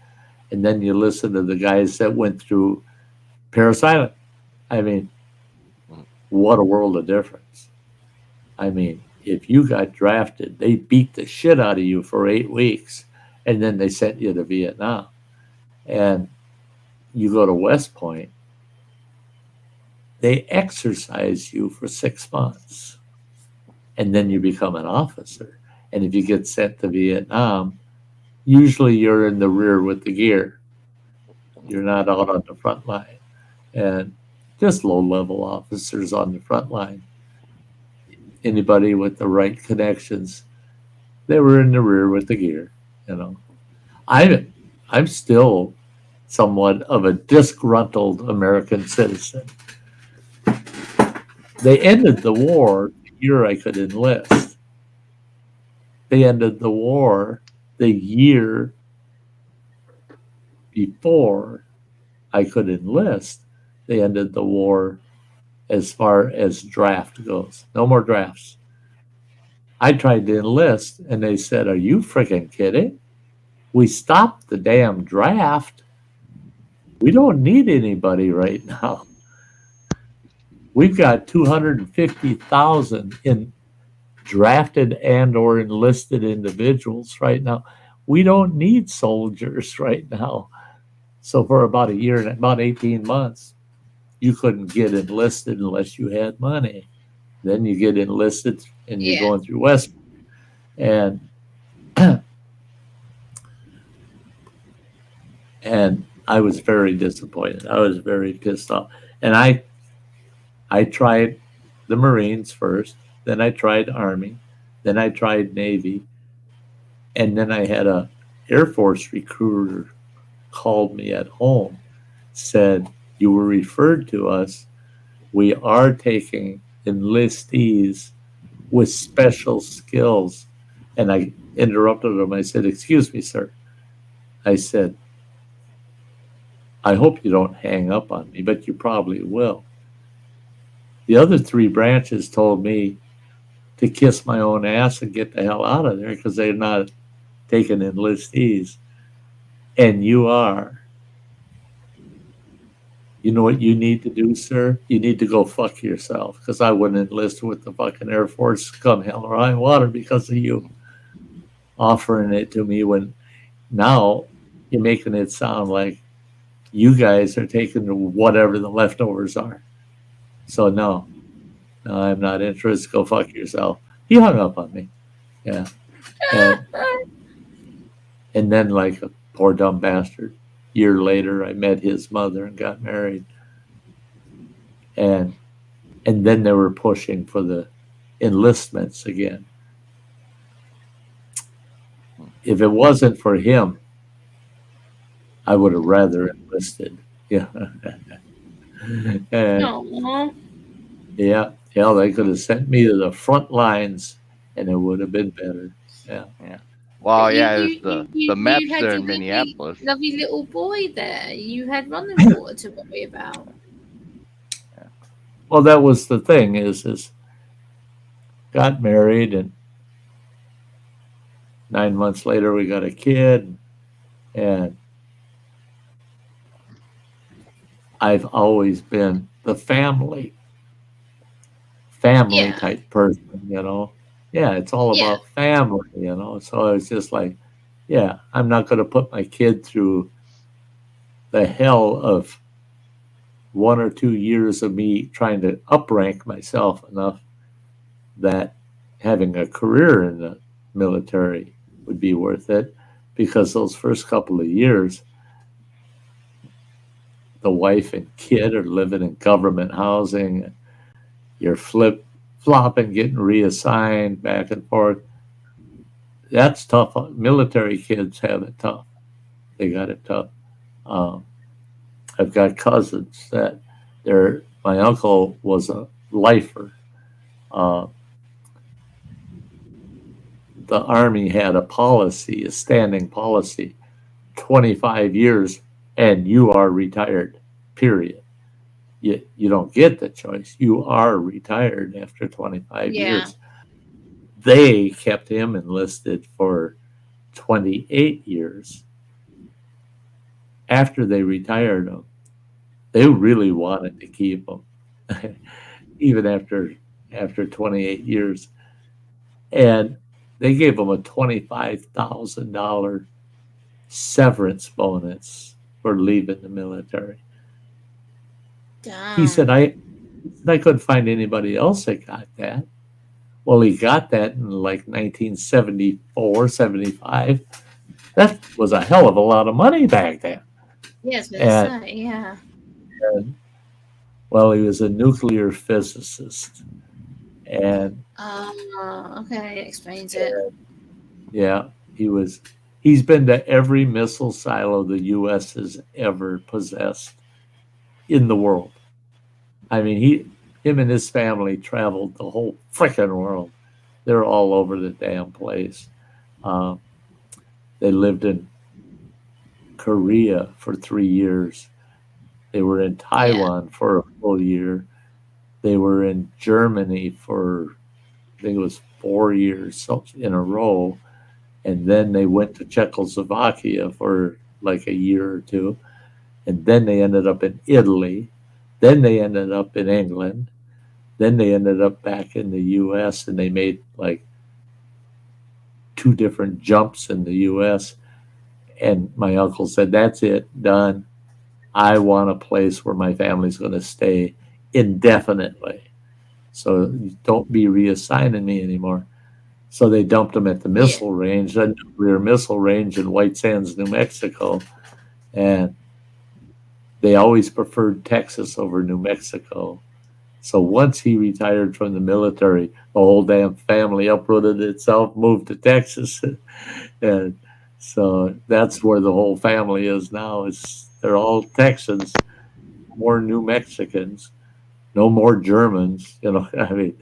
And then you listen to the guys that went through Parris Island. I mean, what a world of difference. I mean, if you got drafted, they beat the shit out of you for 8 weeks, and then they sent you to Vietnam. And you go to West Point, they exercise you for 6 months, and then you become an officer. And if you get sent to Vietnam, usually you're in the rear with the gear. You're not out on the front line. And just low-level officers on the front line. Anybody with the right connections, they were in the rear with the gear. I'm still somewhat of a disgruntled American citizen. They ended the war the year I could enlist. They ended the war the year before I could enlist. They ended the war as far as draft goes. No more drafts. I tried to enlist, and they said, "Are you freaking kidding? We stopped the damn draft. We don't need anybody right now." We've got 250,000 in drafted and or enlisted individuals right now. We don't need soldiers right now. So for about a year and about 18 months, you couldn't get enlisted unless you had money. Then you get enlisted and you're Yeah. going through West. And and I was very disappointed. I was very pissed off. And I tried the Marines first, then I tried Army, then I tried Navy, and then I had a Air Force recruiter called me at home, said, "You were referred to us. We are taking enlistees with special skills." And I interrupted him. I said, "Excuse me, sir." I said, "I hope you don't hang up on me, but you probably will. The other three branches told me to kiss my own ass and get the hell out of there because they're not taking enlistees. And you are. You know what you need to do, sir? You need to go fuck yourself because I wouldn't enlist with the fucking Air Force come hell or high water because of you offering it to me when now you're making it sound like you guys are taking whatever the leftovers are. So no, I'm not interested. Go fuck yourself." He hung up on me. Yeah. And then, like a poor dumb bastard, year later, I met his mother and got married. And then they were pushing for the enlistments again. If it wasn't for him, I would have rather enlisted. Yeah. And Aw. yeah, they could have sent me to the front lines, and it would have been better. Yeah. Well, But yeah, it's the you Mets had there your in Minneapolis. lovely little boy there. You had running water to worry about. Well, that was the thing is got married, and 9 months later we got a kid, and I've always been the family Yeah. type person, you know. Yeah, it's all Yeah. about family, you know. So I was just like, yeah, I'm not going to put my kid through the hell of 1 or 2 years of me trying to uprank myself enough that having a career in the military would be worth it, because those first couple of years, the wife and kid are living in government housing. You're flopping, getting reassigned back and forth. That's tough. Military kids have it tough. They got it tough. I've got cousins that my uncle was a lifer. The Army had a standing policy, 25 years and you are retired, period. You don't get the choice. You are retired after 25 Yeah. years. They kept him enlisted for 28 years. After they retired him, they really wanted to keep him, even after 28 years. And they gave him a $25,000 severance bonus for leaving the military. Damn. He said, I couldn't find anybody else that got that. Well, he got that in like 1974, 75. That was a hell of a lot of money back then. Yes, And- yeah. Well, he was a nuclear physicist. And Okay, explains it. yeah, he's been to every missile silo the U.S. has ever possessed in the world. I mean, him and his family traveled the whole frickin' world. They're all over the damn place. They lived in Korea for 3 years. They were in Taiwan for a full year. They were in Germany for, I think it was 4 years in a row. And then they went to Czechoslovakia for like a year or two. And then they ended up in Italy. Then they ended up in England. Then they ended up back in the U.S. and they made like 2 different jumps in the U.S. And my uncle said, "That's it, done. I want a place where my family's going to stay indefinitely. So don't be reassigning me anymore." So they dumped him at the missile range, a nuclear missile range in White Sands, New Mexico. And they always preferred Texas over New Mexico. So once he retired from the military, the whole damn family uprooted itself, moved to Texas. And so that's where the whole family is now. They're all Texans, more New Mexicans, no more Germans. You know, I mean,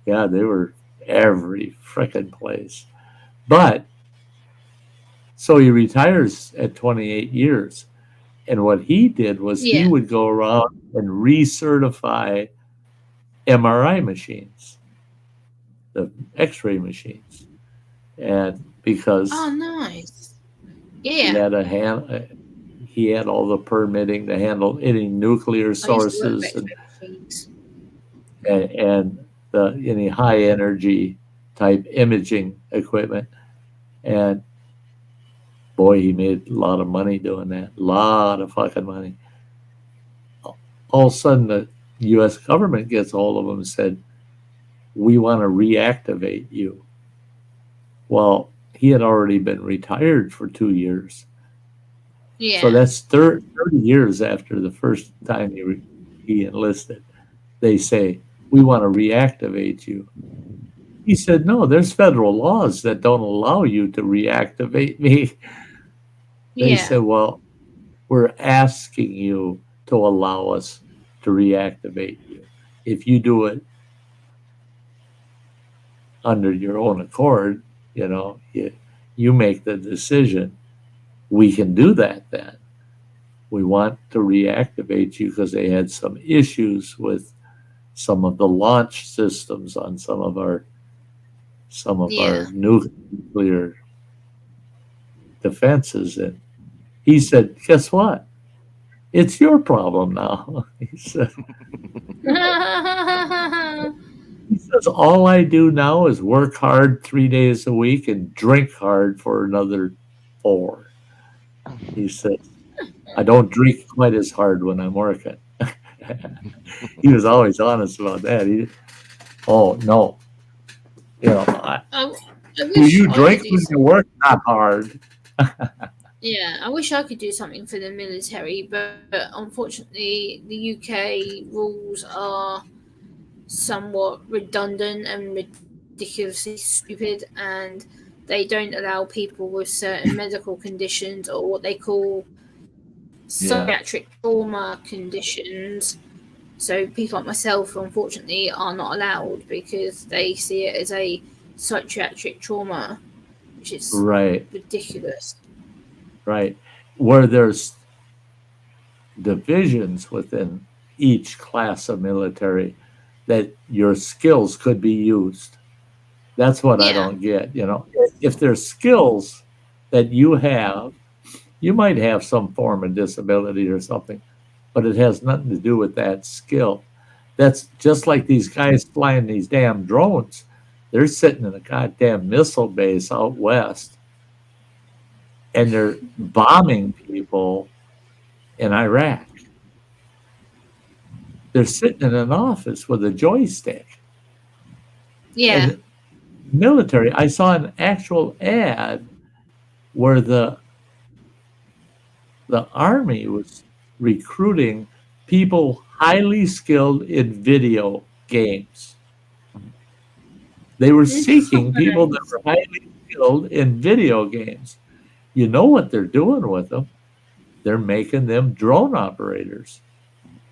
yeah, they were every frickin' place. But so he retires at 28 years. And what he did was he would go around and recertify MRI machines, the X-ray machines. And because nice. he had he had all the permitting to handle any nuclear sources and any high energy type imaging equipment. And boy, he made a lot of money doing that. A lot of fucking money. All of a sudden, the U.S. government gets a hold of him and said, "We want to reactivate you." Well, he had already been retired for 2 years. Yeah. So that's 30 years after the first time he enlisted. They say, "We want to reactivate you." He said, "No, there's federal laws that don't allow you to reactivate me." They said, "Well, we're asking you to allow us to reactivate you. If you do it under your own accord, you know, you make the decision, we can do that then. We want to reactivate you," because they had some issues with some of the launch systems on some of our nuclear defenses. And he said, "Guess what? It's your problem now." He says, "All I do now is work hard 3 days a week and drink hard for another 4." He said, "I don't drink quite as hard when I'm working." He was always honest about that. Oh, no. You know, do you drink when you work? Not hard. Yeah, I wish I could do something for the military, but unfortunately, the UK rules are somewhat redundant and ridiculously stupid, and they don't allow people with certain medical conditions or what they call psychiatric trauma conditions. So people like myself, unfortunately, are not allowed because they see it as a psychiatric trauma, which is ridiculous. Right. Where there's divisions within each class of military that your skills could be used. That's what I don't get. You know, if there's skills that you have, you might have some form of disability or something, but it has nothing to do with that skill. That's just like these guys flying these damn drones. They're sitting in a goddamn missile base out west, and they're bombing people in Iraq. They're sitting in an office with a joystick. Yeah. And military, I saw an actual ad where the Army was recruiting people highly skilled in video games. They were seeking people that were highly skilled in video games. You know what they're doing with them? They're making them drone operators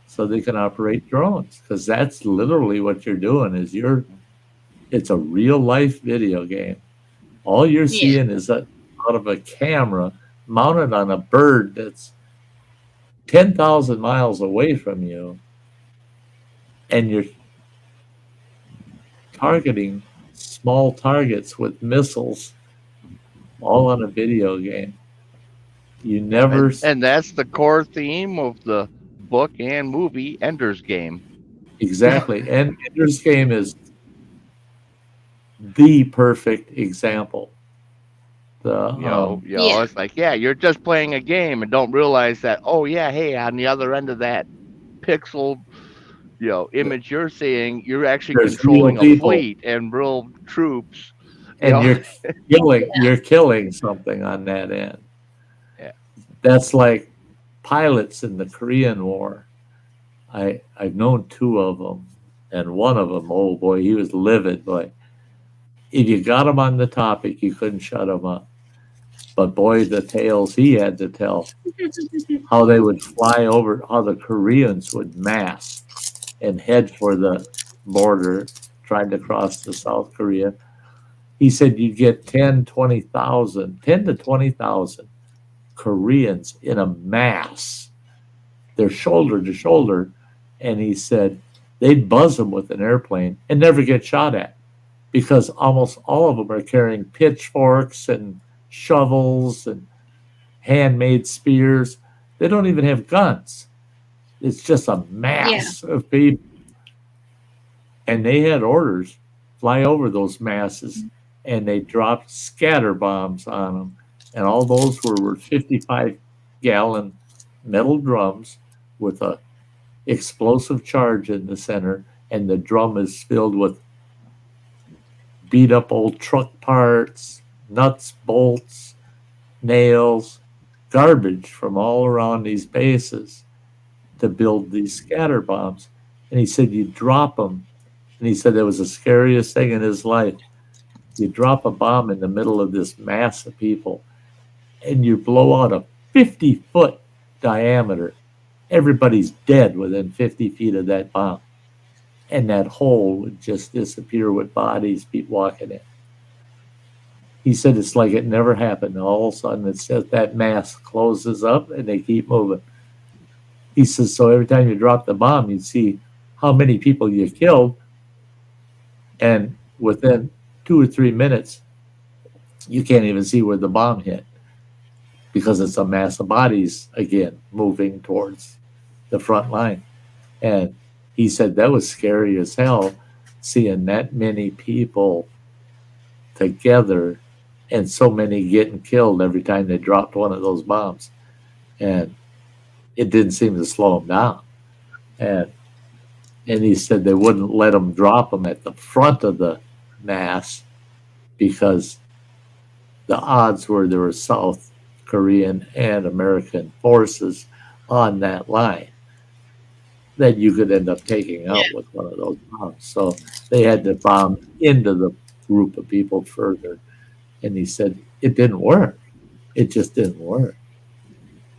so they can operate drones, because that's literally what you're doing. It's a real life video game. All you're seeing is out of a camera mounted on a bird that's 10,000 miles away from you, and you're targeting small targets with missiles, all on a video game. You never... And that's the core theme of the book and movie Ender's Game. Exactly. And Ender's Game is the perfect example. Yeah. It's like, yeah, you're just playing a game and don't realize that, oh yeah, hey, on the other end of that pixel, image you're seeing, you're actually there's real controlling a people, fleet and real troops, you and know. you're killing something on that end. Yeah. That's like pilots in the Korean War. I've known two of them, and one of them, oh boy, he was livid. Boy, if you got him on the topic, you couldn't shut him up. But boy, the tales he had to tell, how they would fly over, how the Koreans would mass and head for the border, trying to cross to South Korea. He said you get 10 to 20,000 Koreans in a mass. They're shoulder to shoulder. And he said they'd buzz them with an airplane and never get shot at because almost all of them are carrying pitchforks and shovels and handmade spears. They don't even have guns. It's just a mass of people. And they had orders fly over those masses and they dropped scatter bombs on them. And all those were 55-gallon metal drums with a explosive charge in the center, and the drum is filled with beat up old truck parts, nuts, bolts, nails, garbage from all around these bases to build these scatter bombs. And he said you drop them, and he said that was the scariest thing in his life. You drop a bomb in the middle of this mass of people, and you blow out a 50-foot diameter. Everybody's dead within 50 feet of that bomb. And that hole would just disappear with bodies, people walking in. He said it's like it never happened. All of a sudden, it's just that mass closes up and they keep moving. He says, so every time you drop the bomb, you see how many people you killed. And within 2 or 3 minutes, you can't even see where the bomb hit because it's a mass of bodies, again, moving towards the front line. And he said that was scary as hell, seeing that many people together and so many getting killed every time they dropped one of those bombs. And it didn't seem to slow them down. And he said they wouldn't let them drop them at the front of the mass because the odds were there were South Korean and American forces on that line that you could end up taking out with one of those bombs. So they had to bomb into the group of people further. And he said it didn't work. It just didn't work.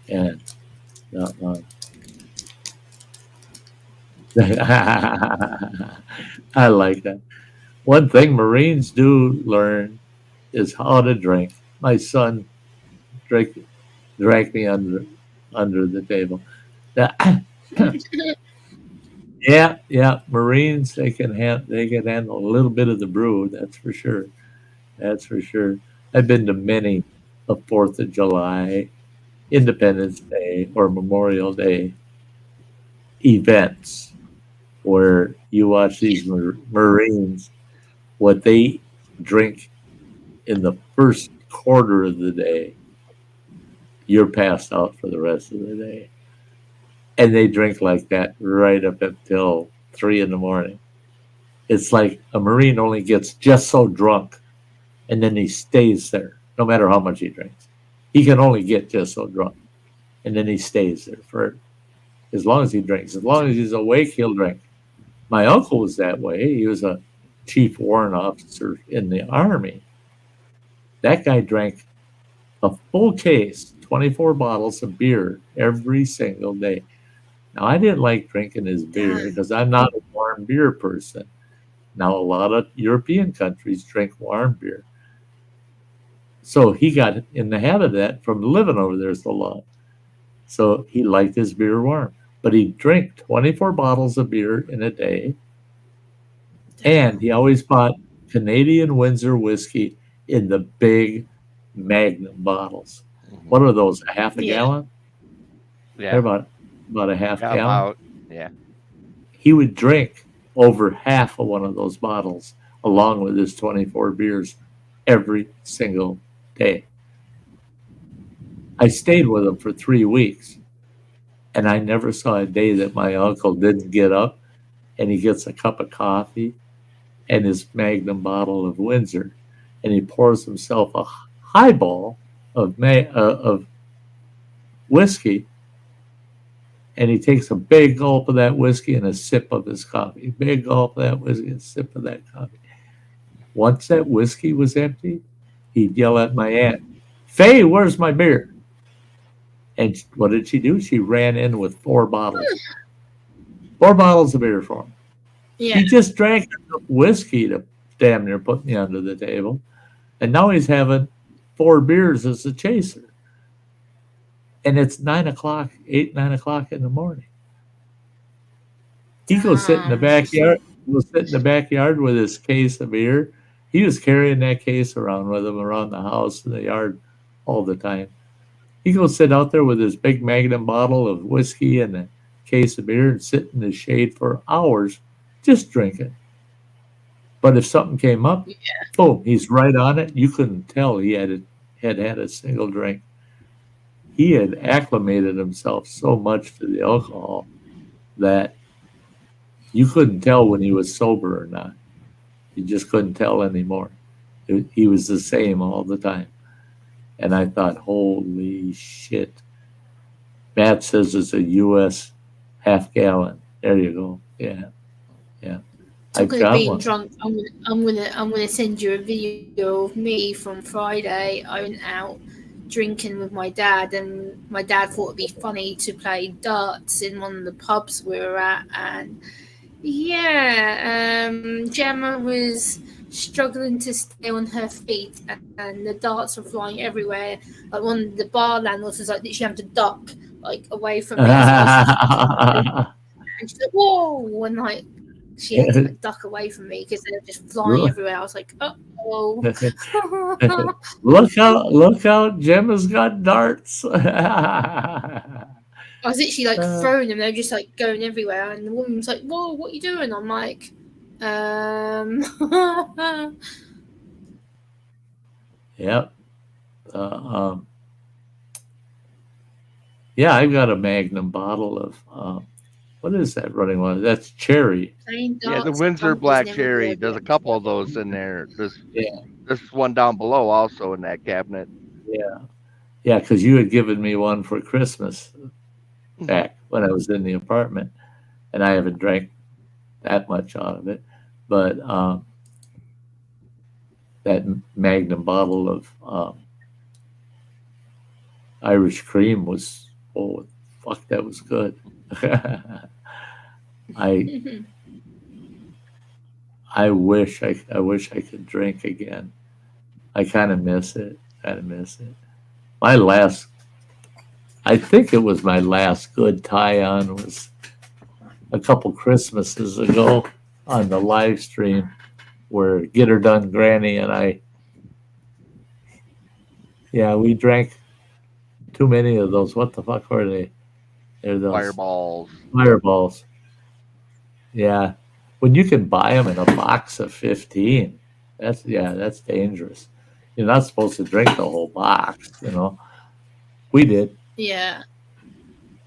And I like that. One thing Marines do learn is how to drink. My son drank me under the table. Yeah. Marines they can handle a little bit of the brew. That's for sure. I've been to many of 4th of July, Independence Day, or Memorial Day events where you watch these Marines, what they drink in the first quarter of the day, you're passed out for the rest of the day. And they drink like that right up until 3 a.m. It's like a Marine only gets just so drunk, and then he stays there, no matter how much he drinks. He can only get just so drunk, and then he stays there for as long as he drinks. As long as he's awake, he'll drink. My uncle was that way. He was a chief warrant officer in the Army. That guy drank a full case, 24 bottles of beer every single day. Now, I didn't like drinking his beer because I'm not a warm beer person. Now, a lot of European countries drink warm beer. So he got in the habit of that from living over there so long. So he liked his beer warm. But he'd drink 24 bottles of beer in a day. And he always bought Canadian Windsor whiskey in the big Magnum bottles. What are those? A half a gallon? Yeah. They're about a half gallon. Yeah. he would drink over half of one of those bottles along with his 24 beers every single day. I stayed with him for 3 weeks, and I never saw a day that my uncle didn't get up and he gets a cup of coffee and his Magnum bottle of Windsor, and he pours himself a highball of whiskey, and he takes a big gulp of that whiskey and a sip of his coffee. Big gulp of that whiskey and a sip of that coffee. Once that whiskey was empty, he'd yell at my aunt, "Faye, where's my beer?" And what did she do? She ran in with 4 bottles. 4 bottles of beer for him. Yeah. He just drank whiskey to damn near put me under the table. And now he's having 4 beers as a chaser. And it's 9 o'clock in the morning. He goes sit in the backyard. Goes sit in the backyard with his case of beer. He was carrying that case around with him around the house and the yard all the time. He goes sit out there with his big Magnum bottle of whiskey and a case of beer and sit in the shade for hours just drinking. But if something came up, boom, he's right on it. You couldn't tell he had a single drink. He had acclimated himself so much to the alcohol that you couldn't tell when he was sober or not. You just couldn't tell anymore. He was the same all the time. And I thought, holy shit. Matt says it's a U.S. half gallon. There you go. Yeah. Talking of being drunk, I'm gonna send you a video of me from Friday. I went out drinking with my dad, and my dad thought it'd be funny to play darts in one of the pubs we were at, and Gemma was struggling to stay on her feet, and the darts were flying everywhere. Like one of the bar landlords was like, "Did she have to duck like away from me?" And she's like, "Whoa!" And like she had to like, duck away from me because they were just flying everywhere. I was like, "Oh!" Look out! Gemma's got darts. I was literally like throwing them. They were just like going everywhere, and the woman was like, "Whoa, what are you doing?" I'm like, Yep. I've got a Magnum bottle of what is that running one? That's cherry. Yeah, the Windsor Black Cherry. There's a couple of those in there. There's one down below also in that cabinet. Yeah, because you had given me one for Christmas back when I was in the apartment, and I haven't drank that much out of it. But that Magnum bottle of Irish cream was, that was good. I wish I could drink again. I kind of miss it. I think it was my last good tie-on was a couple Christmases ago on the live stream where Get Her Done Granny and I, we drank too many of those. What the fuck were they? They're those Fireballs. Yeah. When you can buy them in a box of 15, that's dangerous. You're not supposed to drink the whole box, We did. Yeah.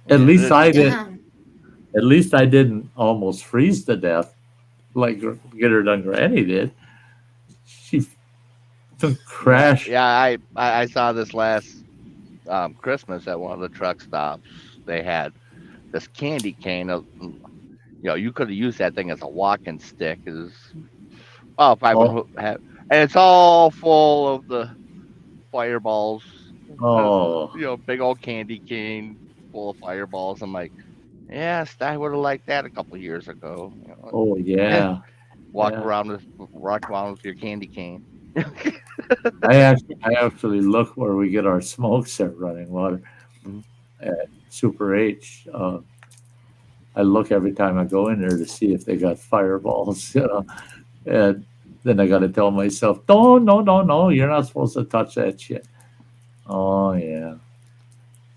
At least I did. At least I didn't almost freeze to death like Get Her Done Granny did. She crashed. Yeah, I saw this last Christmas at one of the truck stops. They had this candy cane of, you could have used that thing as a walking stick. And it's all full of the Fireballs. Big old candy cane full of Fireballs. I'm like, yes, I would have liked that a couple of years ago. Oh yeah. Walk around with your candy cane. I actually look where we get our smokes at Running Water at Super H. I look every time I go in there to see if they got Fireballs, and then I got to tell myself, no, you're not supposed to touch that shit. Oh yeah.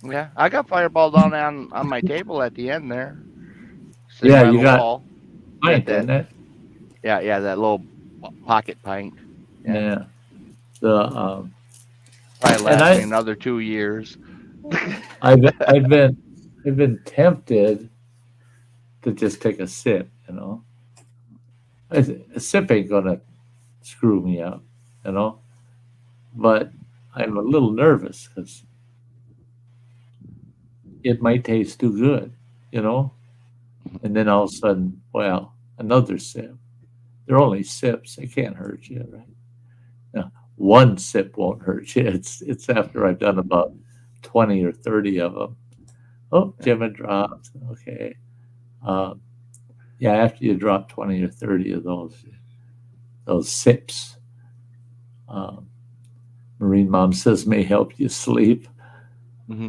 Yeah, I got Fireballs on my table at the end there. Yeah, you got. pint, isn't it? Yeah, that little pocket pint. Yeah. The Probably and last me another 2 years. I've been tempted to just take a sip. A sip ain't gonna screw me up, but I'm a little nervous because it might taste too good, and then all of a sudden, well, another sip. They're only sips; they can't hurt you, right? Now, one sip won't hurt you. It's after I've done about 20 or 30 of them. Oh, Jim had dropped. Okay. Yeah, after you drop 20 or 30 of those sips, Marine Mom says may help you sleep. Mm-hmm.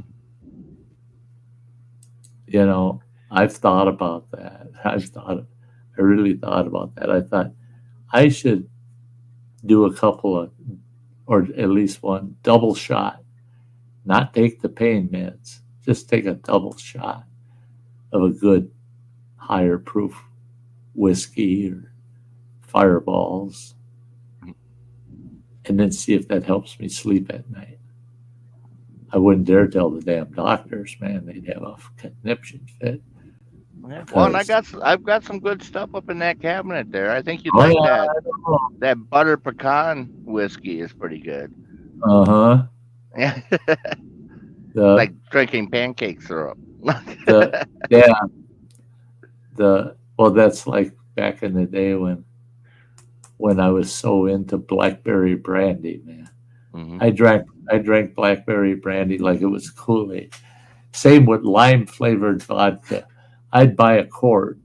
I've thought about that. I really thought about that. I thought I should do a couple of, or at least one double shot, not take the pain meds, just take a double shot of a good higher proof whiskey or Fireballs, and then see if that helps me sleep at night. I wouldn't dare tell the damn doctors, man. They'd have a conniption fit. Yeah. Well, and I've got some good stuff up in that cabinet there. I think you'd Oh, like yeah, that butter pecan whiskey is pretty good. Uh-huh. Yeah. The, like drinking pancake syrup. yeah. Well, that's like back in the day when I was so into blackberry brandy, man. Mm-hmm. I drank blackberry brandy like it was Kool-Aid. Same with lime flavored vodka. I'd buy a quart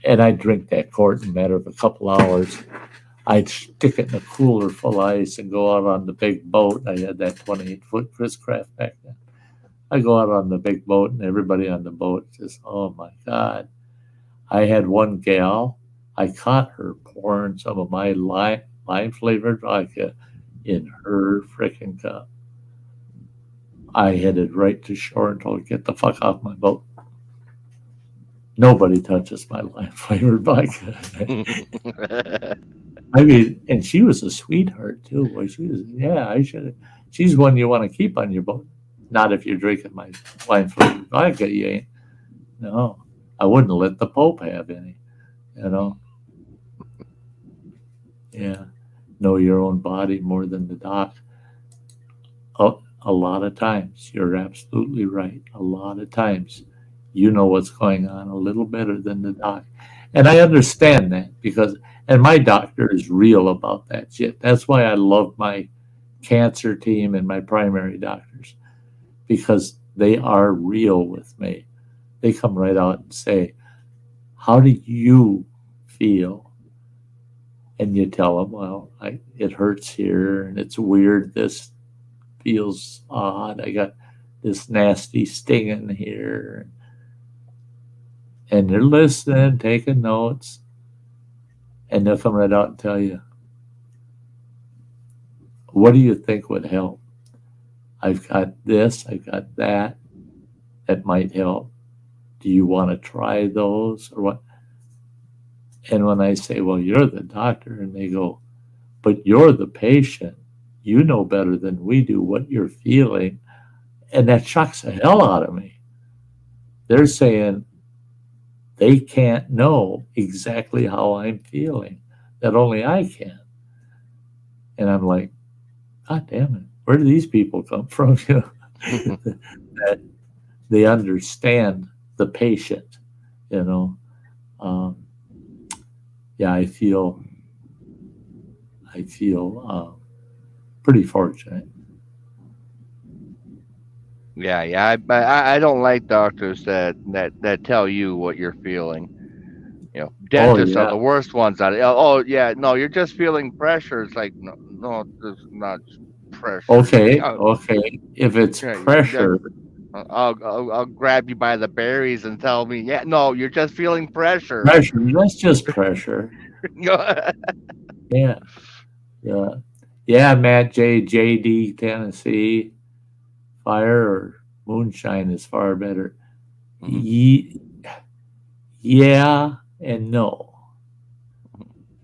and I'd drink that quart in a matter of a couple hours. I'd stick it in a cooler full of ice and go out on the big boat. I had that 28-foot Chris Craft back then. I go out on the big boat and everybody on the boat just, oh my God. I had one gal, I caught her pouring some of my lime flavored vodka in her freaking cup. I headed right to shore and told her, get the fuck off my boat. Nobody touches my lime flavored vodka. I mean, and she was a sweetheart too. Boy, I should. She's one you want to keep on your boat. Not if you're drinking my lime flavored vodka, you ain't. No, I wouldn't let the Pope have any. Yeah, know your own body more than the doc. A lot of times, you're absolutely right. A lot of times, you know what's going on a little better than the doc. And I understand that and my doctor is real about that shit. That's why I love my cancer team and my primary doctors, because they are real with me. They come right out and say, how do you feel? And you tell them, well, it hurts here and it's weird. This feels odd. I got this nasty stinging here. And they're listening, taking notes. And they'll come right out and tell you, what do you think would help? I've got this, I've got that. That might help. Do you want to try those or what? And when I say, well, you're the doctor, and they go, but you're the patient. You know better than we do what you're feeling. And that shocks the hell out of me. They're saying they can't know exactly how I'm feeling, that only I can. And I'm like, God damn it, where do these people come from? That they understand the patient, Yeah, I feel pretty fortunate. Yeah. I don't like doctors that tell you what you're feeling. Dentists are the worst ones out. Oh yeah, no, you're just feeling pressure. It's like no, it's not pressure. Okay. If it's pressure, I'll grab you by the berries and tell me, yeah, no, you're just feeling pressure. Pressure, that's just pressure. Yeah. Matt JD, Tennessee. Fire or moonshine is far better. Mm-hmm. Yeah, and no.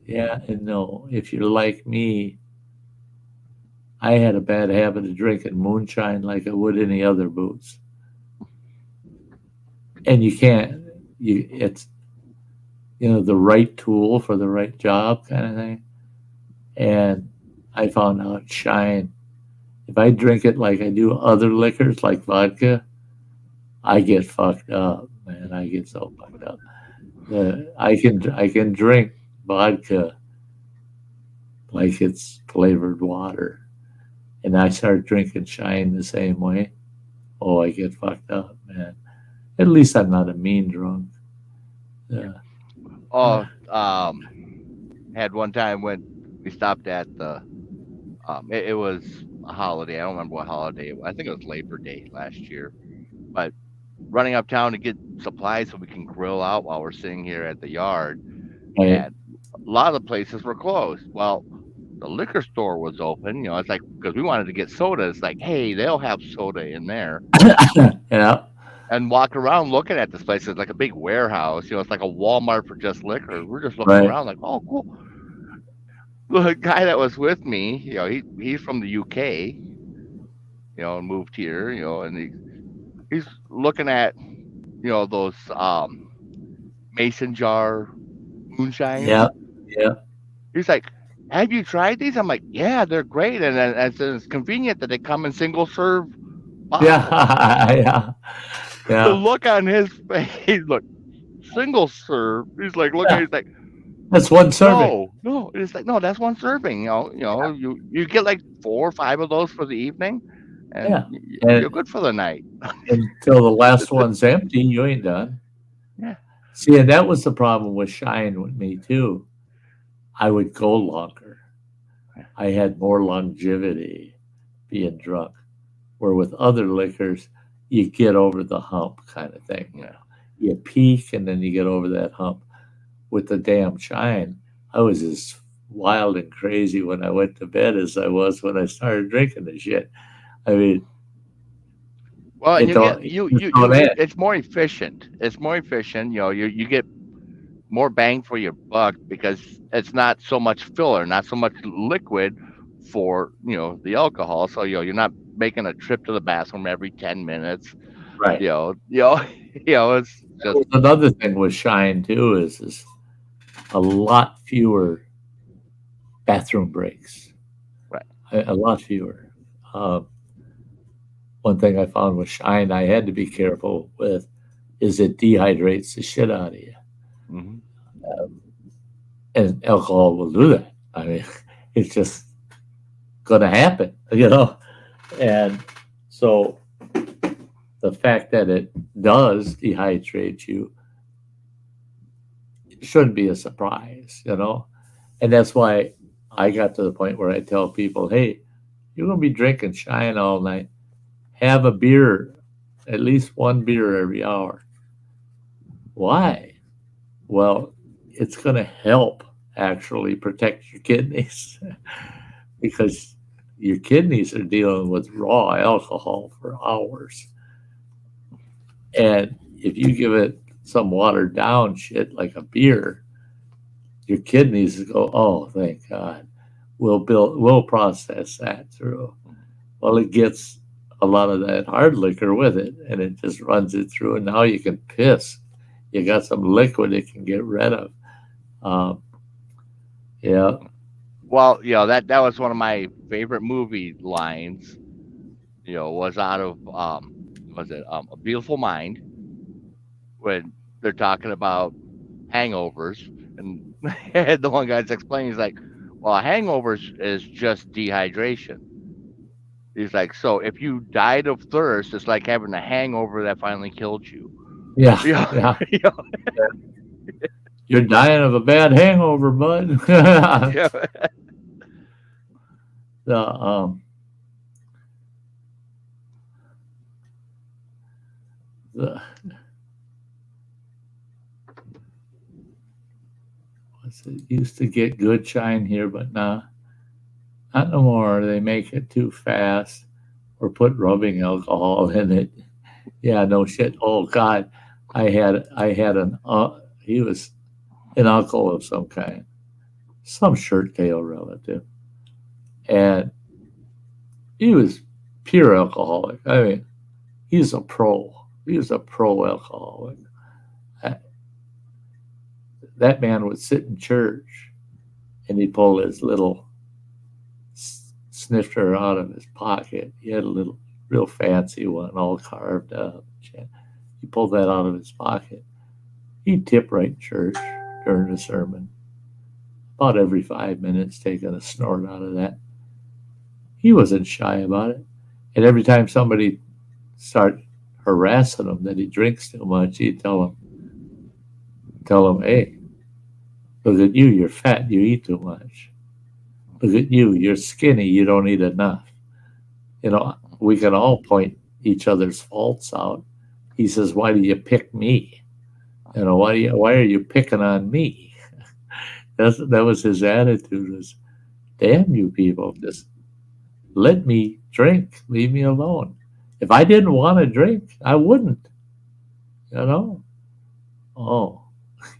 Yeah and no. If you're like me, I had a bad habit of drinking moonshine like I would any other booze. And you can't, it's, the right tool for the right job kind of thing. And I found out shine, if I drink it like I do other liquors like vodka, I get fucked up, man. I get so fucked up. I can drink vodka like it's flavored water, and I start drinking shine the same way. Oh, I get fucked up, man. At least I'm not a mean drunk. Yeah. Oh, had one time when we stopped at the, it was a holiday. I don't remember what holiday it was. I think it was Labor Day last year. But running uptown to get supplies so we can grill out while we're sitting here at the yard, Right. and a lot of the places were closed. Well, the liquor store was open. It's like because we wanted to get soda. It's like, hey, they'll have soda in there. Yeah. And walk around looking at this place. It's like a big warehouse. It's like a Walmart for just liquor. We're just looking Right. around like, oh, cool. The guy that was with me, he's from the UK, and moved here, and he's looking at, those mason jar moonshines. Yeah. Yeah. He's like, have you tried these? I'm like, yeah, they're great. And then it's convenient that they come in single serve bottles. Yeah. Yeah. The Yeah. look on his face, look, single serve. He's like, Yeah. he's like, That's one serving. no. It's like, no, that's one serving. You get like 4 or 5 of those for the evening, and Yeah. you're And good for the night. until the last one's empty, you ain't done. Yeah. See, and that was the problem with shine with me too. I would go longer. I had more longevity being drunk. Where with other liquors, you get over the hump kind of thing. You peak and then you get over that hump. With the damn shine, I was as wild and crazy when I went to bed as I was when I started drinking the shit. I mean, Well, and it don't. it's more efficient. It's more efficient. You get more bang for your buck because it's not so much filler, not so much liquid for the alcohol. So you're not making a trip to the bathroom every 10 minutes. Right. It's just Another thing with shine too is a lot fewer bathroom breaks. Right. A lot fewer. One thing I found with shine I had to be careful with is it dehydrates the shit out of you. mhm. And alcohol will do that. I mean, it's just going to happen, And so the fact that it does dehydrate you shouldn't be a surprise, And that's why I got to the point where I tell people, hey, you're going to be drinking shine all night. Have a beer, at least one beer every hour. Why? Well, it's going to help actually protect your kidneys because your kidneys are dealing with raw alcohol for hours. And if you give it some watered down shit like a beer, your kidneys go, oh, thank God. We'll process that through. Well, it gets a lot of that hard liquor with it, and it just runs it through, and now you can piss. You got some liquid it can get rid of. Yeah. Well, that was one of my favorite movie lines. Was out of was it A Beautiful Mind, when they're talking about hangovers, and the one guy's explaining, he's like, well, a hangover is just dehydration. He's like, so if you died of thirst, it's like having a hangover that finally killed you. Yeah. Yeah. Yeah. You're dying of a bad hangover, bud. Yeah. The used to get good shine here, but not no more. They make it too fast or put rubbing alcohol in it. Yeah, no shit. Oh God, I had an he was an uncle of some kind, some shirt tail relative. And he was pure alcoholic. I mean, he's a pro. He was a pro alcoholic. That man would sit in church and he'd pull his little snifter out of his pocket. He had a little, real fancy one, all carved up. He pulled that out of his pocket. He'd tip right in church during the sermon. About every 5 minutes, taking a snort out of that. He wasn't shy about it. And every time somebody started harassing him that he drinks too much, he'd tell him, hey, look at you, you're fat, you eat too much. Look at you, you're skinny, you don't eat enough. You know, we can all point each other's faults out. He says, why do you pick me? You know, why are you picking on me? That was his attitude, was, damn you people, just let me drink, leave me alone. If I didn't want to drink, I wouldn't, you know? Oh,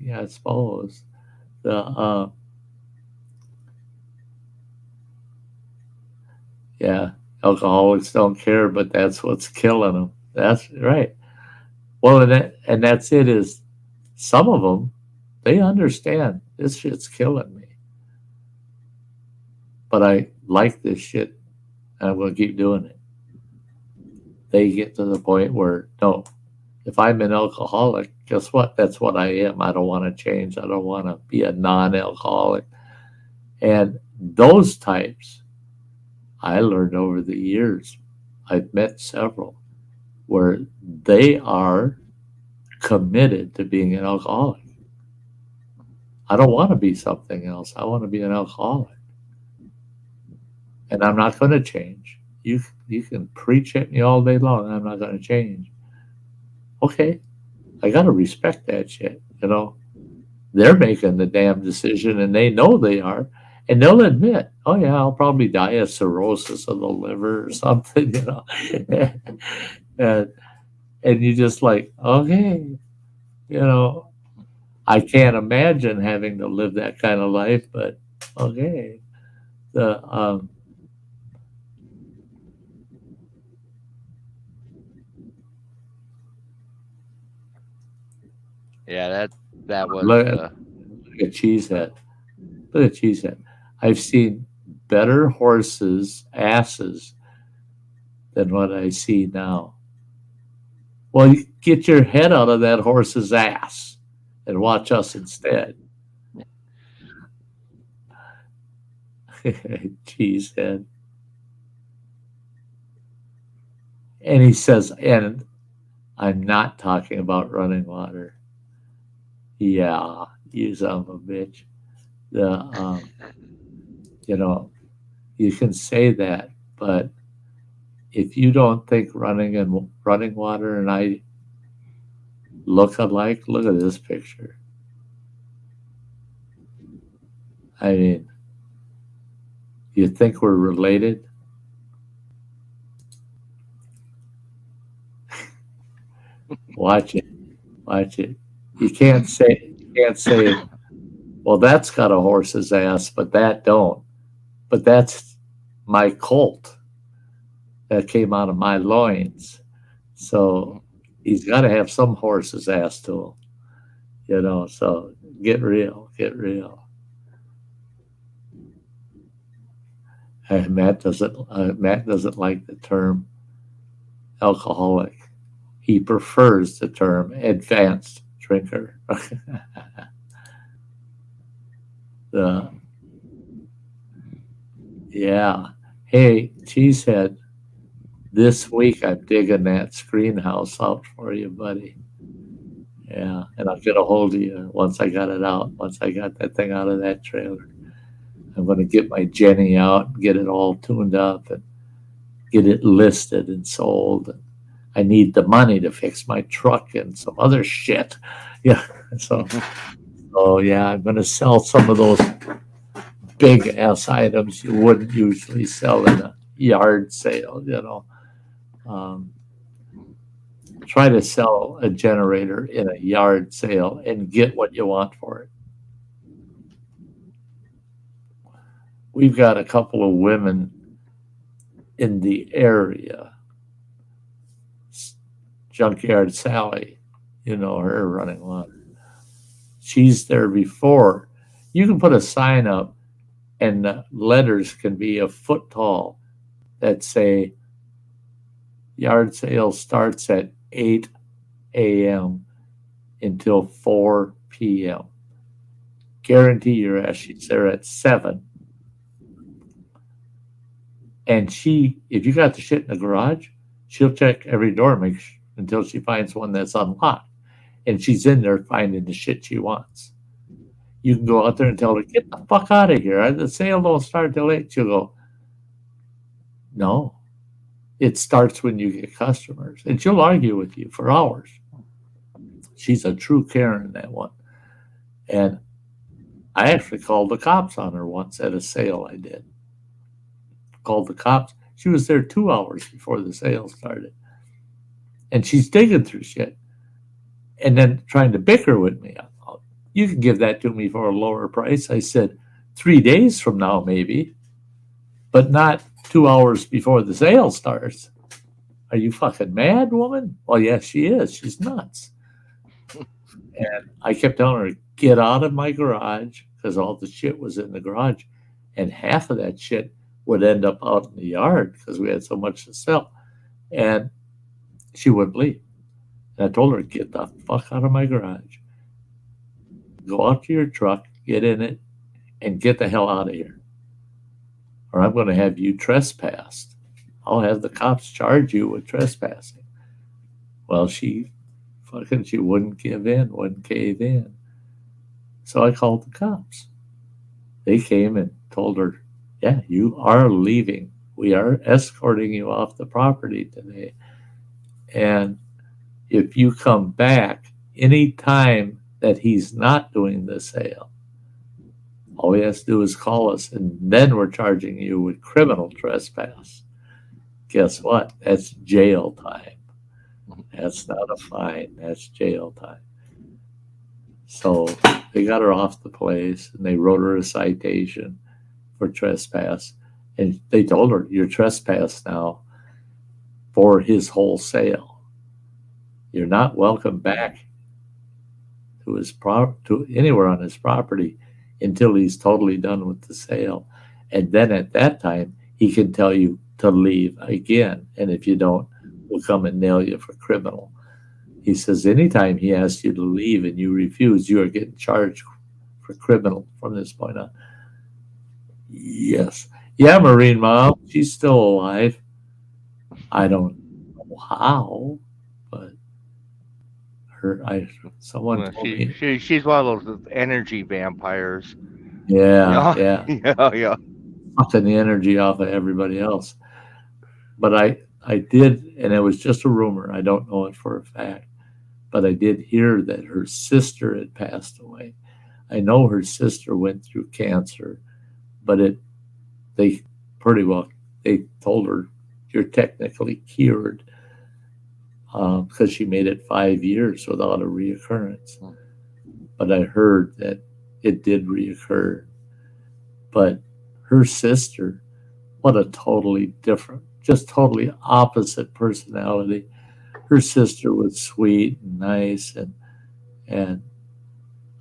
yeah, I suppose. Yeah, alcoholics don't care, but that's what's killing them. That's right. Well, and that's it, is some of them, they understand this shit's killing me. But I like this shit, and I'm going to keep doing it. They get to the point where, no, if I'm an alcoholic, guess what? That's what I am. I don't want to change. I don't want to be a non-alcoholic. And those types, I learned over the years, I've met several, where they are committed to being an alcoholic. I don't want to be something else. I want to be an alcoholic. And I'm not going to change. You can preach at me all day long. I'm not going to change. Okay. I got to respect that shit. You know, they're making the damn decision and they know they are. And they'll admit, oh, yeah, I'll probably die of cirrhosis of the liver or something, you know. and you just like, okay, you know, I can't imagine having to live that kind of life, but okay. Yeah, that was. Look at Cheesehead. Look at Cheesehead. I've seen better horses' asses than what I see now. Well, you get your head out of that horse's ass and watch us instead. Cheesehead. And he says, and I'm not talking about running water. Yeah, you son of a bitch. You know, you can say that, but if you don't think running water and I look alike, look at this picture. I mean, you think we're related? Watch it. You can't say, well, that's got a horse's ass, but that don't. But that's my colt that came out of my loins. So he's got to have some horse's ass to him, you know. So get real. Matt doesn't like the term alcoholic. He prefers the term advanced drinker. Yeah. Hey, Cheesehead, this week I'm digging that screen house out for you, buddy. Yeah, and I'll get a hold of you once I got it out. Once I got that thing out of that trailer, I'm going to get my Jenny out and get it all tuned up and get it listed and sold. And I need the money to fix my truck and some other shit. Yeah, so yeah, I'm going to sell some of those big ass items you wouldn't usually sell in a yard sale, you know. Try to sell a generator in a yard sale and get what you want for it. we've got a couple of women in the area. Junkyard Sally, you know her, running water. She's there before. You can put a sign up, and the letters can be a foot tall that say yard sale starts at 8 a.m. until 4 p.m. Guarantee your ass she's there at 7. And she, if you got the shit in the garage, she'll check every door until she finds one that's unlocked. And she's in there finding the shit she wants. You can go out there and tell her, get the fuck out of here. The sale don't start till 8. She'll go, no. It starts when you get customers. And she'll argue with you for hours. She's a true Karen, that one. And I actually called the cops on her once at a sale I did. Called the cops. She was there 2 hours before the sale started. And she's digging through shit. And then trying to bicker with me. You can give that to me for a lower price. I said, 3 days from now, maybe. But not 2 hours before the sale starts. Are you fucking mad, woman? Well, yes, she is. She's nuts. And I kept telling her, get out of my garage, because all the shit was in the garage. And half of that shit would end up out in the yard because we had so much to sell. And she wouldn't leave. And I told her, get the fuck out of my garage. Go out to your truck, get in it, and get the hell out of here. Or I'm going to have you trespassed. I'll have the cops charge you with trespassing. Well, she wouldn't give in, wouldn't cave in. So I called the cops. They came and told her, yeah, you are leaving. We are escorting you off the property today. And if you come back any time that he's not doing the sale, all he has to do is call us, and then we're charging you with criminal trespass. Guess what? That's jail time. That's not a fine. That's jail time. So they got her off the place, and they wrote her a citation for trespass. And they told her, you're trespassed now for his wholesale. You're not welcome back to anywhere on his property until he's totally done with the sale. And then at that time, he can tell you to leave again. And if you don't, we'll come and nail you for criminal. He says, anytime he asks you to leave and you refuse, you are getting charged for criminal from this point on. Yes. Yeah, Marine Mom, she's still alive. I don't know how, but someone told me. She's one of those energy vampires. Yeah, yeah. Yeah. Sucking the energy off of everybody else. But I did, and it was just a rumor. I don't know it for a fact. But I did hear that her sister had passed away. I know her sister went through cancer, but they told her, you're technically cured, because she made it 5 years without a reoccurrence. But I heard that it did reoccur. But her sister, what a totally different, just totally opposite personality. Her sister was sweet and nice, and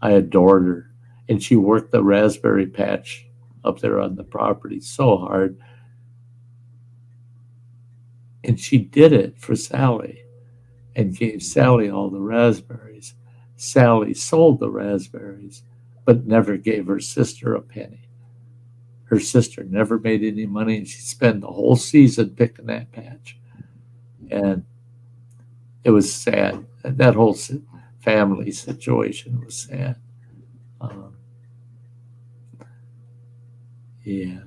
I adored her. And she worked the raspberry patch up there on the property so hard. And she did it for Sally and gave Sally all the raspberries. Sally sold the raspberries, but never gave her sister a penny. Her sister never made any money, and she spent the whole season picking that patch. And it was sad. That whole family situation was sad. Yeah.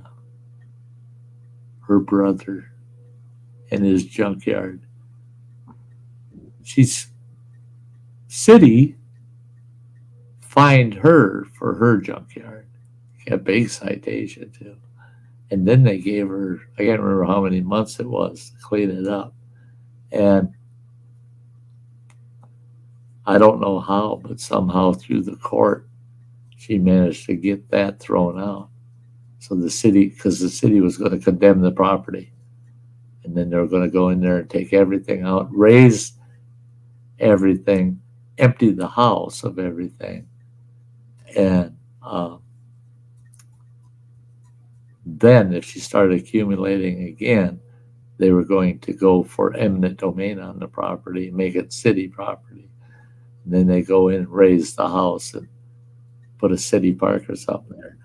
Her brother in his junkyard. City fined her for her junkyard. A big citation too. And then they gave her, I can't remember how many months it was to clean it up. And I don't know how, but somehow through the court, she managed to get that thrown out. So the city, because the city was going to condemn the property, and then they were going to go in there and take everything out, raise everything, empty the house of everything, and then if she started accumulating again, they were going to go for eminent domain on the property and make it city property. And then they go in and raise the house and put a city park or something there.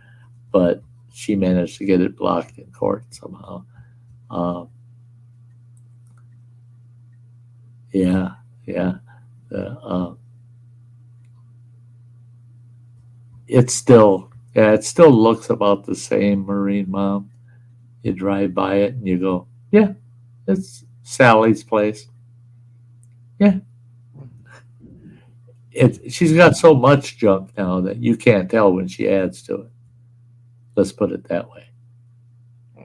But she managed to get it blocked in court somehow. Yeah. It still looks about the same, Marine Mom. You drive by it and you go, yeah, it's Sally's place. Yeah. She's got so much junk now that you can't tell when she adds to it. Let's put it that way.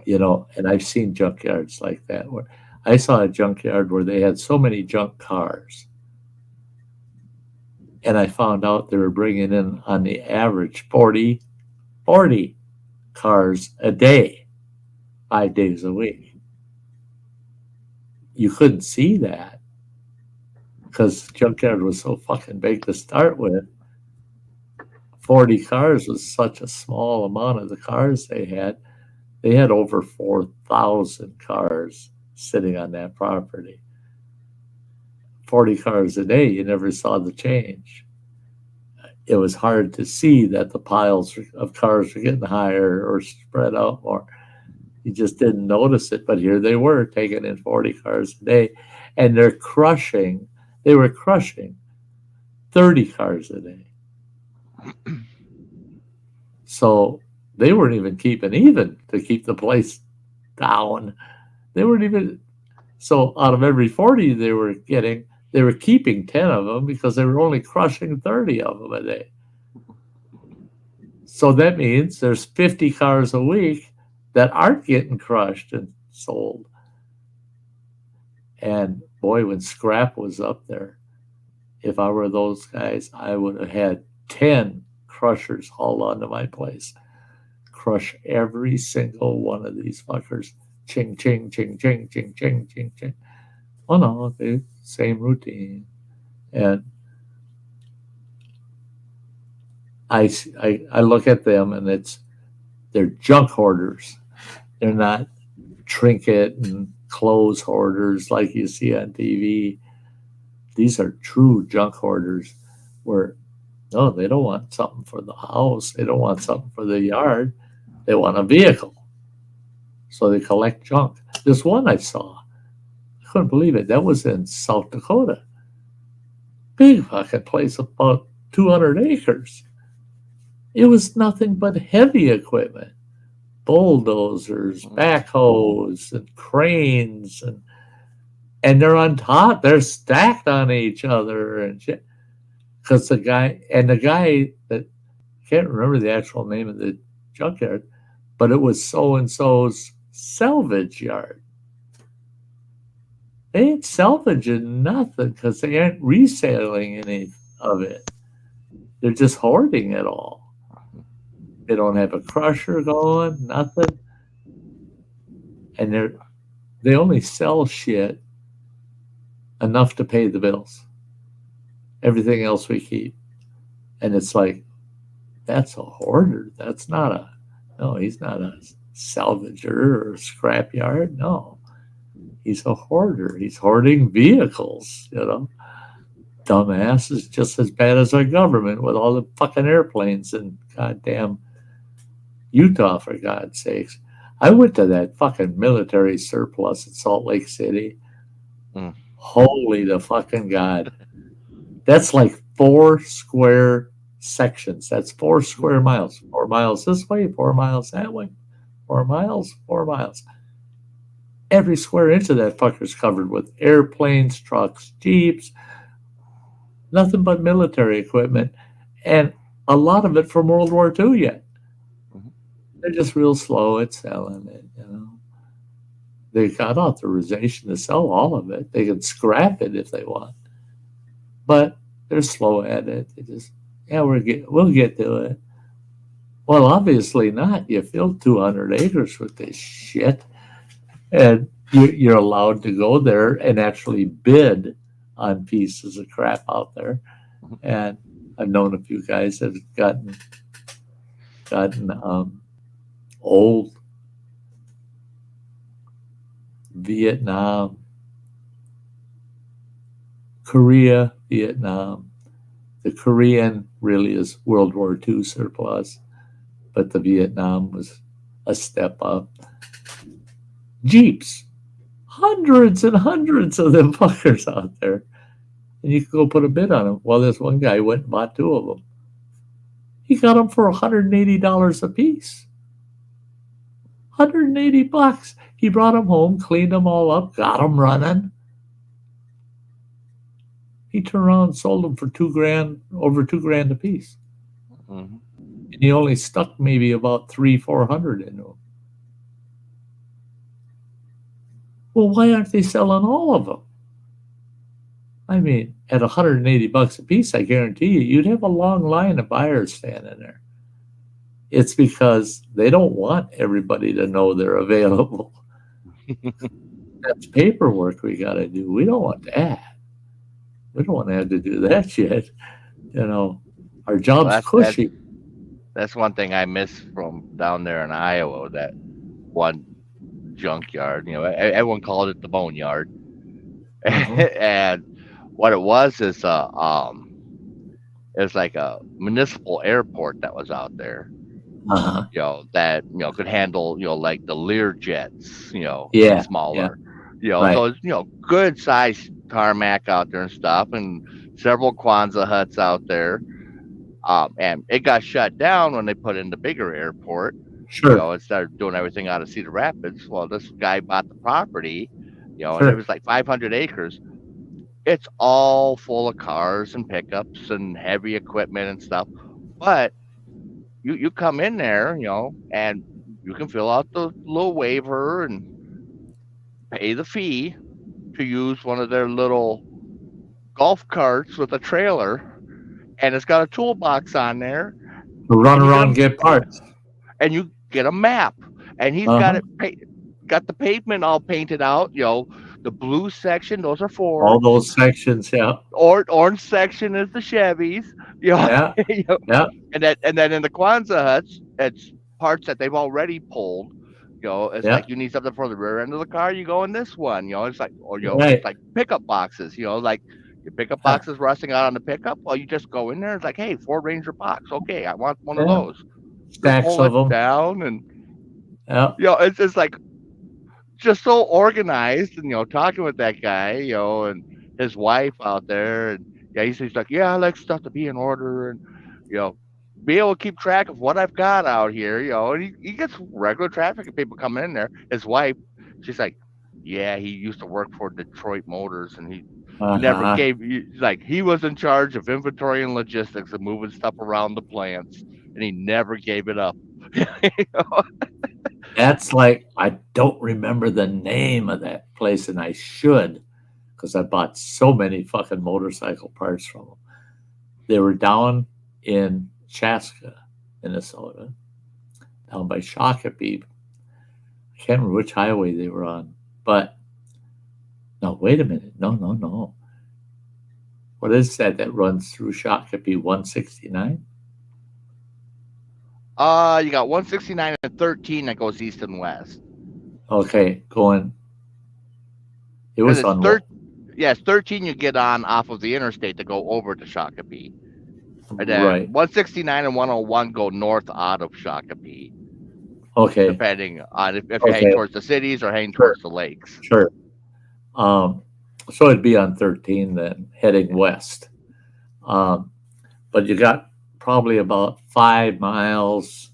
And I've seen junkyards like that. Where I saw a junkyard where they had so many junk cars. And I found out they were bringing in, on the average, 40 cars a day, 5 days a week. You couldn't see that because the junkyard was so fucking big to start with. 40 cars was such a small amount of the cars they had. They had over 4,000 cars sitting on that property. 40 cars a day, you never saw the change. It was hard to see that the piles of cars were getting higher or spread out more. You just didn't notice it, but here they were taking in 40 cars a day, and they were crushing 30 cars a day. So they weren't even keeping even to keep the place down. They weren't even. So out of every 40 they were keeping 10 of them because they were only crushing 30 of them a day. So that means there's 50 cars a week that aren't getting crushed and sold. And boy, when scrap was up there, if I were those guys, I would have had 10 crushers hauled onto my place. Crush every single one of these fuckers. Ching, ching, ching, ching, ching, ching, ching, ching. Oh no, the same routine. And I look at them and they're junk hoarders. They're not trinket and clothes hoarders like you see on TV. These are true junk hoarders where, no, they don't want something for the house. They don't want something for the yard. They want a vehicle. So they collect junk. This one I saw, I couldn't believe it. That was in South Dakota. Big fucking place, about 200 acres. It was nothing but heavy equipment. Bulldozers, backhoes, and cranes, and they're on top. They're stacked on each other and shit. Because the guy that, I can't remember the actual name of the junkyard, but it was so-and-so's salvage yard. They ain't salvaging nothing because they aren't reselling any of it. They're just hoarding it all. They don't have a crusher going, nothing. And they only sell shit enough to pay the bills. Everything else we keep. And it's like, that's a hoarder. That's not he's not a salvager or a scrapyard. No. He's a hoarder. He's hoarding vehicles, Dumbass is just as bad as our government with all the fucking airplanes in goddamn Utah, for God's sakes. I went to that fucking military surplus in Salt Lake City. Holy the fucking God. That's like 4 square sections. That's 4 square miles. 4 miles this way, 4 miles that way. 4 miles, 4 miles. Every square inch of that fucker's covered with airplanes, trucks, jeeps, nothing but military equipment, and a lot of it from World War II yet. They're just real slow at selling it, They got authorization to sell all of it. They can scrap it if they want. But they're slow at it. They just, we'll get to it. Well, obviously not. You filled 200 acres with this shit, and you're allowed to go there and actually bid on pieces of crap out there. And I've known a few guys that have gotten old Vietnam, Korea, Vietnam. The Korean really is World War II surplus, but the Vietnam was a step up. Jeeps, hundreds and hundreds of them fuckers out there. And you could go put a bid on them. Well, this one guy went and bought 2 of them. He got them for $180 a piece. $180. He brought them home, cleaned them all up, got them running. He turned around and sold them for $2,000, over $2,000 a piece. Mm-hmm. And he only stuck maybe about 300-400 into them. Well, why aren't they selling all of them? I mean, at $180 a piece, I guarantee you'd have a long line of buyers standing there. It's because they don't want everybody to know they're available. That's paperwork we got to do. We don't want that. We don't want to have to do that shit. Our job's cushy. That's one thing I miss from down there in Iowa, that one junkyard. Everyone called it the boneyard. Mm-hmm. And what it was is it was like a municipal airport that was out there. Uh-huh. That could handle like the Lear jets, Yeah, smaller. yeah. Right. So it's good sized tarmac out there and stuff, and several Kwanzaa huts out there. And it got shut down when they put in the bigger airport. Sure. It started doing everything out of Cedar Rapids. Well, this guy bought the property, Sure. And it was like 500 acres. It's all full of cars and pickups and heavy equipment and stuff. But you come in there, and you can fill out the little waiver and pay the fee to use one of their little golf carts with a trailer, and it's got a toolbox on there. Run around and get parts. And you get a map, and he's got the pavement all painted out. The blue section, those are Fords. All those sections, yeah. Orange section is the Chevys. Yeah. Yeah. And then in the Kwanzaa huts, it's parts that they've already pulled. It's like you need something for the rear end of the car, you go in this one. It's like, it's like pickup boxes. Like your pickup box is rusting out on the pickup. Well, you just go in there. It's like, hey, Ford Ranger box. Okay, I want one of those. Stacks of them down, and it's like just so organized. And talking with that guy, and his wife out there, and he's like, I like stuff to be in order, and be able to keep track of what I've got out here, and he gets regular traffic of people coming in there. His wife, she's like, he used to work for Detroit Motors, and he never gave, like, he was in charge of inventory and logistics and moving stuff around the plants, and he never gave it up. That's like, I don't remember the name of that place, and I should, because I bought so many fucking motorcycle parts from them. They were down in Chaska, Minnesota, down by Shakopee. I can't remember which highway they were on, but no, wait a minute. No. What is that runs through Shakopee? 169? You got 169 and 13 that goes east and west. Okay, going. It was on. It's 13 you get on off of the interstate to go over to Shakopee. And then right. 169 and 101 go north out of Shakopee. Okay. Depending on if you're heading towards the cities or heading towards the lakes. Sure. So it'd be on 13 then, heading west. But you got probably about 5 miles,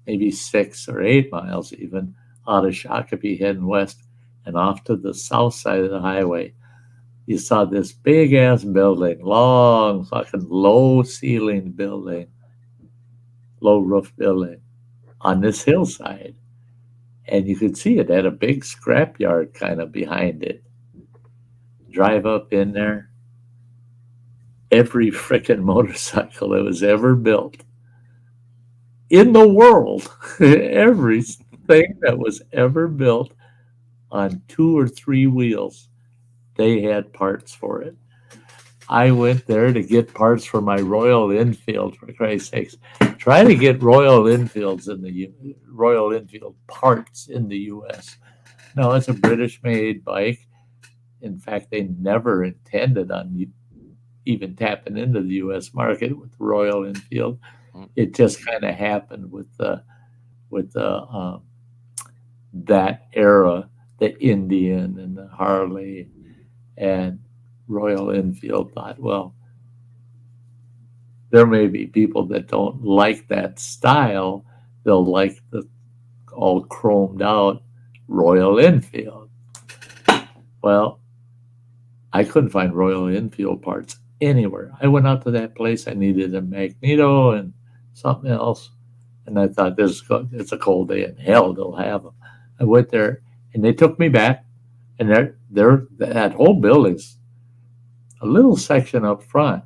maybe 6 or 8 miles even, out of Shakopee heading west, and off to the south side of the highway. You saw this big ass building, long fucking low ceiling building, low roof building on this hillside. And you could see it had a big scrapyard kind of behind it. Drive up in there. Every frickin' motorcycle that was ever built in the world, everything that was ever built on 2 or 3 wheels, they had parts for it. I went there to get parts for my Royal Enfield, for Christ's sakes. Try to get Royal Enfields in the Royal Enfield parts in the U.S. No, it's a British-made bike. In fact, they never intended on even tapping into the U.S. market with Royal Enfield. It just kind of happened with that era, the Indian and the Harley, and Royal Enfield thought, well, there may be people that don't like that style. They'll like the all chromed out Royal Enfield. Well, I couldn't find Royal Enfield parts anywhere. I went out to that place. I needed a magneto and something else. And I thought, it's a cold day in hell. They'll have them. I went there, and they took me back. And that whole building's a little section up front.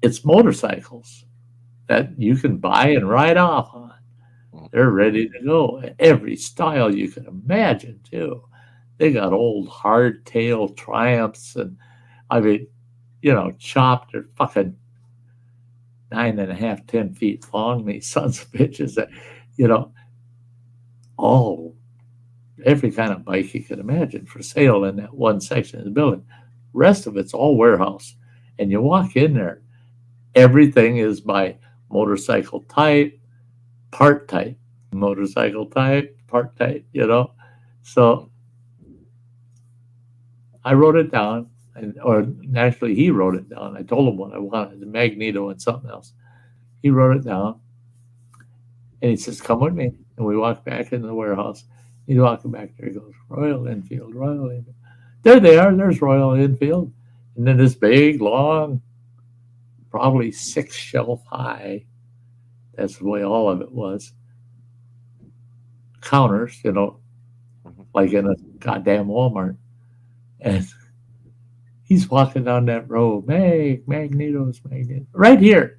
It's motorcycles that you can buy and ride off on. They're ready to go. Every style you can imagine, too. They got old hardtail Triumphs, and I mean, chopped. They're fucking 9.5, 10 feet long. These sons of bitches that, all every kind of bike you can imagine for sale in that one section of the building. Rest of it's all warehouse. And you walk in there, everything is by motorcycle type, part type, motorcycle type, part type, So I wrote it down, or actually he wrote it down. I told him what I wanted, the magneto and something else. He wrote it down, and he says, come with me. And we walk back into the warehouse. He's walking back there. He goes, Royal Enfield, Royal Enfield. There they are. There's Royal Enfield. And then this big, long, probably 6 shelf high, that's the way all of it was, counters, like in a goddamn Walmart. And he's walking down that road. Magnetos. Right here,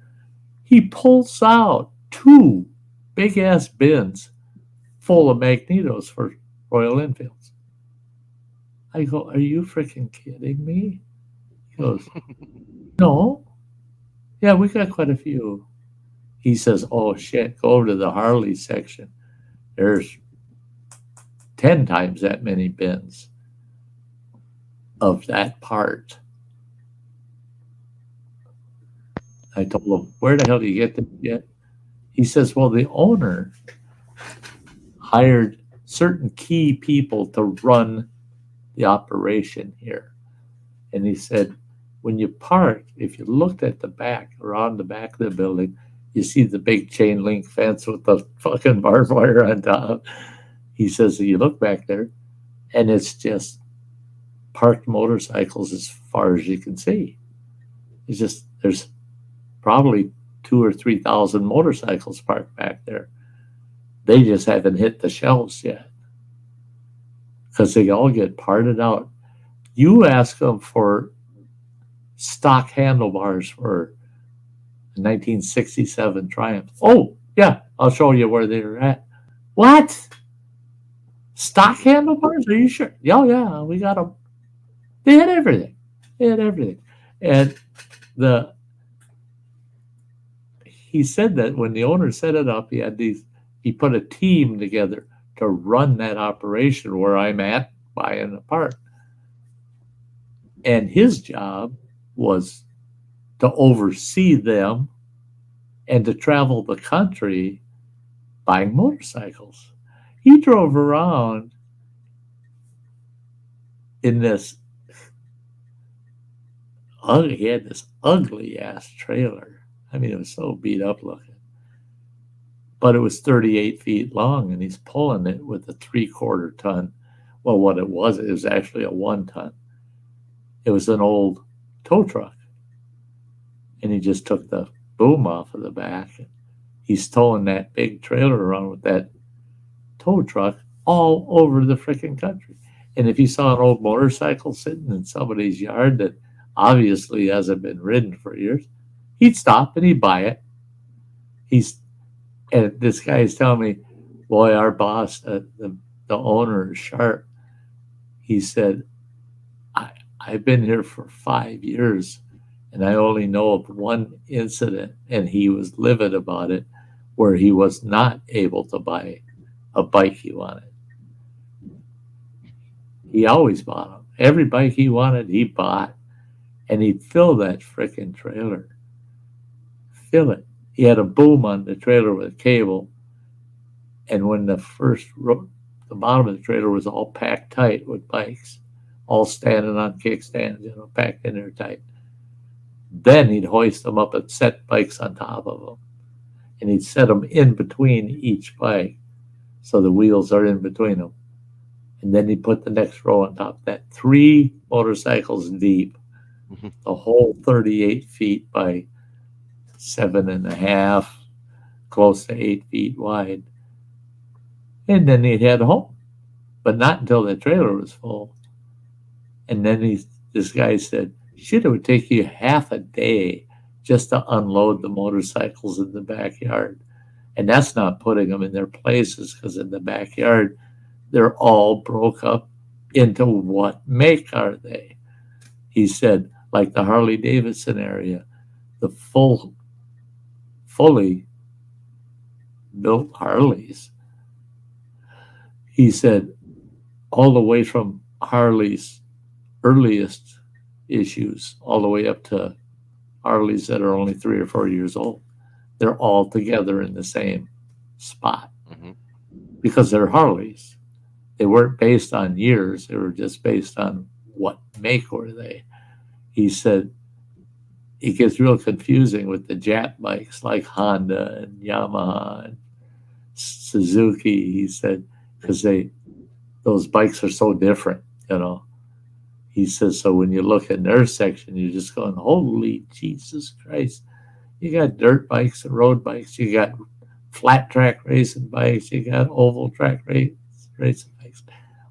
he pulls out 2 big-ass bins full of magnetos for Royal Enfields. I go, are you freaking kidding me? He goes, no. Yeah, we got quite a few. He says, oh, shit, go over to the Harley section. There's 10 times that many bins of that part. I told him, where the hell do you get this yet? He says, well, the owner hired certain key people to run the operation here. And he said, when you park, if you looked at the back, around the back of the building, you see the big chain link fence with the fucking barbed wire on top. He says, you look back there, and it's just parked motorcycles as far as you can see. It's just, there's probably 2,000 or 3,000 motorcycles parked back there. They just haven't hit the shelves yet because they all get parted out. You ask them for stock handlebars for a 1967 Triumph. Oh, yeah, I'll show you where they're at. What? Stock handlebars? Are you sure? Yeah, we got them. They had everything. And he said that when the owner set it up, he put a team together to run that operation where I'm at buying a part. And his job was to oversee them and to travel the country buying motorcycles. He drove around in this, he had this ugly ass trailer. I mean, it was so beat up looking. But it was 38 feet long, and he's pulling it with a 3/4 ton. Well, what it was actually a 1 ton. It was an old tow truck. And he just took the boom off of the back. And he's towing that big trailer around with that tow truck all over the freaking country. And if he saw an old motorcycle sitting in somebody's yard that obviously hasn't been ridden for years, he'd stop and he'd buy it. And this guy is telling me, boy, our boss, the owner is sharp. He said, I've been here for 5 years and I only know of one incident, and he was livid about it, where he was not able to buy a bike he wanted. He always bought them. Every bike he wanted, he bought. And he'd fill that frickin' trailer. Fill it. He had a boom on the trailer with a cable. And when the bottom of the trailer was all packed tight with bikes, all standing on kickstands, packed in there tight. Then he'd hoist them up and set bikes on top of them. And he'd set them in between each bike so the wheels are in between them. And then he'd put the next row on top of that. 3 motorcycles deep, the whole 38 feet by 7.5, close to 8 feet wide. And then he'd head home, but not until the trailer was full. And then this guy said, shit, it would take you half a day just to unload the motorcycles in the backyard. And that's not putting them in their places, because in the backyard, they're all broke up into what make are they. He said, like the Harley Davidson area, the fully built Harleys. He said, all the way from Harley's earliest issues all the way up to Harleys that are only 3 or 4 years old, they're all together in the same spot because they're Harleys. They weren't based on years. They were just based on what make were they. He said it gets real confusing with the Jap bikes like Honda and Yamaha and Suzuki. He said, because those bikes are so different, He says, so when you look in their section, you're just going, holy Jesus Christ. You got dirt bikes and road bikes. You got flat track racing bikes. You got oval track racing bikes,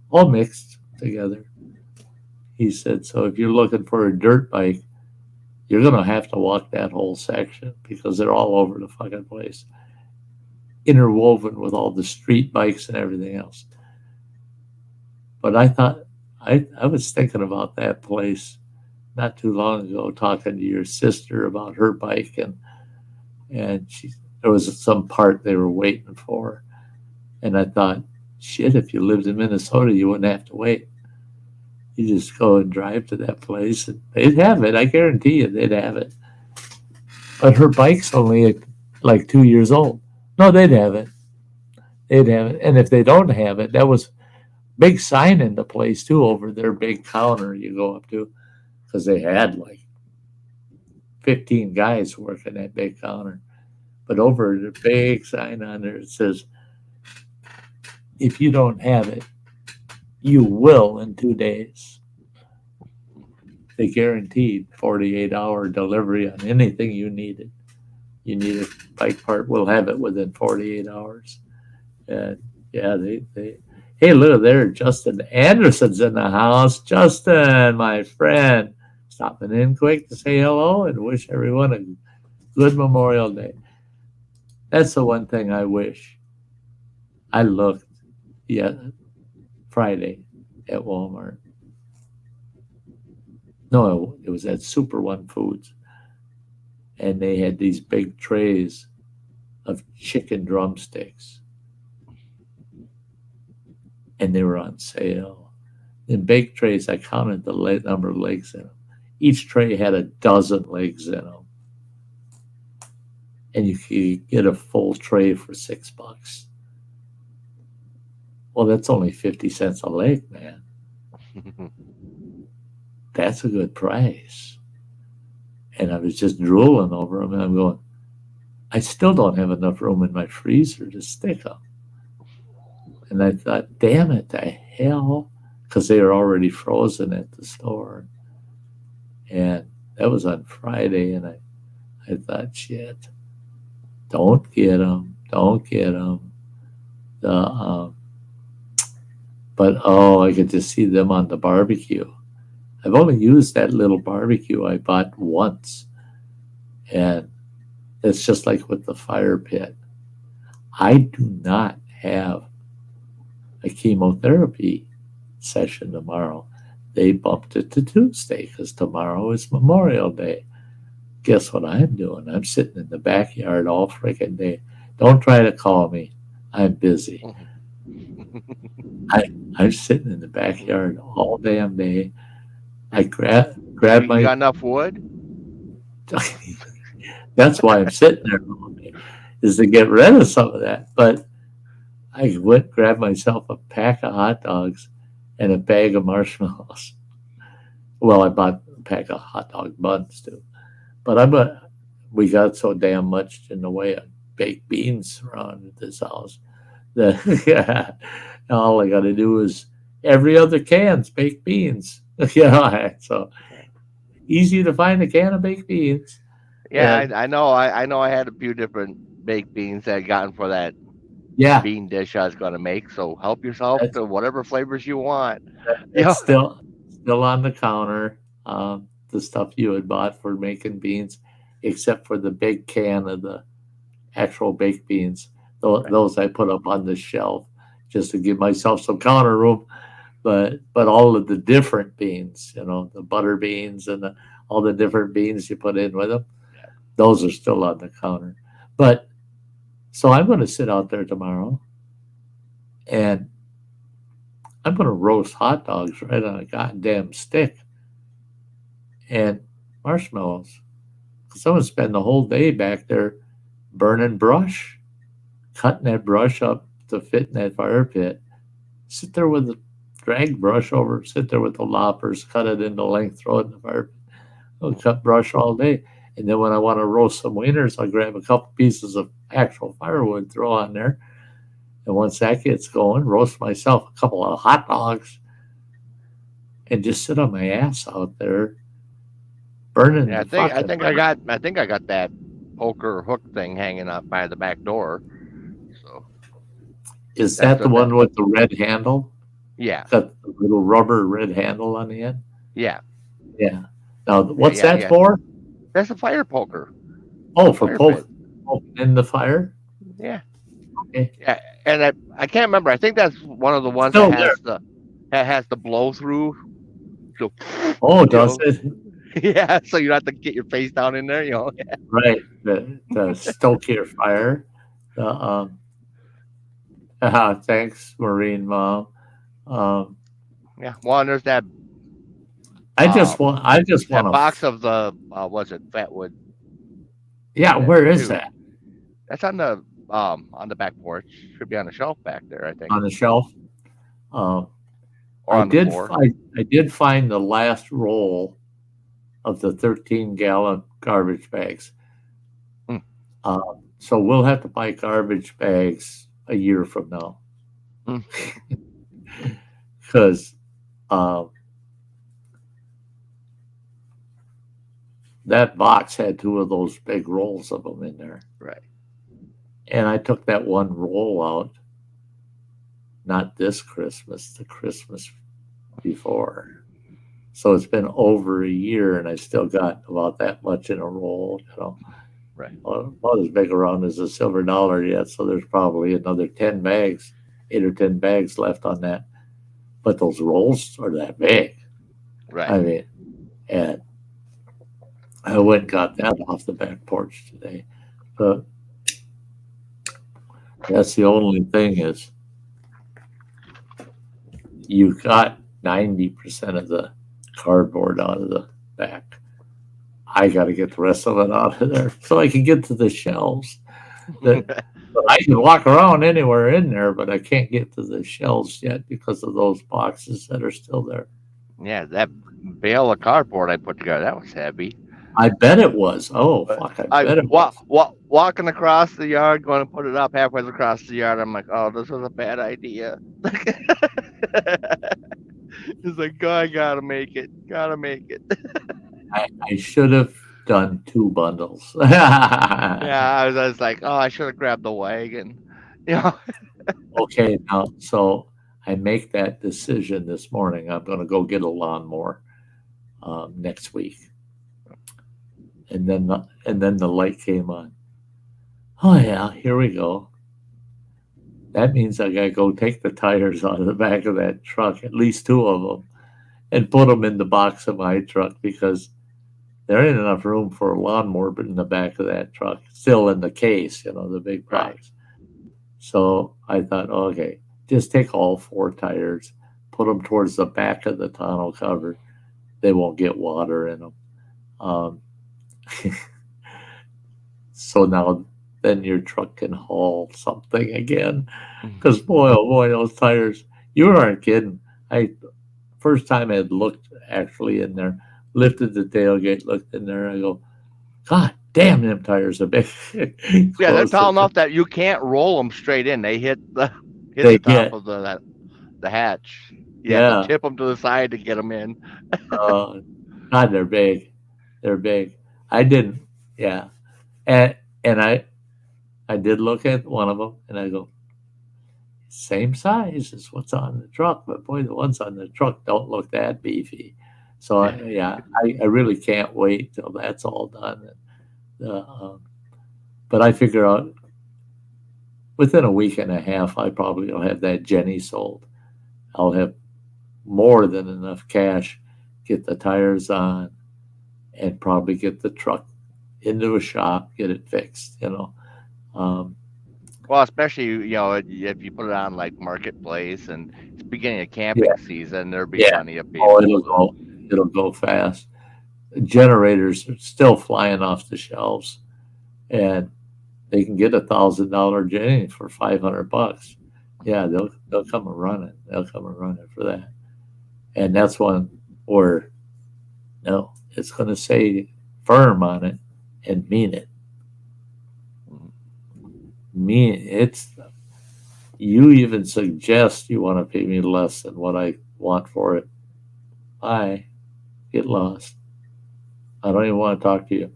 all mixed together. He said, so if you're looking for a dirt bike, you're going to have to walk that whole section because they're all over the fucking place, interwoven with all the street bikes and everything else. But I thought, I was thinking about that place not too long ago, talking to your sister about her bike, and there was some part they were waiting for, and I thought, shit, if you lived in Minnesota, you wouldn't have to wait. You just go and drive to that place, and they'd have it. I guarantee you, they'd have it. But her bike's only like 2 years old. No, they'd have it. They'd have it, and if they don't have it, that was big sign in the place too over their big counter you go up to, because they had like 15 guys working that big counter. But over the big sign on there, it says, if you don't have it, you will in 2 days. They guaranteed 48-hour delivery on anything you needed. You need a bike part, we'll have it within 48 hours. And yeah, hey, look there, Justin Anderson's in the house. Justin, my friend, stopping in quick to say hello and wish everyone a good Memorial Day. That's the one thing I wish. I looked Friday at Walmart. No, it was at Super One Foods. And they had these big trays of chicken drumsticks. And they were on sale. In big trays, I counted the number of legs in them. Each tray had a dozen legs in them. And you could get a full tray for $6. Well, that's only 50 cents a leg, man. That's a good price. And I was just drooling over them, and I'm going, I still don't have enough room in my freezer to stick them. And I thought, damn it, the hell, because they were already frozen at the store. And that was on Friday, and I thought, shit, don't get them. But I could just see them on the barbecue. I've only used that little barbecue I bought once. And it's just like with the fire pit. I do not have a chemotherapy session tomorrow. They bumped it to Tuesday because tomorrow is Memorial Day. Guess what I'm doing? I'm sitting in the backyard all freaking day. Don't try to call me. I'm busy. I'm sitting in the backyard all damn day. I grab You my. got enough wood? That's why I'm sitting there all day, is to get rid of some of that. But I went grabbed myself a pack of hot dogs and a bag of marshmallows. Well, I bought a pack of hot dog buns too. But we got so damn much in the way of baked beans around this house that all I got to do is every other can's baked beans. So easy to find a can of baked beans. Yeah, And I know. I know. I had a few different baked beans that I gotten for that yeah, bean dish I was going to make. So help yourself that's to whatever flavors you want. that's still on the counter. The stuff you had bought for making beans, except for the big can of the actual baked beans. Those I put up on the shelf just to give myself some counter room. But all of the different beans, the butter beans and all the different beans you put in with them, those are still on the counter. But so I'm going to sit out there tomorrow, and I'm going to roast hot dogs right on a goddamn stick and marshmallows. Because I'm going to spend the whole day back there burning brush, cutting that brush up to fit in that fire pit. Sit there with the drag brush over, sit there with the loppers, cut it into length, throw it in the fire pit. I'll cut brush all day. And then when I want to roast some wieners, I'll grab a couple pieces of actual firewood, throw on there. And once that gets going, roast myself a couple of hot dogs and just sit on my ass out there burning Yeah, the fucking. I think I got that poker hook thing hanging up by the back door. So Is that the one with the red handle? Yeah. Got the little rubber red handle on the end? Yeah. Yeah. Now, what's that for? That's a fire poker. Oh, for poking in the fire? Yeah. Okay. Yeah, and I can't remember. I think that's one of the ones that has the blow through. So, oh, does it? Yeah, so you don't have to get your face down in there, Right. The stoke your fire. Thanks, Marine Mom. Yeah. Well, and there's that. I just want that box of the was it Fatwood? Yeah, where is that? That's on the back porch. Should be on the shelf back there, I think. On the shelf. I did find the last roll of the 13-gallon garbage bags. So we'll have to buy garbage bags a year from now. Because that box had 2 of those big rolls of them in there. Right. And I took that one roll out, not this Christmas, the Christmas before. So it's been over a year, and I still got about that much in a roll, Right. Not as big around as a silver dollar yet, so there's probably another 10 bags, 8 or 10 bags left on that. But those rolls are that big. Right. I mean, and I went and got that off the back porch today. But that's the only thing is you got 90% of the cardboard out of the back. I got to get the rest of it out of there so I can get to the shelves. I can walk around anywhere in there, but I can't get to the shelves yet because of those boxes that are still there. Yeah, that bale of cardboard I put together, that was heavy. I bet it was. Oh, fuck. I bet it was. Walking across the yard, going to put it up halfway across the yard, I'm like, oh, this was a bad idea. It's like, oh, I gotta make it. I should have done 2 bundles. Yeah, I was like, oh, I should have grabbed the wagon. Okay, now, so I make that decision this morning. I'm going to go get a lawnmower next week. And then the light came on. Oh, yeah, here we go. That means I got to go take the tires out of the back of that truck, at least 2 of them, and put them in the box of my truck because there ain't enough room for a lawnmower in the back of that truck, still in the case, the big box. Right. So I thought, okay, just take all 4 tires, put them towards the back of the tonneau cover. They won't get water in them. So now then your truck can haul something again. Because boy, oh boy, those tires, you aren't kidding. First time I had looked actually in there, lifted the tailgate, looked in there, I go, God damn, them tires are big. Yeah, they're tall enough that you can't roll them straight in. They hit the top of the hatch. You have to tip them to the side to get them in. God, they're big. They're big. I didn't, yeah. And I did look at one of them, and I go, same size as what's on the truck, but boy, the ones on the truck don't look that beefy. So I really can't wait till that's all done. But I figure out within a week and a half, I probably will have that Jenny sold. I'll have more than enough cash, get the tires on, and probably get the truck into a shop, get it fixed. Well, especially if you put it on like Marketplace and it's beginning of camping season, there'll be plenty of people. Oh, it'll go fast. Generators are still flying off the shelves, and they can get $1,000 Jenny for $500. Yeah, they'll come and run it. They'll come and run it for that, and that's one where it's going to say firm on it and mean it. You even suggest you want to pay me less than what I want for it. I get lost. I don't even want to talk to you.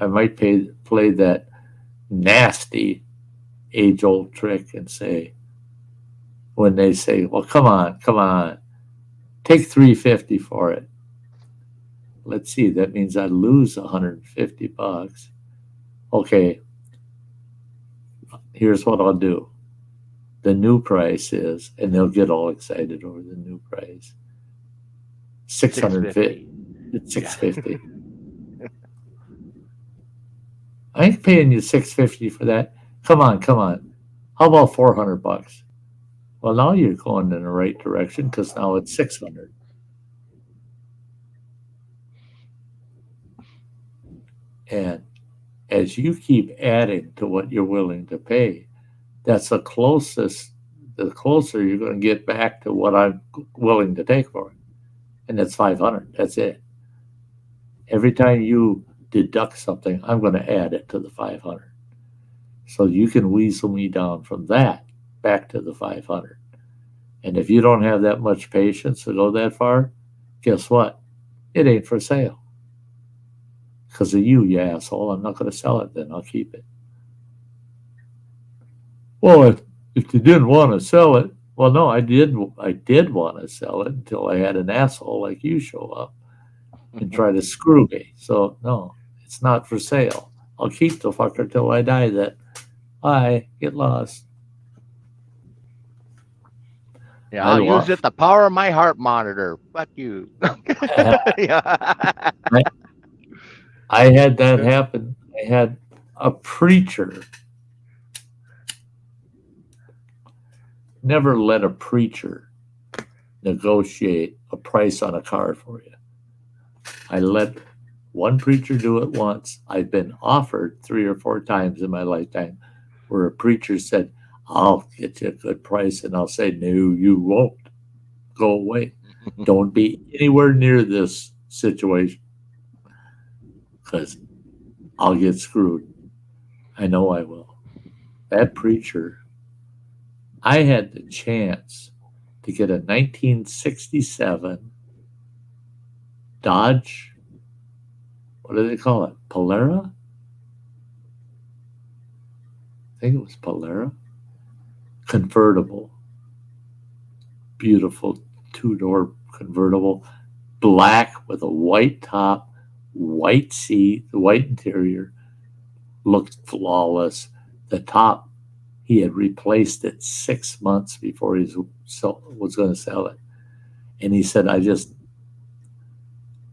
I might play that nasty age-old trick and say, when they say, well, come on, take $350 for it. Let's see, that means I lose $150. Okay, here's what I'll do. The new price is, and they'll get all excited over the new price, $650. It's $650. I ain't paying you $650 for that. Come on. How about $400? Well, now you're going in the right direction because now it's $600. And as you keep adding to what you're willing to pay, that's the closer you're going to get back to what I'm willing to take for it. And that's $500. That's it. Every time you deduct something, I'm going to add it to the $500. So you can weasel me down from that back to the $500. And if you don't have that much patience to go that far, guess what? It ain't for sale. Because of you asshole. I'm not going to sell it then. I'll keep it. Well, if you didn't want to sell it, well, no, I did want to sell it until I had an asshole like you show up and try to screw me. So, no, it's not for sale. I'll keep the fucker till I die then. Bye. Get lost. Yeah, I'll use it to power my heart monitor. Fuck you. I had that happen. I had a preacher. Never let a preacher negotiate a price on a car for you. I let one preacher do it once. I've been offered 3 or 4 times in my lifetime where a preacher said, I'll get you a good price. And I'll say, no, you won't. Go away. Don't be anywhere near this situation because I'll get screwed. I know I will. That preacher, I had the chance to get a 1967 Dodge, what do they call it? Polara? I think it was Polara. Convertible. Beautiful 2-door convertible. Black with a white top, white seat, white interior. Looked flawless. The top He had replaced it 6 months before he was going to sell it. And he said,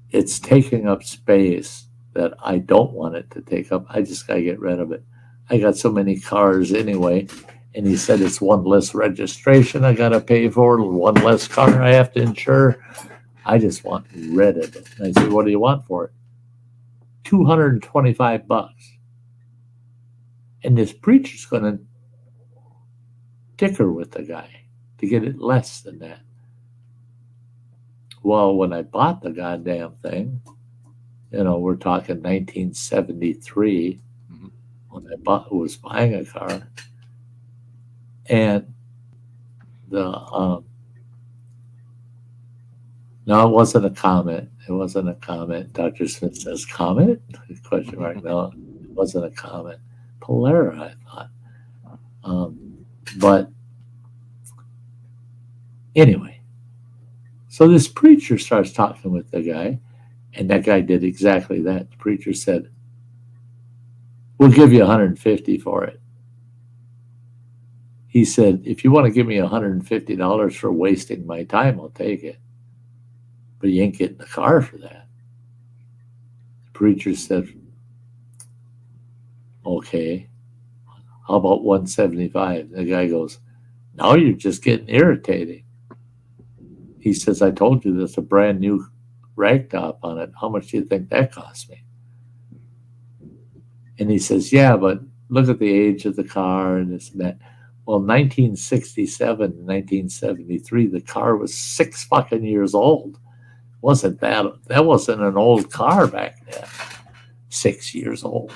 it's taking up space that I don't want it to take up. I just got to get rid of it. I got so many cars anyway. And he said, it's one less registration I got to pay for, one less car I have to insure. I just want rid of it. And I said, what do you want for it? $225. And this preacher's going to dicker with the guy to get it less than that. Well, when I bought the goddamn thing, we're talking 1973, when I was buying a car, and no, it wasn't a comment. It wasn't a comment. Dr. Smith says, comment? Question mark. No, it wasn't a comment. Polera, I thought. But anyway, so this preacher starts talking with the guy, and that guy did exactly that. The preacher said, we'll give you $150 for it. He said, if you want to give me $150 for wasting my time, I'll take it. But you ain't getting the car for that. The preacher said, okay, how about $175? The guy goes, now you're just getting irritating. He says, I told you there's a brand new ragtop on it. How much do you think that cost me? And he says, yeah, but look at the age of the car and this and that. Well, 1967 and 1973, the car was 6 fucking years old. That wasn't an old car back then. 6 years old.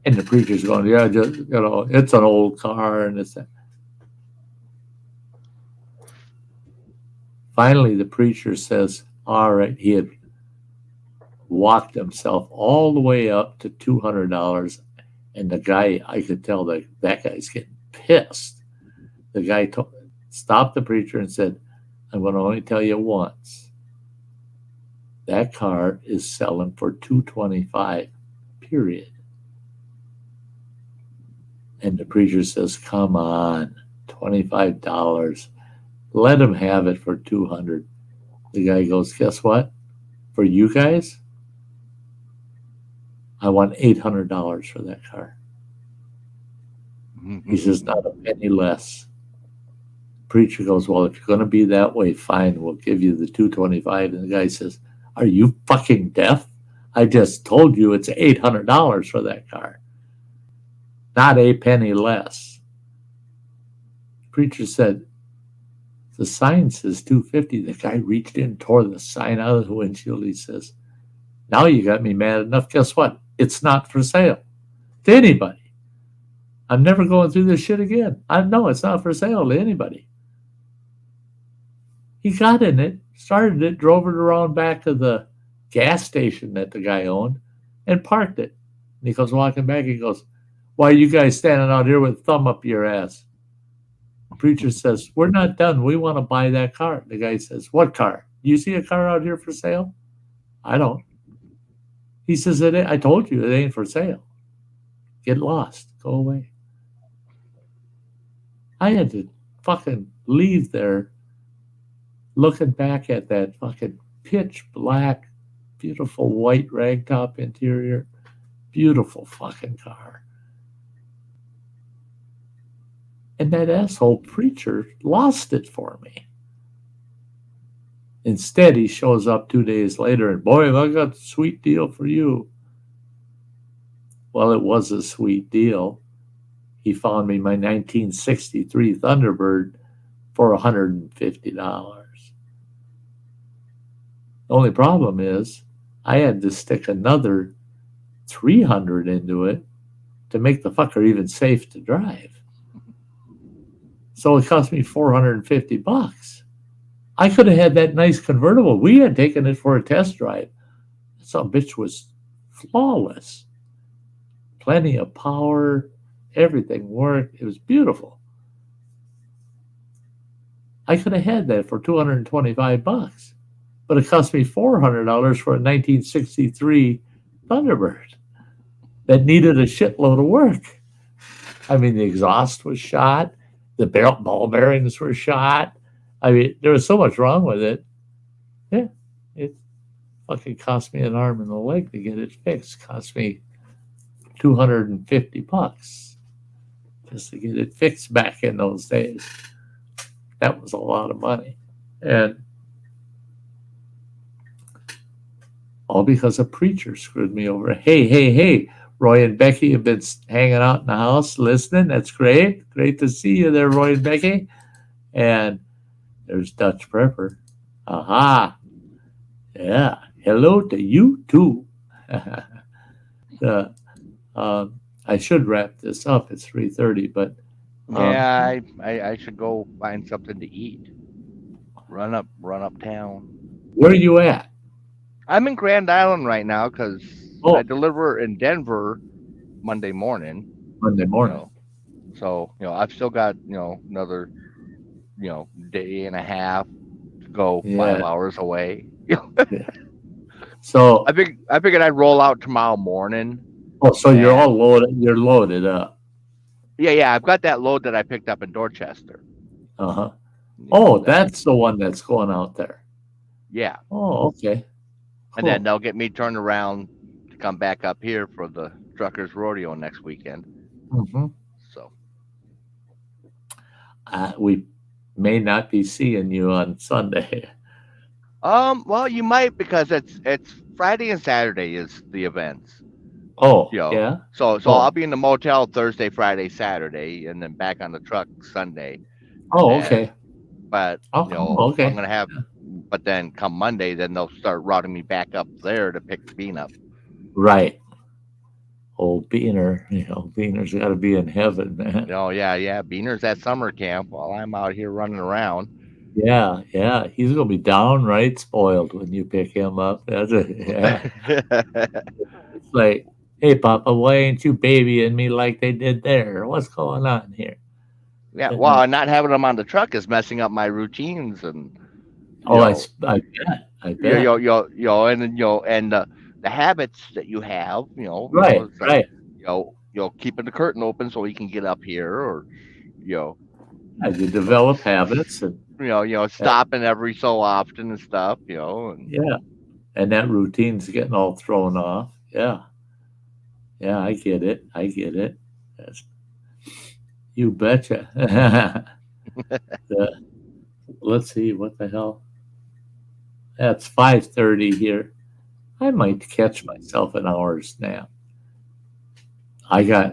And the preacher's going, yeah, just, it's an old car and this. Finally, the preacher says, all right, he had walked himself all the way up to $200. And the guy, I could tell that guy's getting pissed. The guy stopped the preacher and said, I'm going to only tell you once. That car is selling for $225, period. And the preacher says, come on, $25. Let him have it for $200. The guy goes, guess what? For you guys, I want $800 for that car. He says, not a penny less. Preacher goes, well, if you're going to be that way, fine, we'll give you the $225. And the guy says, are you fucking deaf? I just told you it's $800 for that car. Not a penny less. Preacher said, the sign says $250. The guy reached in, tore the sign out of the windshield. He says, now you got me mad enough. Guess what? It's not for sale to anybody. I'm never going through this shit again. I know it's not for sale to anybody. He got in it, started it, drove it around back to the gas station that the guy owned, and parked it. And he goes walking back. He goes, why are you guys standing out here with a thumb up your ass? The preacher says, we're not done. We want to buy that car. The guy says, what car? You see a car out here for sale? I don't. He says, I told you it ain't for sale. Get lost. Go away. I had to fucking leave there looking back at that fucking pitch black, beautiful white ragtop interior. Beautiful fucking car. And that asshole preacher lost it for me. Instead, he shows up 2 days later and, boy, have I got a sweet deal for you. Well, it was a sweet deal. He found me my 1963 Thunderbird for $150. The only problem is I had to stick another $300 into it to make the fucker even safe to drive. So it cost me $450. I could have had that nice convertible. We had taken it for a test drive. Some bitch was flawless. Plenty of power. Everything worked. It was beautiful. I could have had that for $225, but it cost me $400 for a 1963 Thunderbird that needed a shitload of work. I mean, the exhaust was shot. The ball bearings were shot. I mean, there was so much wrong with it. Yeah, it fucking cost me an arm and a leg to get it fixed. Cost me $250 just to get it fixed back in those days. That was a lot of money. And all because a preacher screwed me over. Hey, Roy and Becky have been hanging out in the house listening. That's great. Great to see you there, Roy and Becky. And there's Dutch Prepper. Aha. Yeah. Hello to you too. I should wrap this up. It's 3:30, but Yeah, I should go find something to eat. Run up town. where are you at? I'm in Grand Island right now because Oh. I deliver in Denver Monday morning. Monday morning. So I've still got another day and a half to go. Yeah. 5 hours away. So I figured I'd roll out tomorrow morning. so you're all loaded. You're loaded up. Yeah. I've got that load that I picked up in Dorchester. Uh-huh. Oh, that's the one that's going out there. Yeah. Oh, okay. And then they'll get me turned around to come back up here for the Truckers Rodeo next weekend. Mm-hmm. So we may not be seeing you on Sunday. well, you might because it's Friday and Saturday is the events. Oh, yeah. So I'll be in the motel Thursday, Friday, Saturday, and then back on the truck Sunday. Oh, okay. But okay. I'm gonna have. But then come Monday, then they'll start routing me back up there to pick Bean up. Right. Old Beaner, Beaner's got to be in heaven, man. Oh yeah. Beaner's at summer camp while I'm out here running around. Yeah. He's gonna be downright spoiled when you pick him up. That's yeah. It's like, hey, Papa, why ain't you babying me like they did there? What's going on here? Yeah. Well, not having them on the truck is messing up my routines and. I bet. And the habits that you have, Right. Keeping the curtain open so he can get up here, or you develop habits and stopping every so often and stuff, and that routine's getting all thrown off. Yeah, I get it. You betcha. Let's see, what the hell? That's 5:30 here. I might catch myself an hour's nap. I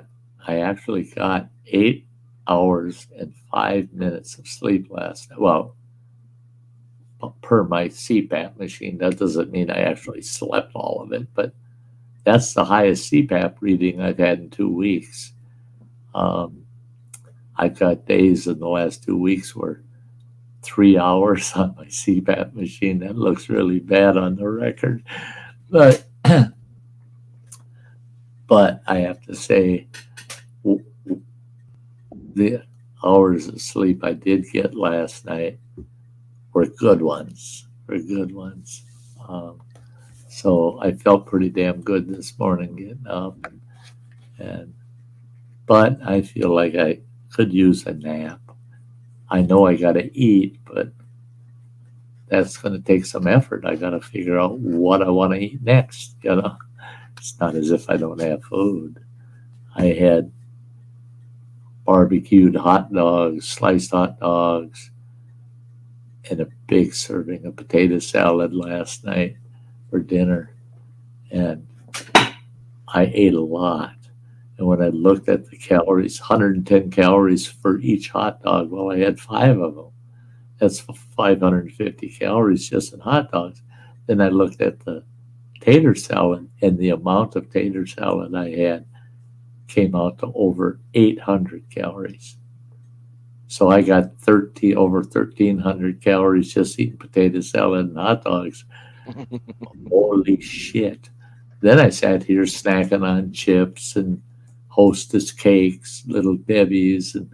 actually got 8 hours and 5 minutes of sleep last night. Well, per my CPAP machine. That doesn't mean I actually slept all of it, but that's the highest CPAP reading I've had in 2 weeks. I've got days in the last 2 weeks where 3 hours on my CPAP machine. That looks really bad on the record. But I have to say, the hours of sleep I did get last night were good ones. So I felt pretty damn good this morning getting up. But I feel like I could use a nap. I know I got to eat, but that's going to take some effort. I got to figure out what I want to eat next. It's not as if I don't have food. I had barbecued hot dogs, sliced hot dogs, and a big serving of potato salad last night for dinner. And I ate a lot. And when I looked at the calories, 110 calories for each hot dog. Well, I had 5 of them. That's 550 calories just in hot dogs. Then I looked at the tater salad, and the amount of tater salad I had came out to over 800 calories. So I got over 1,300 calories just eating potato salad and hot dogs. Holy shit. Then I sat here snacking on chips and Hostess cakes, Little Debbie's, and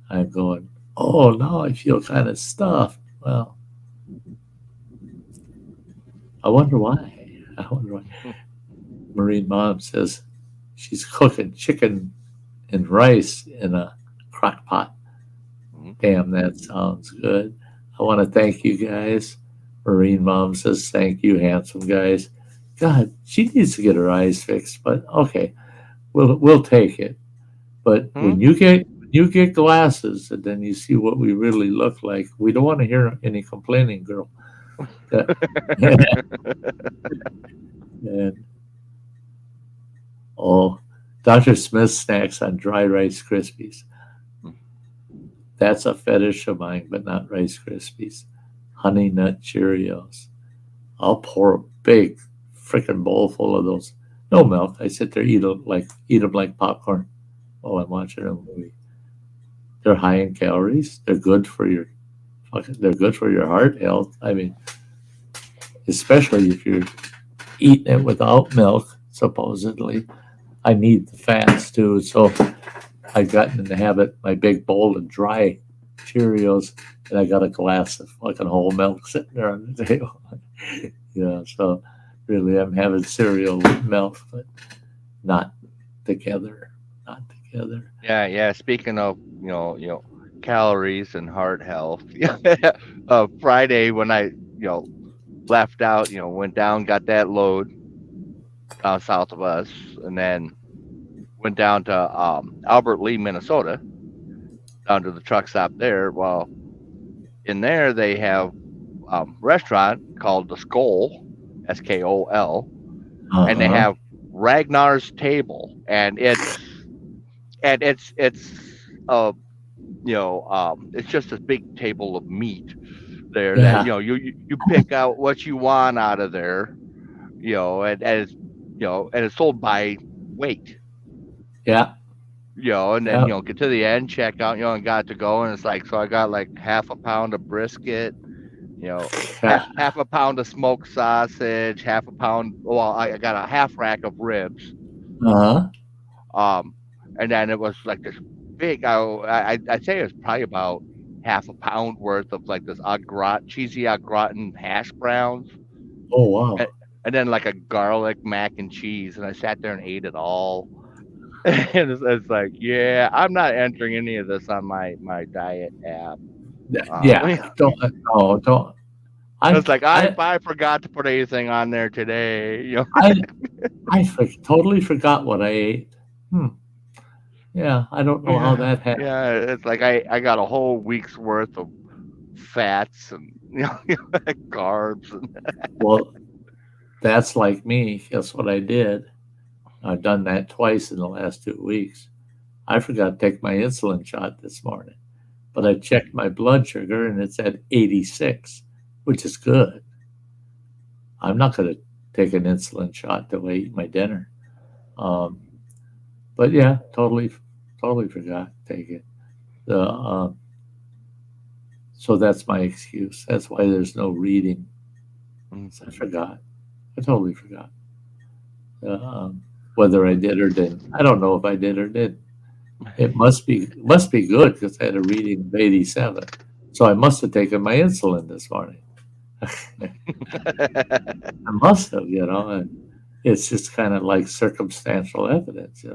I'm going, oh, now I feel kind of stuffed. Well, I wonder why. Marine Mom says she's cooking chicken and rice in a crock pot. Mhm. Damn, that sounds good. I want to thank you guys. Marine Mom says thank you, handsome guys. God, she needs to get her eyes fixed, but okay, we'll take it. But when you get glasses and then you see what we really look like, we don't want to hear any complaining, girl. That- and oh, Dr. Smith snacks on dry Rice Krispies. That's a fetish of mine, but not Rice Krispies. Honey Nut Cheerios. I'll pour a big freaking bowl full of those. No milk. I sit there eat them like popcorn while I'm watching a movie. They're high in calories. They're good for your heart health. I mean, especially if you're eating it without milk. Supposedly, I need the fats too. So I've gotten in the habit. My big bowl of dry Cheerios, and I got a glass of fucking whole milk sitting there on the table. Yeah, so really, I'm having cereal with milk, but not together. Not together. Yeah. Speaking of, calories and heart health. Friday when I, left out, went down, got that load down south of us, and then went down to Albert Lee, Minnesota, down to the truck stop there. Well, in there they have restaurant called the Skol, Skol, and they have Ragnar's Table, and it's uh it's just a big table of meat there that Yeah. you pick out what you want out of there, and it's sold by weight. Yeah. And then Yeah. get to the end, check out, and got to go, and it's like, so I got like half a pound of brisket, half a pound of smoked sausage, half a pound. Well, I got a half rack of ribs, Uh-huh. and then it was like this big. I'd say it was probably about half a pound worth of like this cheesy au gratin hash browns, Oh wow. and then like a garlic mac and cheese, and I sat there and ate it all. And it's like, yeah, I'm not entering any of this on my diet app. Yeah. Don't. No. Don't. It's like I. I forgot to put anything on there today. I. Totally forgot what I ate. Yeah. I don't know how that happened. Yeah, it's like I got a whole week's worth of fats and carbs. Well, that's like me. Guess what I did? I've done that twice in the last 2 weeks. I forgot to take my insulin shot this morning, but I checked my blood sugar and it's at 86, which is good. I'm not going to take an insulin shot till I eat my dinner. But yeah, totally forgot to take it. So that's my excuse. That's why there's no reading. I forgot. I totally forgot. Whether I did or didn't. I don't know if I did or didn't. It must be good because I had a reading of 87. So I must have taken my insulin this morning. I must have, and it's just kind of like circumstantial evidence,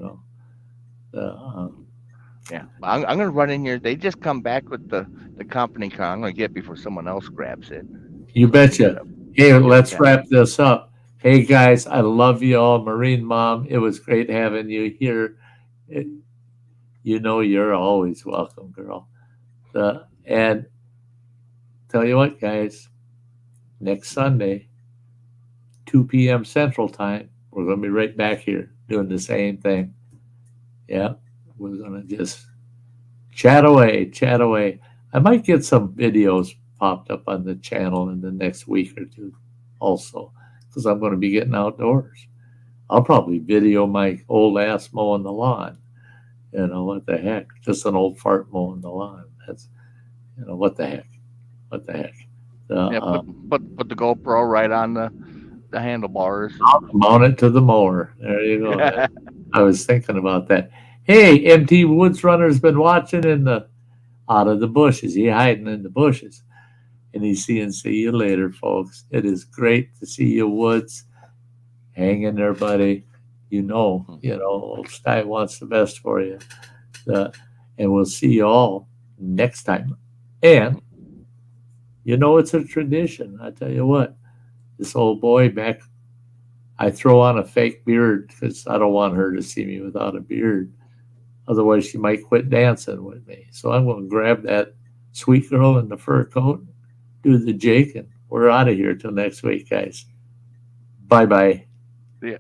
Yeah, I'm going to run in here. They just come back with the company car. I'm going to get before someone else grabs it. You betcha. Hey, let's wrap this up. Hey, guys, I love you all. Marine Mom, it was great having you here. You're always welcome, girl. And tell you what, guys, next Sunday, 2 p.m. Central Time, we're going to be right back here doing the same thing. Yeah, we're going to just chat away. I might get some videos popped up on the channel in the next week or two also, because I'm going to be getting outdoors. I'll probably video my old ass mowing the lawn. What the heck? Just an old fart mowing the lawn. That's, what the heck? Put the GoPro right on the handlebars. Mount it to the mower. There you go. I was thinking about that. Hey, MT Woods Runner's been watching out of the bushes. He hiding in the bushes. And he's saying, see you later, folks. It is great to see you, Woods. Hang in there, buddy. old Sty wants the best for you. And we'll see you all next time. And it's a tradition. I tell you what, this old boy back, I throw on a fake beard because I don't want her to see me without a beard. Otherwise, she might quit dancing with me. So I'm going to grab that sweet girl in the fur coat, do the Jake, and we're out of here till next week, guys. Bye-bye. Yeah.